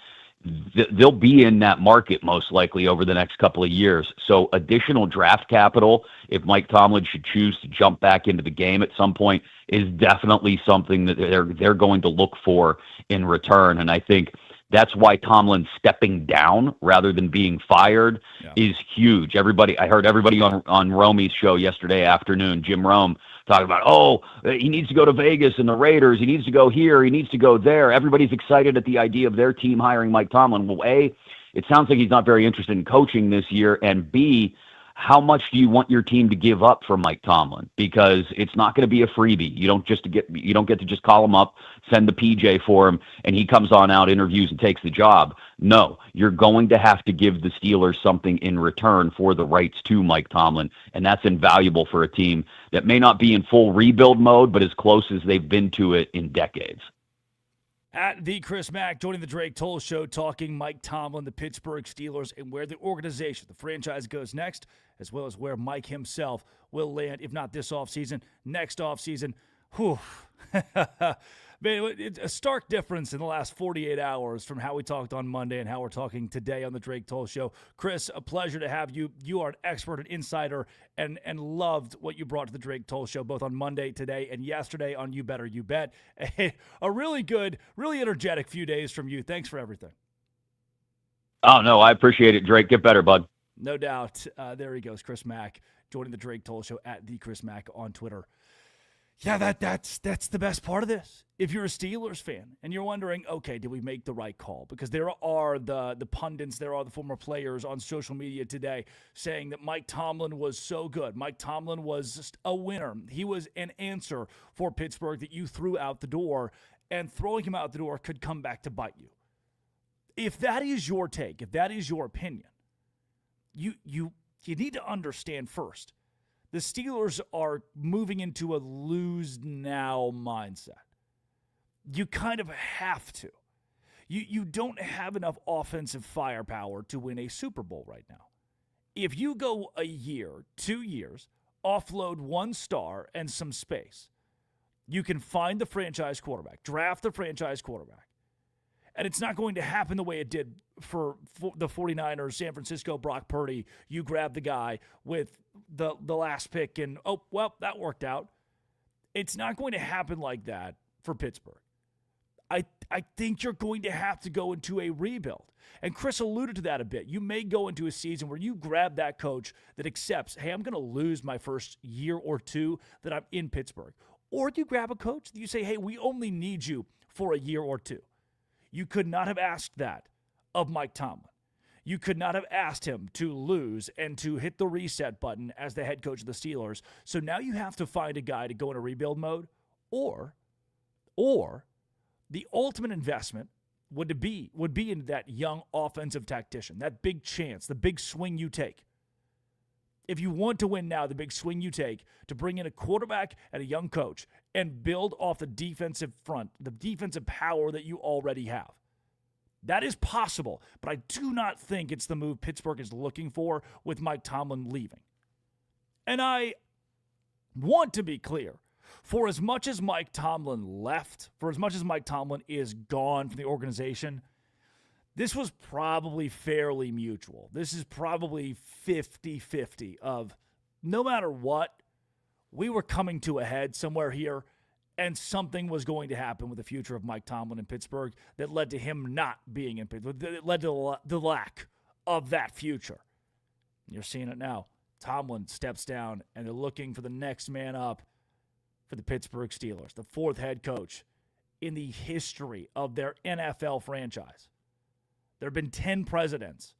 they'll be in that market most likely over the next couple of years. So additional draft capital, if Mike Tomlin should choose to jump back into the game at some point, is definitely something that they're going to look for in return. And I think that's why Tomlin stepping down rather than being fired is huge. I heard everybody on Romey's show yesterday afternoon, Jim Rome, talking about, he needs to go to Vegas and the Raiders. He needs to go here. He needs to go there. Everybody's excited at the idea of their team hiring Mike Tomlin. Well, A, it sounds like he's not very interested in coaching this year. And B, how much do you want your team to give up for Mike Tomlin? Because it's not going to be a freebie. You don't get to just call him up, send the PJ for him, and he comes on out, interviews, and takes the job. No, you're going to have to give the Steelers something in return for the rights to Mike Tomlin, and that's invaluable for a team that may not be in full rebuild mode, but as close as they've been to it in decades. At the Chris Mack, joining the Drake Toll Show, talking Mike Tomlin, the Pittsburgh Steelers, and where the organization, the franchise, goes next, as well as where Mike himself will land, if not this offseason, next offseason. Whew. Man, it's a stark difference in the last 48 hours from how we talked on Monday and how we're talking today on the Drake Toll Show. Chris, a pleasure to have you. You are an expert and insider, and loved what you brought to the Drake Toll Show, both on Monday, today, and yesterday on You Better You Bet. A really good, really energetic few days from you. Thanks for everything. Oh, no, I appreciate it, Drake. Get better, bud. No doubt. There he goes, Chris Mack, joining the Drake Toll Show at the Chris Mack on Twitter. Yeah, that's the best part of this. If you're a Steelers fan and you're wondering, okay, did we make the right call? Because there are the pundits, there are the former players on social media today saying that Mike Tomlin was so good. Mike Tomlin was just a winner. He was an answer for Pittsburgh that you threw out the door, and throwing him out the door could come back to bite you. If that is your take, if that is your opinion, you need to understand first, the Steelers are moving into a lose-now mindset. You kind of have to. You don't have enough offensive firepower to win a Super Bowl right now. If you go a year, 2 years, offload one star and some space, you can find the franchise quarterback, draft the franchise quarterback. And it's not going to happen the way it did for the 49ers, San Francisco, Brock Purdy. You grab the guy with the last pick and, that worked out. It's not going to happen like that for Pittsburgh. I think you're going to have to go into a rebuild. And Chris alluded to that a bit. You may go into a season where you grab that coach that accepts, hey, I'm going to lose my first year or two that I'm in Pittsburgh. Or you grab a coach that you say, hey, we only need you for a year or two. You could not have asked that of Mike Tomlin. You could not have asked him to lose and to hit the reset button as the head coach of the Steelers. So now you have to find a guy to go in a rebuild mode, or the ultimate investment would be in that young offensive tactician, that big chance, the big swing you take. If you want to win now, the big swing you take to bring in a quarterback and a young coach and build off the defensive front, the defensive power that you already have. That is possible, but I do not think it's the move Pittsburgh is looking for with Mike Tomlin leaving. And I want to be clear, for as much as Mike Tomlin left, for as much as Mike Tomlin is gone from the organization, this was probably fairly mutual. This is probably 50-50 of no matter what, we were coming to a head somewhere here, and something was going to happen with the future of Mike Tomlin in Pittsburgh that led to him not being in Pittsburgh, that led to the lack of that future. You're seeing it now. Tomlin steps down, and they're looking for the next man up for the Pittsburgh Steelers, the fourth head coach in the history of their NFL franchise. There have been 10 presidents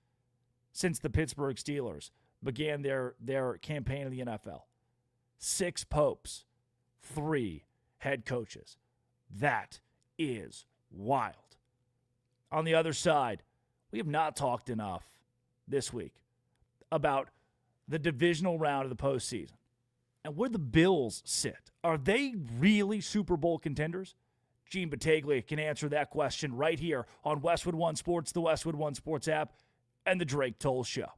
since the Pittsburgh Steelers began their campaign in the NFL. 6 popes, 3 head coaches. That is wild. On the other side, we have not talked enough this week about the divisional round of the postseason and where the Bills sit. Are they really Super Bowl contenders? Gene Battaglia can answer that question right here on Westwood One Sports, the Westwood One Sports app, and the Drake Toll Show.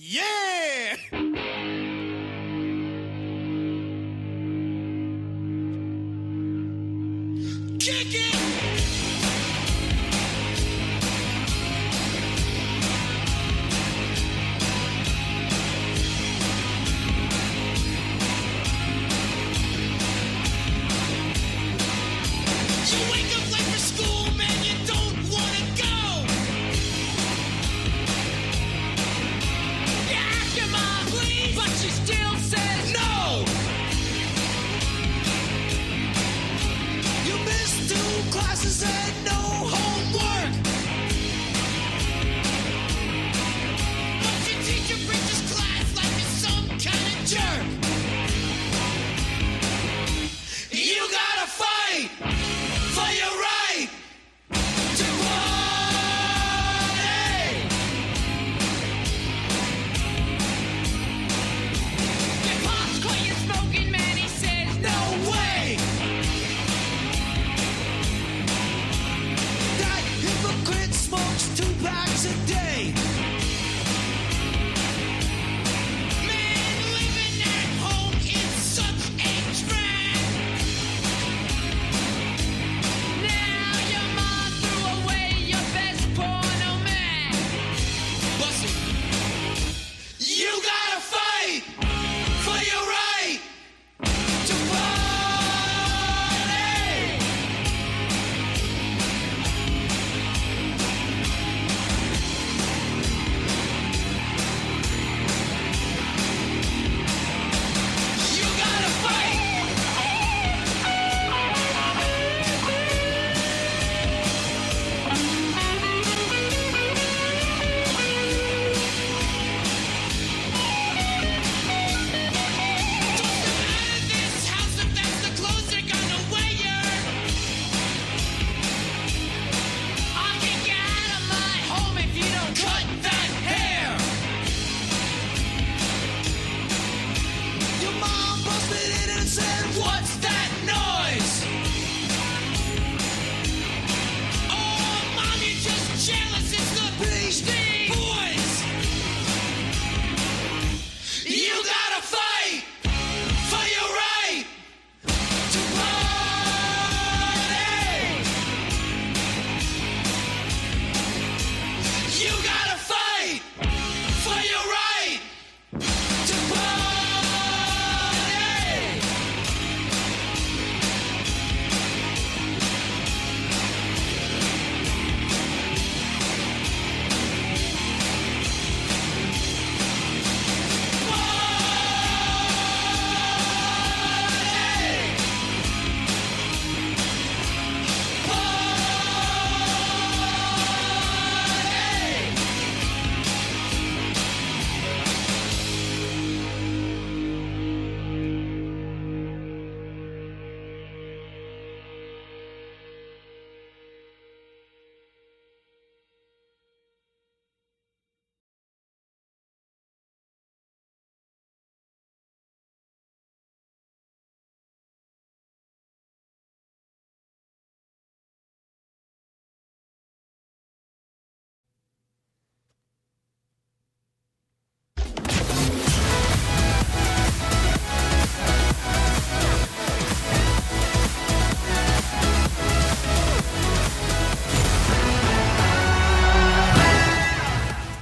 Yeah! Kick it! You wake up late for school, man, you don't want to go. You ask your mom, please, but she still says no. You missed 2 classes and no homework. But your teacher preaches class like you're some kind of jerk. You gotta fight for your right to party. Your pops caught you smoking, man, he says, no way. That hypocrite smokes 2 packs a day. Man, living at home is such a drag. Now your mom threw away your best porno mag. Bust it. You gotta fight for your right to party. You gotta fight. This house, if that's the clothes they're gonna wear. I'll kick you out of my home if you don't cut that hair. Your mom busted in and said, what's that noise? Oh, mom, you're just jealous. It's the Beastie Boys. You gotta fight for your right to party. You gotta fight for your right to party.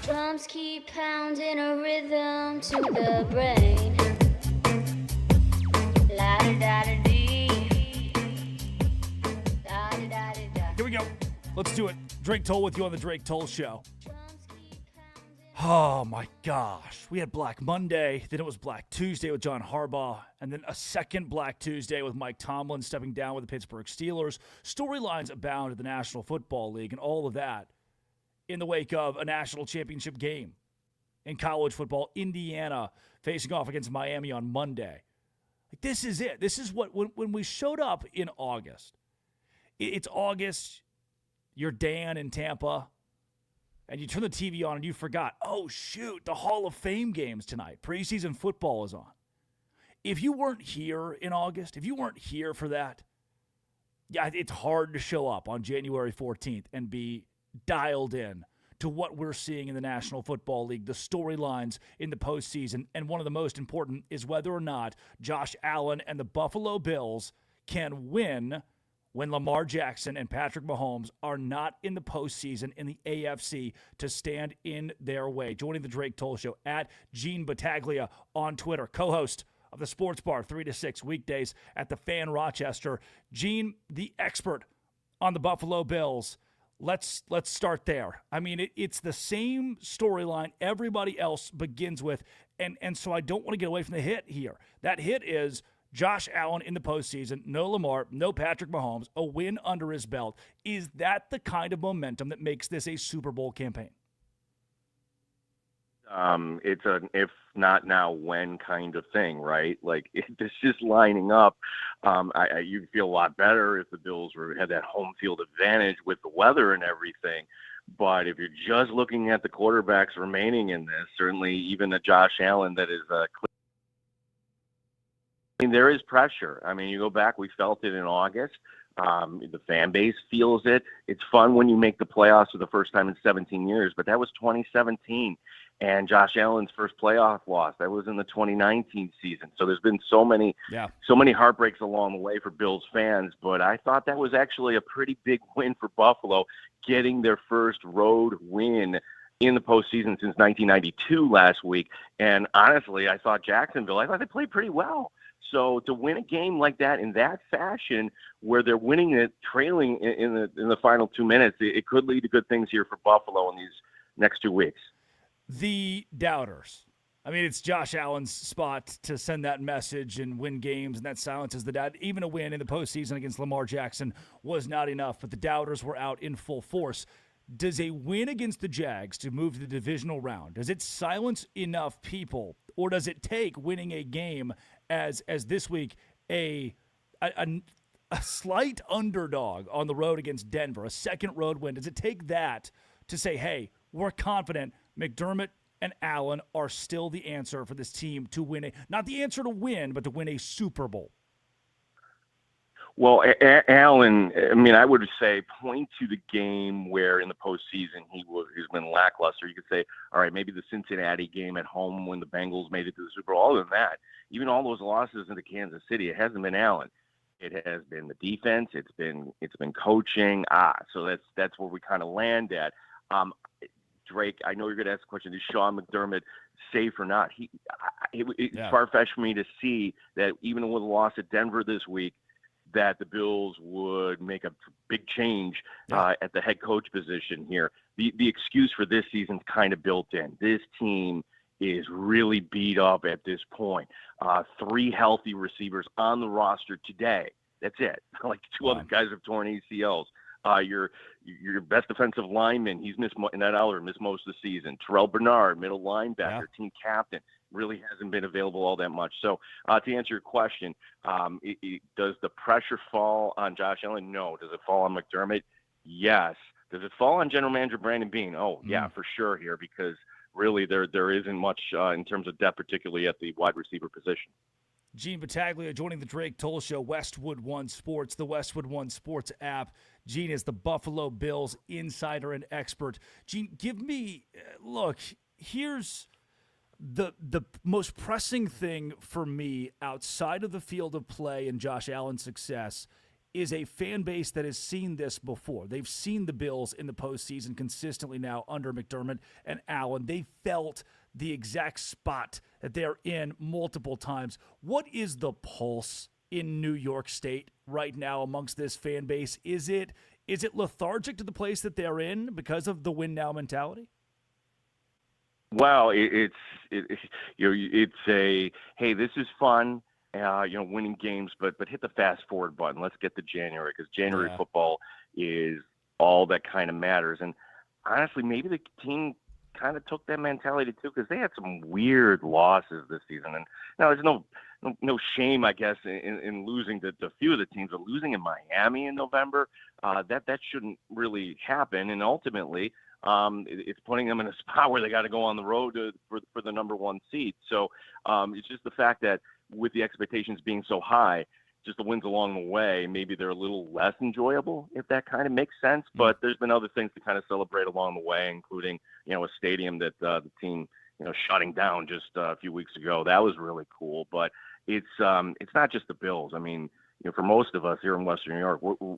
Drums keep pounding a rhythm to the brain. La-da-da-da-dee. La-da-da-da-da. Here we go. Let's do it. Drake Toll with you on the Drake Toll Show. Oh my gosh. We had Black Monday, then it was Black Tuesday with John Harbaugh, and then a second Black Tuesday with Mike Tomlin stepping down with the Pittsburgh Steelers. Storylines abound in the National Football League and all of that in the wake of a national championship game in college football. Indiana facing off against Miami on Monday. Like, this is it. This is what, when we showed up in August, it's August, you're Dan in Tampa, and you turn the TV on and you forgot, oh, shoot, the Hall of Fame game's tonight. Preseason football is on. If you weren't here in August, if you weren't here for that, yeah, it's hard to show up on January 14th and be dialed in to what we're seeing in the National Football League, the storylines in the postseason. And one of the most important is whether or not Josh Allen and the Buffalo Bills can win when Lamar Jackson and Patrick Mahomes are not in the postseason in the AFC to stand in their way. Joining the Drake Toll Show at Gene Battaglia on Twitter, co-host of the Sports Bar 3 to 6 weekdays at the Fan Rochester. Gene, the expert on the Buffalo Bills. Let's start there. I mean, it's the same storyline everybody else begins with, and so I don't want to get away from the hit here. That hit is Josh Allen in the postseason, no Lamar, no Patrick Mahomes, a win under his belt. Is that the kind of momentum that makes this a Super Bowl campaign? It's an if not now, when kind of thing, right? Like, it's just lining up. You'd feel a lot better if the Bills had that home field advantage with the weather and everything. But if you're just looking at the quarterbacks remaining in this, certainly even a Josh Allen that is I mean, there is pressure. I mean, you go back, we felt it in August. The fan base feels it. It's fun when you make the playoffs for the first time in 17 years, but that was 2017. And Josh Allen's first playoff loss, that was in the 2019 season. So there's been so many heartbreaks along the way for Bills fans, but I thought that was actually a pretty big win for Buffalo, getting their first road win in the postseason since 1992 last week. And honestly, I thought they played pretty well. So to win a game like that in that fashion, where they're winning it, trailing in the final 2 minutes, it could lead to good things here for Buffalo in these next 2 weeks. The doubters. I mean, it's Josh Allen's spot to send that message and win games, and that silences the doubt. Even a win in the postseason against Lamar Jackson was not enough, but the doubters were out in full force. Does a win against the Jags to move to the divisional round, does it silence enough people, or does it take winning a game as this week a slight underdog on the road against Denver, a second road win? Does it take that to say, hey, we're confident McDermott and Allen are still the answer for this team to win not the answer to win, but to win a Super Bowl? Well, Allen, I mean, I would say point to the game where in the postseason he's been lackluster. You could say, all right, maybe the Cincinnati game at home when the Bengals made it to the Super Bowl. Other than that, even all those losses into Kansas City, it hasn't been Allen. It has been the defense. It's been coaching. So that's where we kind of land at. Drake, I know you're going to ask the question, is Sean McDermott safe or not? It's far-fetched for me to see that even with a loss at Denver this week, that the Bills would make a big change at the head coach position here. The excuse for this season's kind of built in. This team is really beat up at this point. 3 healthy receivers on the roster today. That's it. Like 2 other guys have torn ACLs. Your best defensive lineman, he's missed most of the season. Terrell Bernard, middle linebacker, team captain, really hasn't been available all that much. So to answer your question, does the pressure fall on Josh Allen? No. Does it fall on McDermott? Yes. Does it fall on general manager Brandon Beane? Oh, yeah, for sure here, because really there isn't much in terms of depth, particularly at the wide receiver position. Gene Battaglia joining the Drake Toll Show, Westwood One Sports, the Westwood One Sports app. Gene is the Buffalo Bills insider and expert. Gene, give me, look, here's the most pressing thing for me outside of the field of play and Josh Allen's success is a fan base that has seen this before. They've seen the Bills in the postseason consistently now under McDermott and Allen. They felt the exact spot that they're in multiple times. What is the pulse in New York State right now amongst this fan base? Is it lethargic to the place that they're in because of the win now mentality? Well, it's a, hey, this is fun, winning games, but hit the fast forward button. Let's get to January, because January football is all that kind of matters. And honestly, maybe the team kind of took that mentality too, because they had some weird losses this season. And now there's no shame, I guess, in losing to a few of the teams, but losing in Miami in November, that shouldn't really happen. And ultimately, it's putting them in a spot where they got to go on the road for the number 1 seed. So it's just the fact that with the expectations being so high, just the wins along the way, maybe they're a little less enjoyable, if that kind of makes sense. But there's been other things to kind of celebrate along the way, including, a stadium that the team, shutting down just a few weeks ago. That was really cool. But it's not just the Bills. I mean, for most of us here in Western New York, we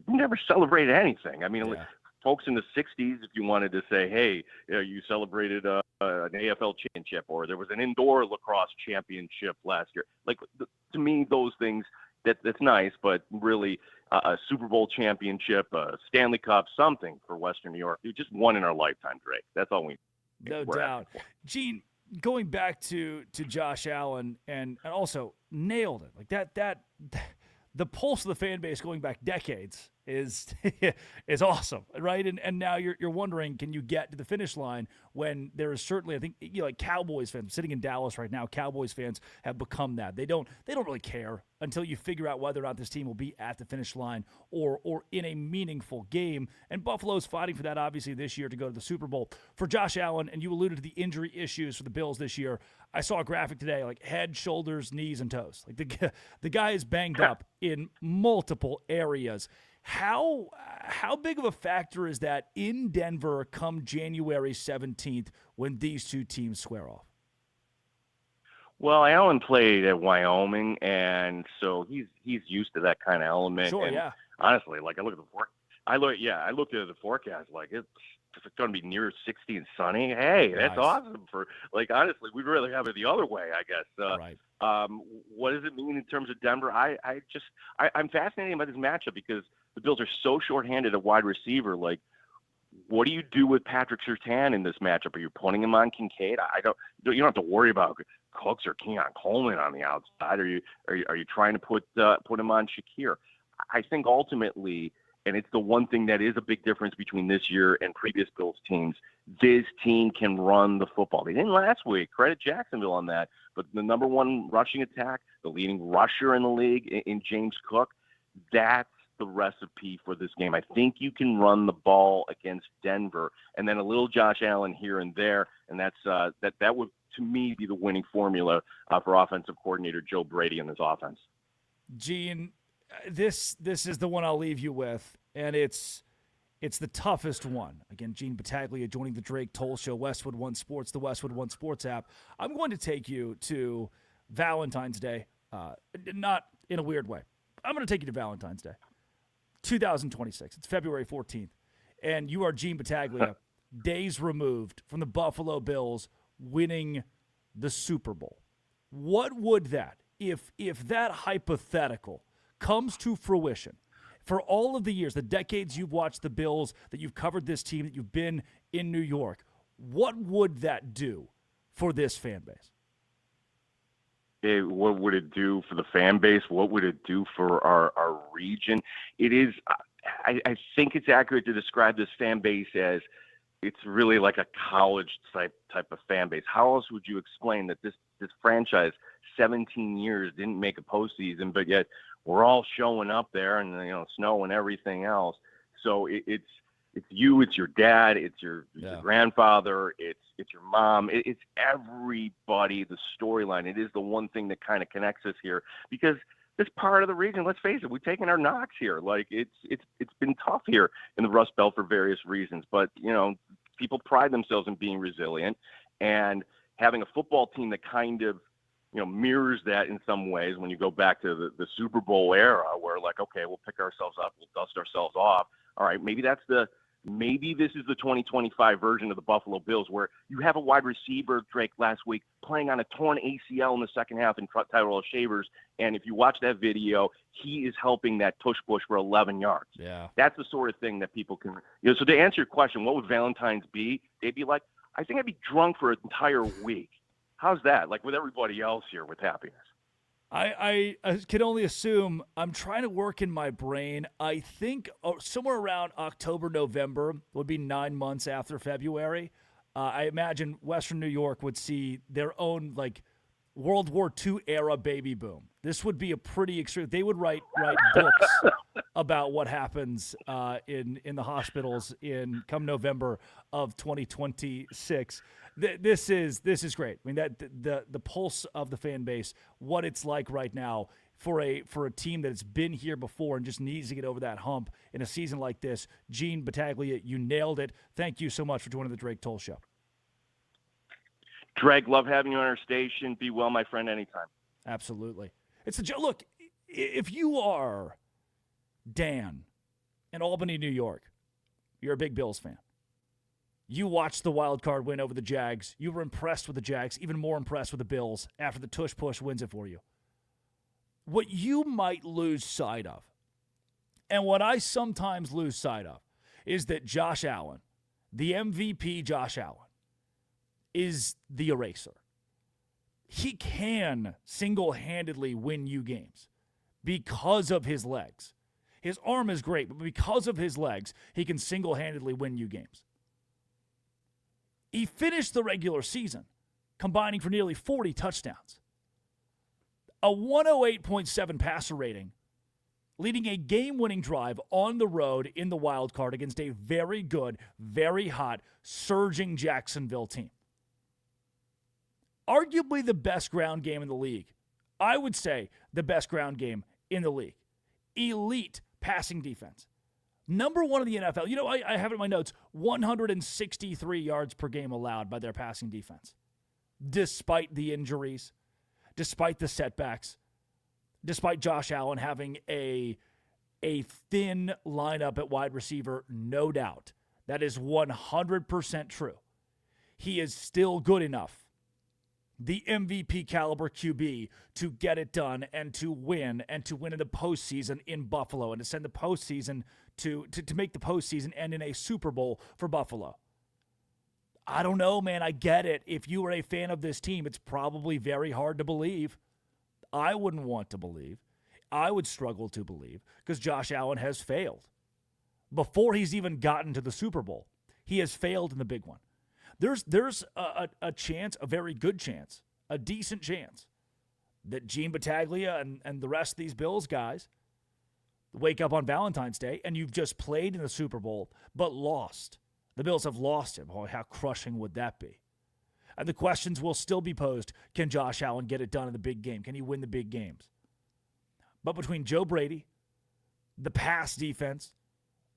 never celebrated anything. I mean, folks in the 60s, if you wanted to say, hey, you celebrated an AFL championship, or there was an indoor lacrosse championship last year. Like, to me, those things, that's nice, but really a Super Bowl championship, a Stanley Cup, something for Western New York. Just one in our lifetime, Drake. That's all we need. No doubt. Gene, going back to Josh Allen and also nailed it. Like that the pulse of the fan base going back decades is awesome, right? And now you're wondering, can you get to the finish line when there is certainly, I think, like Cowboys fans sitting in Dallas right now, Cowboys fans have become that. They don't really care until you figure out whether or not this team will be at the finish line or in a meaningful game. And Buffalo's fighting for that, obviously, this year to go to the Super Bowl. For Josh Allen, and you alluded to the injury issues for the Bills this year, I saw a graphic today, like head, shoulders, knees, and toes. Like the guy is banged up in multiple areas. How big of a factor is that in Denver come January 17th when these two teams square off? Well, Allen played at Wyoming, and so he's used to that kind of element. Sure, and yeah. Honestly, like I looked at the forecast, like it's going to be near 60 and sunny. Hey, that's Nice. awesome. Honestly, we'd rather have it the other way, I guess. Right. What does it mean in terms of Denver? I'm fascinated by this matchup because the Bills are so shorthanded at wide receiver. Like, what do you do with Patrick Surtain in this matchup? Are you putting him on Kincaid? You don't have to worry about Cooks or Keon Coleman on the outside. Are you trying to put him on Shakir? I think ultimately, and it's the one thing that is a big difference between this year and previous Bills teams, this team can run the football. They didn't last week. Credit Jacksonville on that. But the number one rushing attack, the leading rusher in the league in James Cook, that's the recipe for this game. I think you can run the ball against Denver, and then a little Josh Allen here and there, and that would, to me, be the winning formula for offensive coordinator Joe Brady in this offense. Gene, this is the one I'll leave you with, and it's the toughest one. Again, Gene Battaglia joining the Drake Toll Show, Westwood One Sports, the Westwood One Sports app. I'm going to take you to Valentine's Day, not in a weird way. I'm going to take you to Valentine's Day, 2026. It's February 14th, and you are Gene Battaglia, days removed from the Buffalo Bills winning the Super Bowl. What would that, if that hypothetical comes to fruition, for all of the years, the decades you've watched the Bills, that you've covered this team, that you've been in New York, what would that do for this fan base? What would it do for the fan base? What would it do for our region? It is, I think it's accurate to describe this fan base as it's really like a college type of fan base. How else would you explain that this franchise, 17 years, didn't make a postseason, but yet we're all showing up there and, snow and everything else. So it's you, it's your dad, it's your grandfather, it's your mom, it's everybody, the storyline. It is the one thing that kind of connects us here because this part of the region, let's face it, we've taken our knocks here. Like it's been tough here in the Rust Belt for various reasons, but people pride themselves in being resilient and having a football team that kind of, mirrors that in some ways when you go back to the Super Bowl era where like, okay, we'll pick ourselves up, we'll dust ourselves off. All right, maybe this is the 2025 version of the Buffalo Bills where you have a wide receiver, Drake, last week playing on a torn ACL in the second half in Tyrell Shavers. And if you watch that video, he is helping that push for 11 yards. Yeah. That's the sort of thing that people can, so to answer your question, what would Valentine's be? They'd be like, I think I'd be drunk for an entire week. How's that? Like with everybody else here with happiness. I can only assume. I'm trying to work in my brain. I think somewhere around October, November would be 9 months after February. I imagine Western New York would see their own like World War II era baby boom. This would be a pretty extreme. They would write books about what happens in the hospitals come November of 2026. This is great. I mean, that the pulse of the fan base, what it's like right now for a team that's been here before and just needs to get over that hump in a season like this. Gene Battaglia, you nailed it. Thank you so much for joining the Drake Toll Show. Drake, love having you on our station. Be well, my friend, anytime. Absolutely. Look, if you are Dan in Albany, New York, you're a big Bills fan. You watched the wild card win over the Jags. You were impressed with the Jags, even more impressed with the Bills after the tush push wins it for you. What you might lose sight of, and what I sometimes lose sight of, is that Josh Allen, the MVP Josh Allen, is the eraser. He can single-handedly win you games because of his legs. His arm is great, but because of his legs, he can single-handedly win you games. He finished the regular season combining for nearly 40 touchdowns, a 108.7 passer rating, leading a game-winning drive on the road in the wild card against a very good, very hot, surging Jacksonville team. Arguably the best ground game in the league. I would say the best ground game in the league. Elite passing defense. Number one in the NFL. You know, I have it in my notes, 163 yards per game allowed by their passing defense. Despite the injuries, despite the setbacks, despite Josh Allen having a thin lineup at wide receiver, no doubt. That is 100% true. He is still good enough, the MVP caliber QB, to get it done and to win in the postseason in Buffalo and to send the postseason to make the postseason end in a Super Bowl for Buffalo. I don't know, man. I get it. If you are a fan of this team, it's probably very hard to believe. I wouldn't want to believe. I would struggle to believe because Josh Allen has failed. Before he's even gotten to the Super Bowl, he has failed in the big one. There's a chance, a very good chance, a decent chance that Gene Battaglia and the rest of these Bills guys wake up on Valentine's Day and you've just played in the Super Bowl but lost. The Bills have lost him. Oh, how crushing would that be? And the questions will still be posed. Can Josh Allen get it done in the big game? Can he win the big games? But between Joe Brady, the pass defense,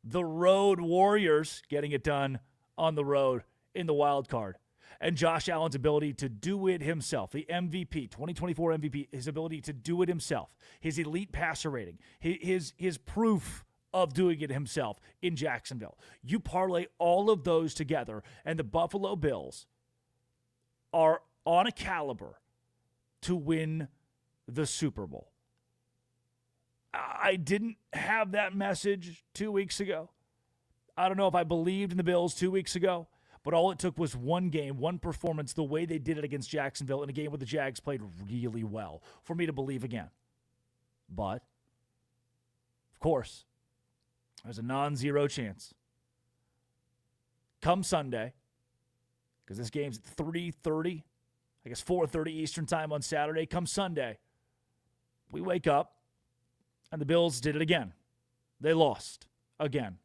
the road Warriors getting it done on the road in the wild card, and Josh Allen's ability to do it himself, the MVP, 2024 MVP, his ability to do it himself, his elite passer rating, his proof of doing it himself in Jacksonville. You parlay all of those together, and the Buffalo Bills are on a caliber to win the Super Bowl. I didn't have that message 2 weeks ago. I don't know if I believed in the Bills 2 weeks ago. But all it took was one game, one performance, the way they did it against Jacksonville in a game where the Jags played really well for me to believe again. But, of course, there's a non-zero chance. Come Sunday, because this game's at 3:30, I guess 4:30 Eastern time on Saturday. Come Sunday, we wake up, and the Bills did it again. They lost again.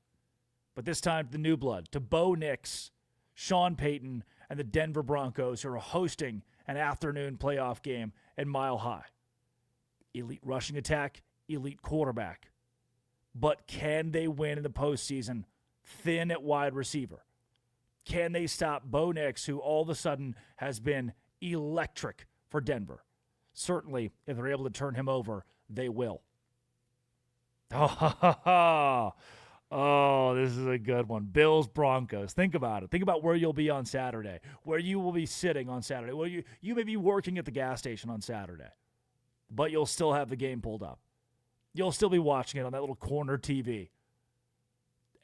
But this time to the new blood, to Bo Nix, Sean Payton, and the Denver Broncos, who are hosting an afternoon playoff game at Mile High. Elite rushing attack, elite quarterback. But can they win in the postseason thin at wide receiver? Can they stop Bo Nix, who all of a sudden has been electric for Denver? Certainly, if they're able to turn him over, they will. Oh, this is a good one. Bills, Broncos. Think about it. Think about where you'll be on Saturday, where you will be sitting on Saturday. Well, you may be working at the gas station on Saturday, but you'll still have the game pulled up. You'll still be watching it on that little corner TV.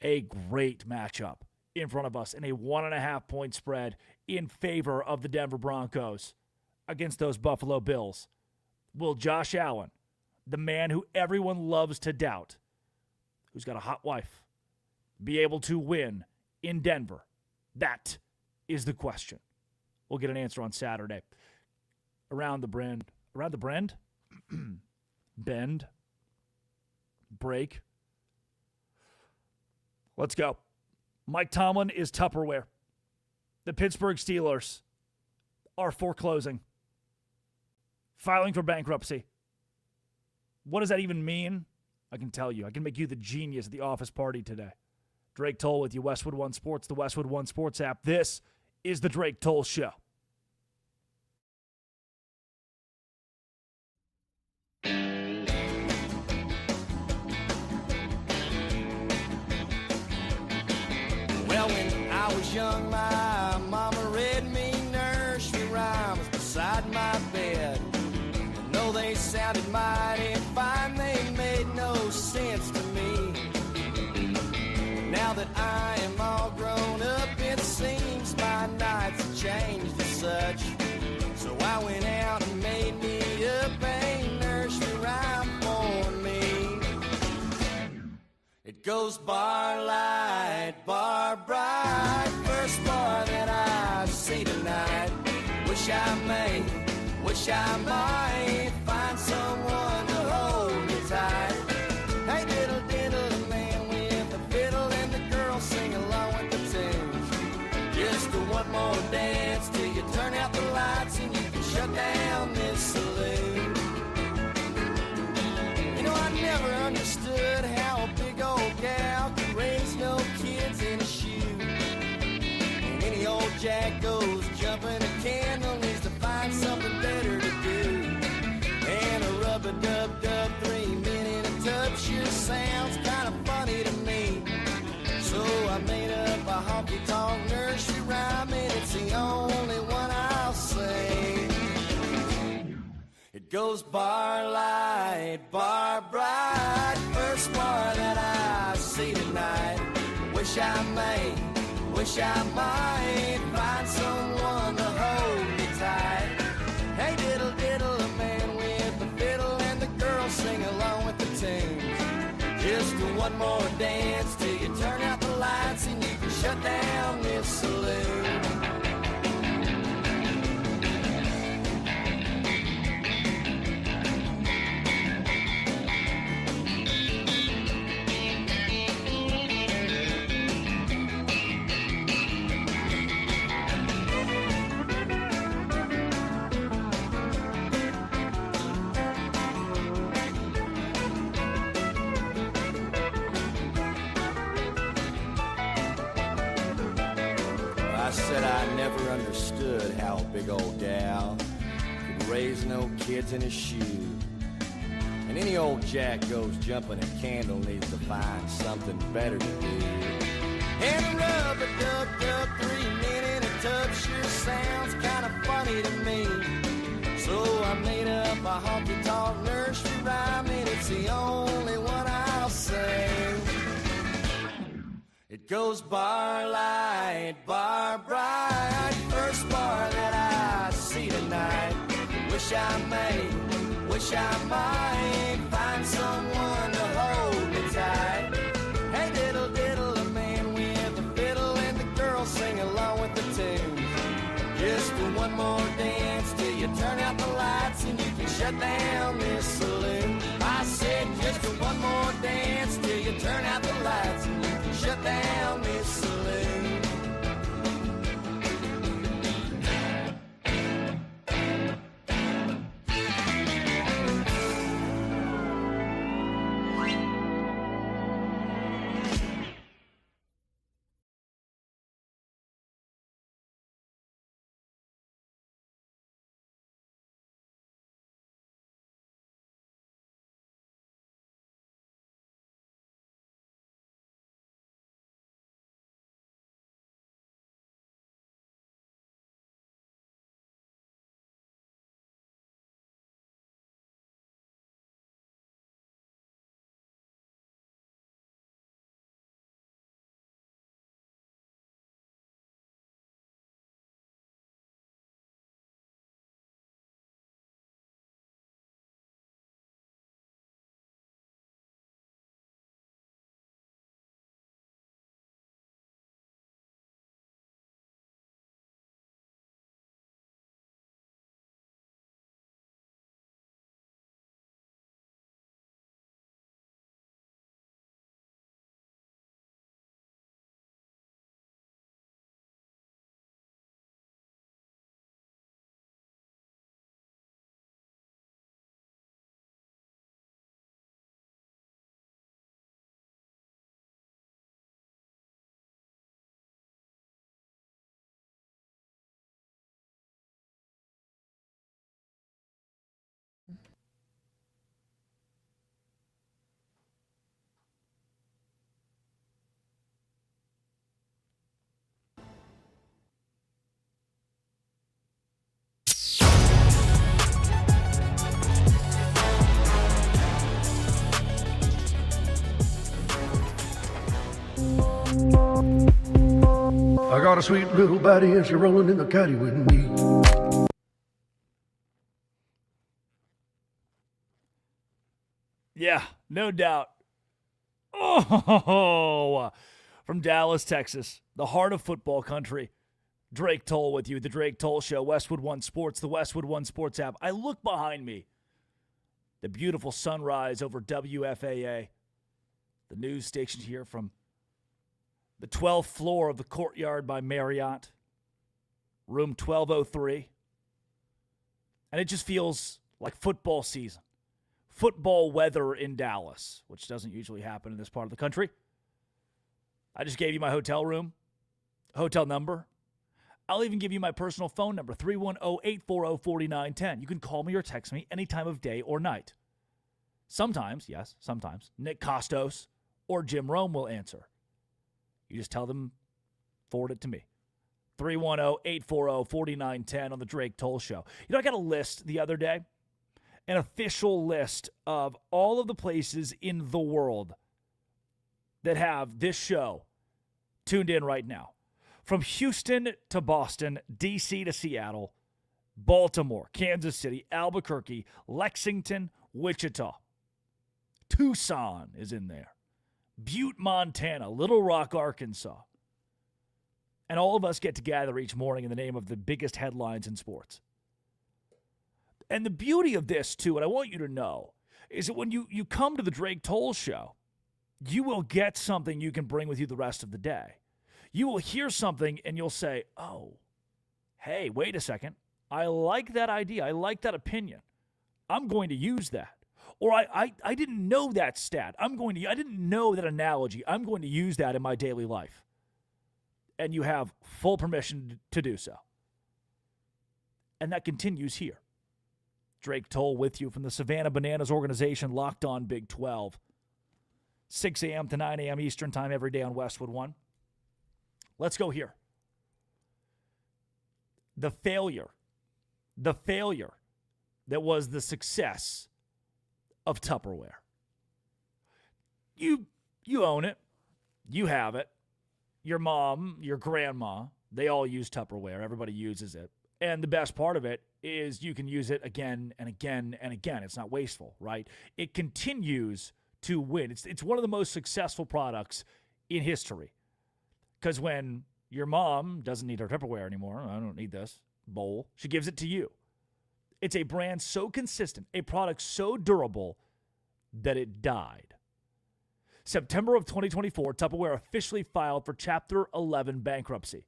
A great matchup in front of us and a 1.5-point spread in favor of the Denver Broncos against those Buffalo Bills. Will Josh Allen, the man who everyone loves to doubt, who's got a hot wife, be able to win in Denver? That is the question. We'll get an answer on Saturday. Around the Bend. Bend. Break. Let's go. Mike Tomlin is Tupperware. The Pittsburgh Steelers are foreclosing, filing for bankruptcy. What does that even mean? I can tell you. I can make you the genius at the office party today. Drake Toll with you, Westwood One Sports, the Westwood One Sports app. This is the Drake Toll Show. Well, when I was young, my mama read me nursery rhymes beside my bed. And though they sounded mighty fine, they made no sense to me. Now that I am all grown up, it seems my nights have changed as such. So I went out and made me up a nursery rhyme for me. It goes bar light, bar bright, first bar that I see tonight. Wish I might find someone to hold me tight. Hey, diddle, diddle, the man with the fiddle and the girl sing along with the tunes. Just one more dance till you turn out the lights and you can shut down this saloon. You know, I never understood how a big old gal could raise no kids in a shoe. And any old jack goes jumping a candle needs to find something better to do. And a rub-a-dub-dub 3-minute tub sure sounds kind of funny to me. So I made up a honky-tonk nursery rhyme and it's the only one I'll sing. It goes bar light, bar bright, first bar that I see tonight. Wish I might find someone to hold me tight. Hey, diddle, diddle, the man with the fiddle and the girl sing along with the tunes. Just one more dance till you turn out the lights and you can shut down this saloon. I said I never understood how a big old gal could raise no kids in a shoe. And any old jack goes jumping a candle needs to find something better to do. And a rub-a-dub-dub 3-minute tub sure sounds kind of funny to me. So I made up a honky-tonk nursery rhyme and it's the only one I'll sing. It goes bar light, bar bright, first bar that I see tonight. Wish I might find someone to hold me tight. Hey, diddle, diddle, the man with the fiddle and the girl sing along with the tunes. Just one more dance till you turn out the lights and you can shut down this saloon. I said just one more dance till you turn out the lights and you can shut down this saloon. I got a sweet little baddie and she rolling in the caddy with me. Yeah, no doubt. Oh, from Dallas, Texas, the heart of football country. Drake Toll with you, the Drake Toll Show, Westwood One Sports, the Westwood One Sports app. I look behind me, the beautiful sunrise over WFAA, the news station here from the 12th floor of the Courtyard by Marriott, room 1203. And it just feels like football season. Football weather in Dallas, which doesn't usually happen in this part of the country. I just gave you my hotel room, hotel number. I'll even give you my personal phone number, 310-840-4910. You can call me or text me any time of day or night. Sometimes, yes, sometimes, Nick Costos or Jim Rome will answer. You just tell them, forward it to me. 310-840-4910 on the Drake Toll Show. You know, I got a list the other day, an official list of all of the places in the world that have this show tuned in right now. From Houston to Boston, D.C. to Seattle, Baltimore, Kansas City, Albuquerque, Lexington, Wichita. Tucson is in there. Butte, Montana, Little Rock, Arkansas. And all of us get together each morning in the name of the biggest headlines in sports. And the beauty of this, too, and I want you to know, is that when you come to the Drake Toll Show, you will get something you can bring with you the rest of the day. You will hear something and you'll say, oh, hey, wait a second. I like that idea. I like that opinion. I'm going to use that. Or I didn't know that stat. I didn't know that analogy. I'm going to use that in my daily life. And you have full permission to do so. And that continues here. Drake Toll with you from the Savannah Bananas organization, Locked On Big 12. 6 a.m. to 9 a.m. Eastern time every day on Westwood One. Let's go here. The failure that was the success of Tupperware. You own it. You have it. Your mom, your grandma, they all use Tupperware. Everybody uses it. And the best part of it is you can use it again and again and again. It's not wasteful, right? It continues to win. It's one of the most successful products in history. Because when your mom doesn't need her Tupperware anymore, I don't need this bowl, she gives it to you. It's a brand so consistent, a product so durable that it died. September of 2024, Tupperware officially filed for Chapter 11 bankruptcy.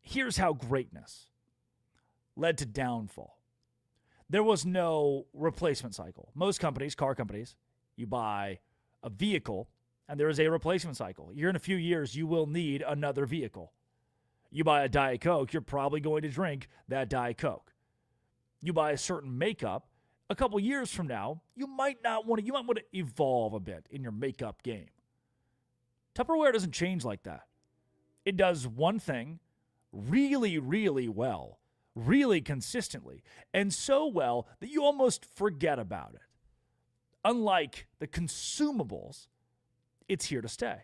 Here's how greatness led to downfall. There was no replacement cycle. Most companies, car companies, you buy a vehicle and there is a replacement cycle. Here in a few years, you will need another vehicle. You buy a Diet Coke, you're probably going to drink that Diet Coke. You buy a certain makeup, a couple years from now, you might want to evolve a bit in your makeup game. Tupperware doesn't change like that. It does one thing really, really well, really consistently, and so well that you almost forget about it. Unlike the consumables, it's here to stay.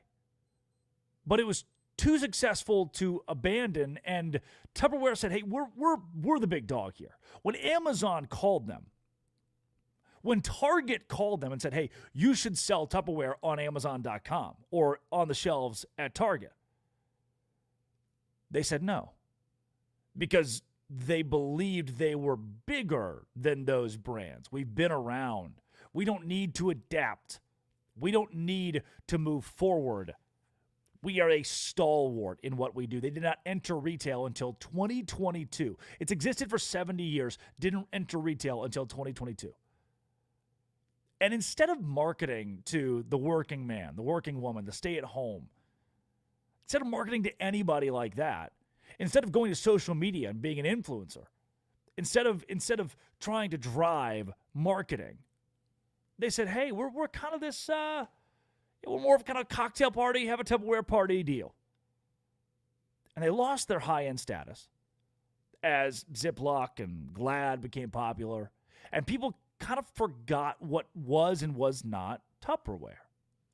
But it was too successful to abandon, and Tupperware said, hey, we're the big dog here. When Amazon called them, when Target called them and said, hey, you should sell Tupperware on Amazon.com or on the shelves at Target, they said no. Because they believed they were bigger than those brands. We've been around. We don't need to adapt. We don't need to move forward. We are a stalwart in what we do. They did not enter retail until 2022. It's existed for 70 years, didn't enter retail until 2022. And instead of marketing to the working man, the working woman, the stay-at-home, instead of marketing to anybody like that, instead of going to social media and being an influencer, instead of trying to drive marketing, they said, hey, we're kind of this, we're more of kind of cocktail party, have a Tupperware party deal. And they lost their high-end status as Ziploc and Glad became popular. And people kind of forgot what was and was not Tupperware.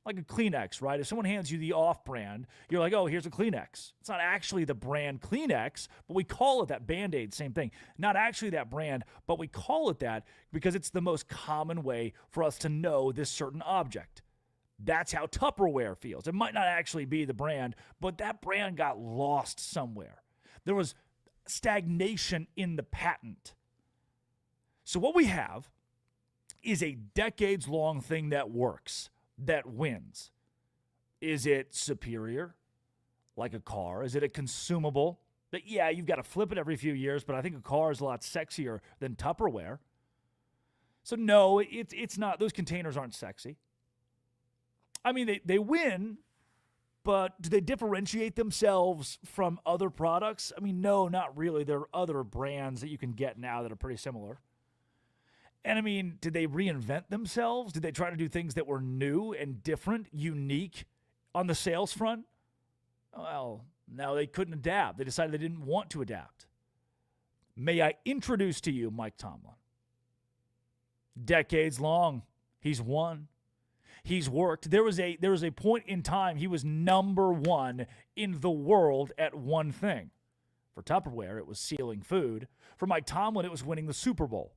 Like a Kleenex, right? If someone hands you the off-brand, you're like, oh, here's a Kleenex. It's not actually the brand Kleenex, but we call it that. Band-Aid, same thing. Not actually that brand, but we call it that because it's the most common way for us to know this certain object. That's how Tupperware feels. It might not actually be the brand, but that brand got lost somewhere. There was stagnation in the patent. So what we have is a decades-long thing that works, that wins. Is it superior, like a car? Is it a consumable? That, yeah, you've got to flip it every few years, but I think a car is a lot sexier than Tupperware. So no, it's not. Those containers aren't sexy. I mean, they win, but do they differentiate themselves from other products? I mean, no, not really. There are other brands that you can get now that are pretty similar. And I mean, did they reinvent themselves? Did they try to do things that were new and different, unique on the sales front? Well, no, they couldn't adapt. They decided they didn't want to adapt. May I introduce to you Mike Tomlin? Decades long, he's won. He's worked. There was a point in time he was number one in the world at one thing. For Tupperware, it was sealing food. For Mike Tomlin, it was winning the Super Bowl.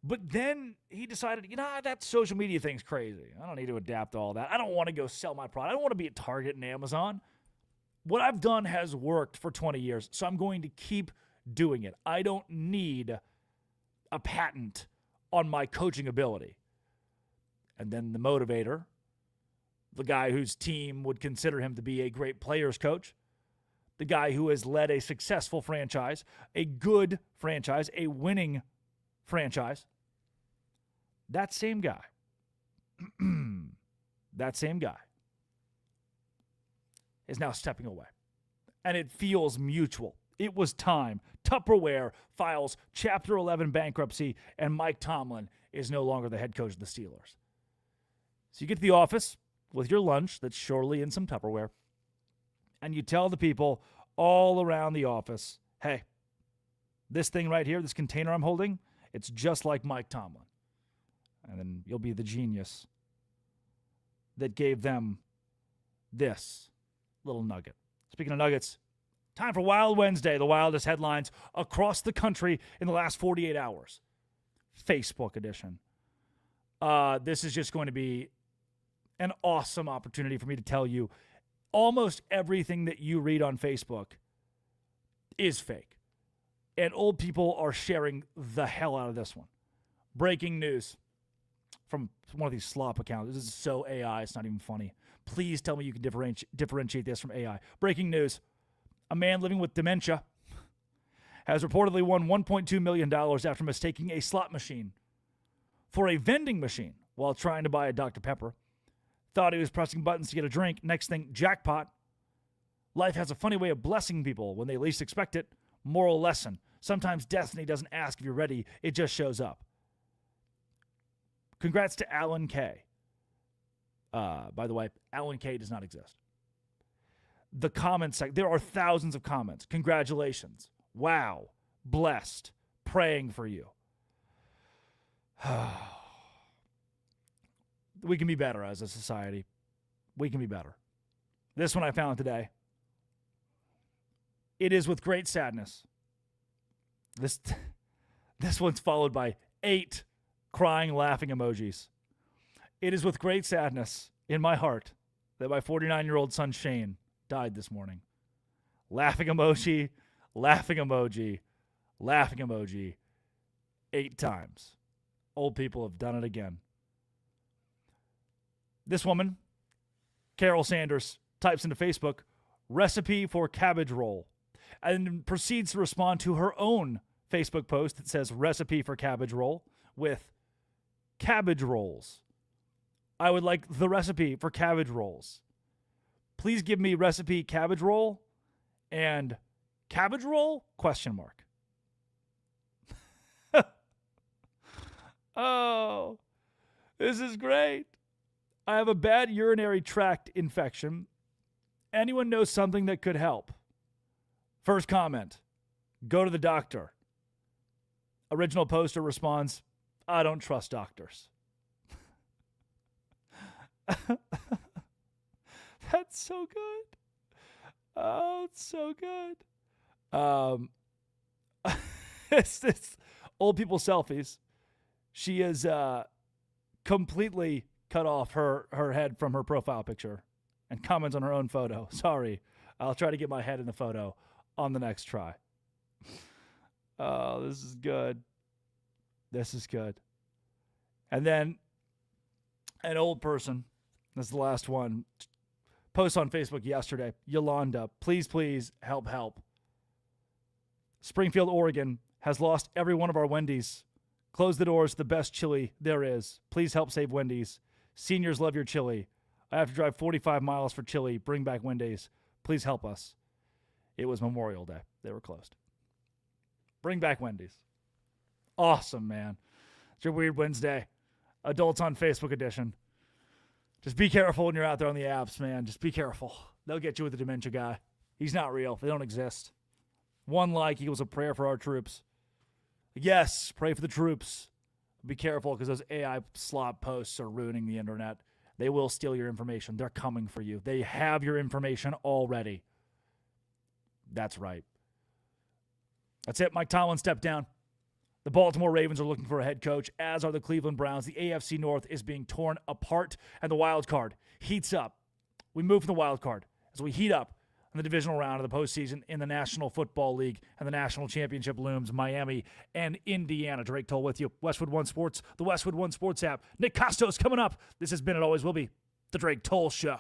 But then he decided, that social media thing's crazy. I don't need to adapt to all that. I don't want to go sell my product. I don't want to be at Target and Amazon. What I've done has worked for 20 years, so I'm going to keep doing it. I don't need a patent on my coaching ability. And then the motivator, the guy whose team would consider him to be a great players coach, the guy who has led a successful franchise, a good franchise, a winning franchise, that same guy, is now stepping away. And it feels mutual. It was time. Tupperware files Chapter 11 bankruptcy, and Mike Tomlin is no longer the head coach of the Steelers. So you get to the office with your lunch that's surely in some Tupperware, and you tell the people all around the office, hey, this thing right here, this container I'm holding, it's just like Mike Tomlin. And then you'll be the genius that gave them this little nugget. Speaking of nuggets, time for Wild Wednesday, the wildest headlines across the country in the last 48 hours. Facebook edition. This is just going to be an awesome opportunity for me to tell you almost everything that you read on Facebook is fake. And old people are sharing the hell out of this one. Breaking news from one of these slop accounts. This is so AI, it's not even funny. Please tell me you can differentiate this from AI. Breaking news. A man living with dementia has reportedly won $1.2 million after mistaking a slot machine for a vending machine while trying to buy a Dr. Pepper. Thought he was pressing buttons to get a drink. Next thing, jackpot. Life has a funny way of blessing people when they least expect it. Moral lesson. Sometimes destiny doesn't ask if you're ready. It just shows up. Congrats to Alan Kay. By the way, Alan Kay does not exist. The comments section, there are thousands of comments. Congratulations. Wow. Blessed. Praying for you. We can be better as a society. We can be better. This one I found today. It is with great sadness. This one's followed by 8 crying, laughing emojis. It is with great sadness in my heart that my 49-year-old son Shane died this morning. Laughing emoji, laughing emoji, laughing emoji. 8 times. Old people have done it again. This woman, Carol Sanders, types into Facebook, recipe for cabbage roll, and proceeds to respond to her own Facebook post that says recipe for cabbage roll with cabbage rolls. I would like the recipe for cabbage rolls. Please give me recipe cabbage roll and cabbage roll ? Oh, this is great. I have a bad urinary tract infection. Anyone knows something that could help? First comment, go to the doctor. Original poster responds, I don't trust doctors. That's so good. Oh, it's so good. It's old people selfies. She is completely cut off her head from her profile picture and comments on her own photo. Sorry, I'll try to get my head in the photo on the next try. Oh, this is good. This is good. And then an old person, this is the last one, post on Facebook yesterday, Yolanda, please, help. Springfield, Oregon has lost every one of our Wendy's. Close the doors to the best chili there is. Please help save Wendy's. Seniors love your chili. I have to drive 45 miles for chili. Bring back Wendy's. Please help us. It was Memorial Day. They were closed. Bring back Wendy's. Awesome, man. It's your Weird Wednesday. Adults on Facebook edition. Just be careful when you're out there on the apps, man. Just be careful. They'll get you with the dementia guy. He's not real. They don't exist. One like equals a prayer for our troops. Yes, pray for the troops. Be careful because those AI slop posts are ruining the internet. They will steal your information. They're coming for you. They have your information already. That's right. That's it. Mike Tomlin stepped down. The Baltimore Ravens are looking for a head coach, as are the Cleveland Browns. The AFC North is being torn apart, and the wild card heats up. We move from the wild card as we heat up in the divisional round of the postseason in the National Football League, and the national championship looms, Miami and Indiana. Drake Toll with you. Westwood One Sports, the Westwood One Sports app. Nick Costos coming up. This has been, it always will be, the Drake Toll Show.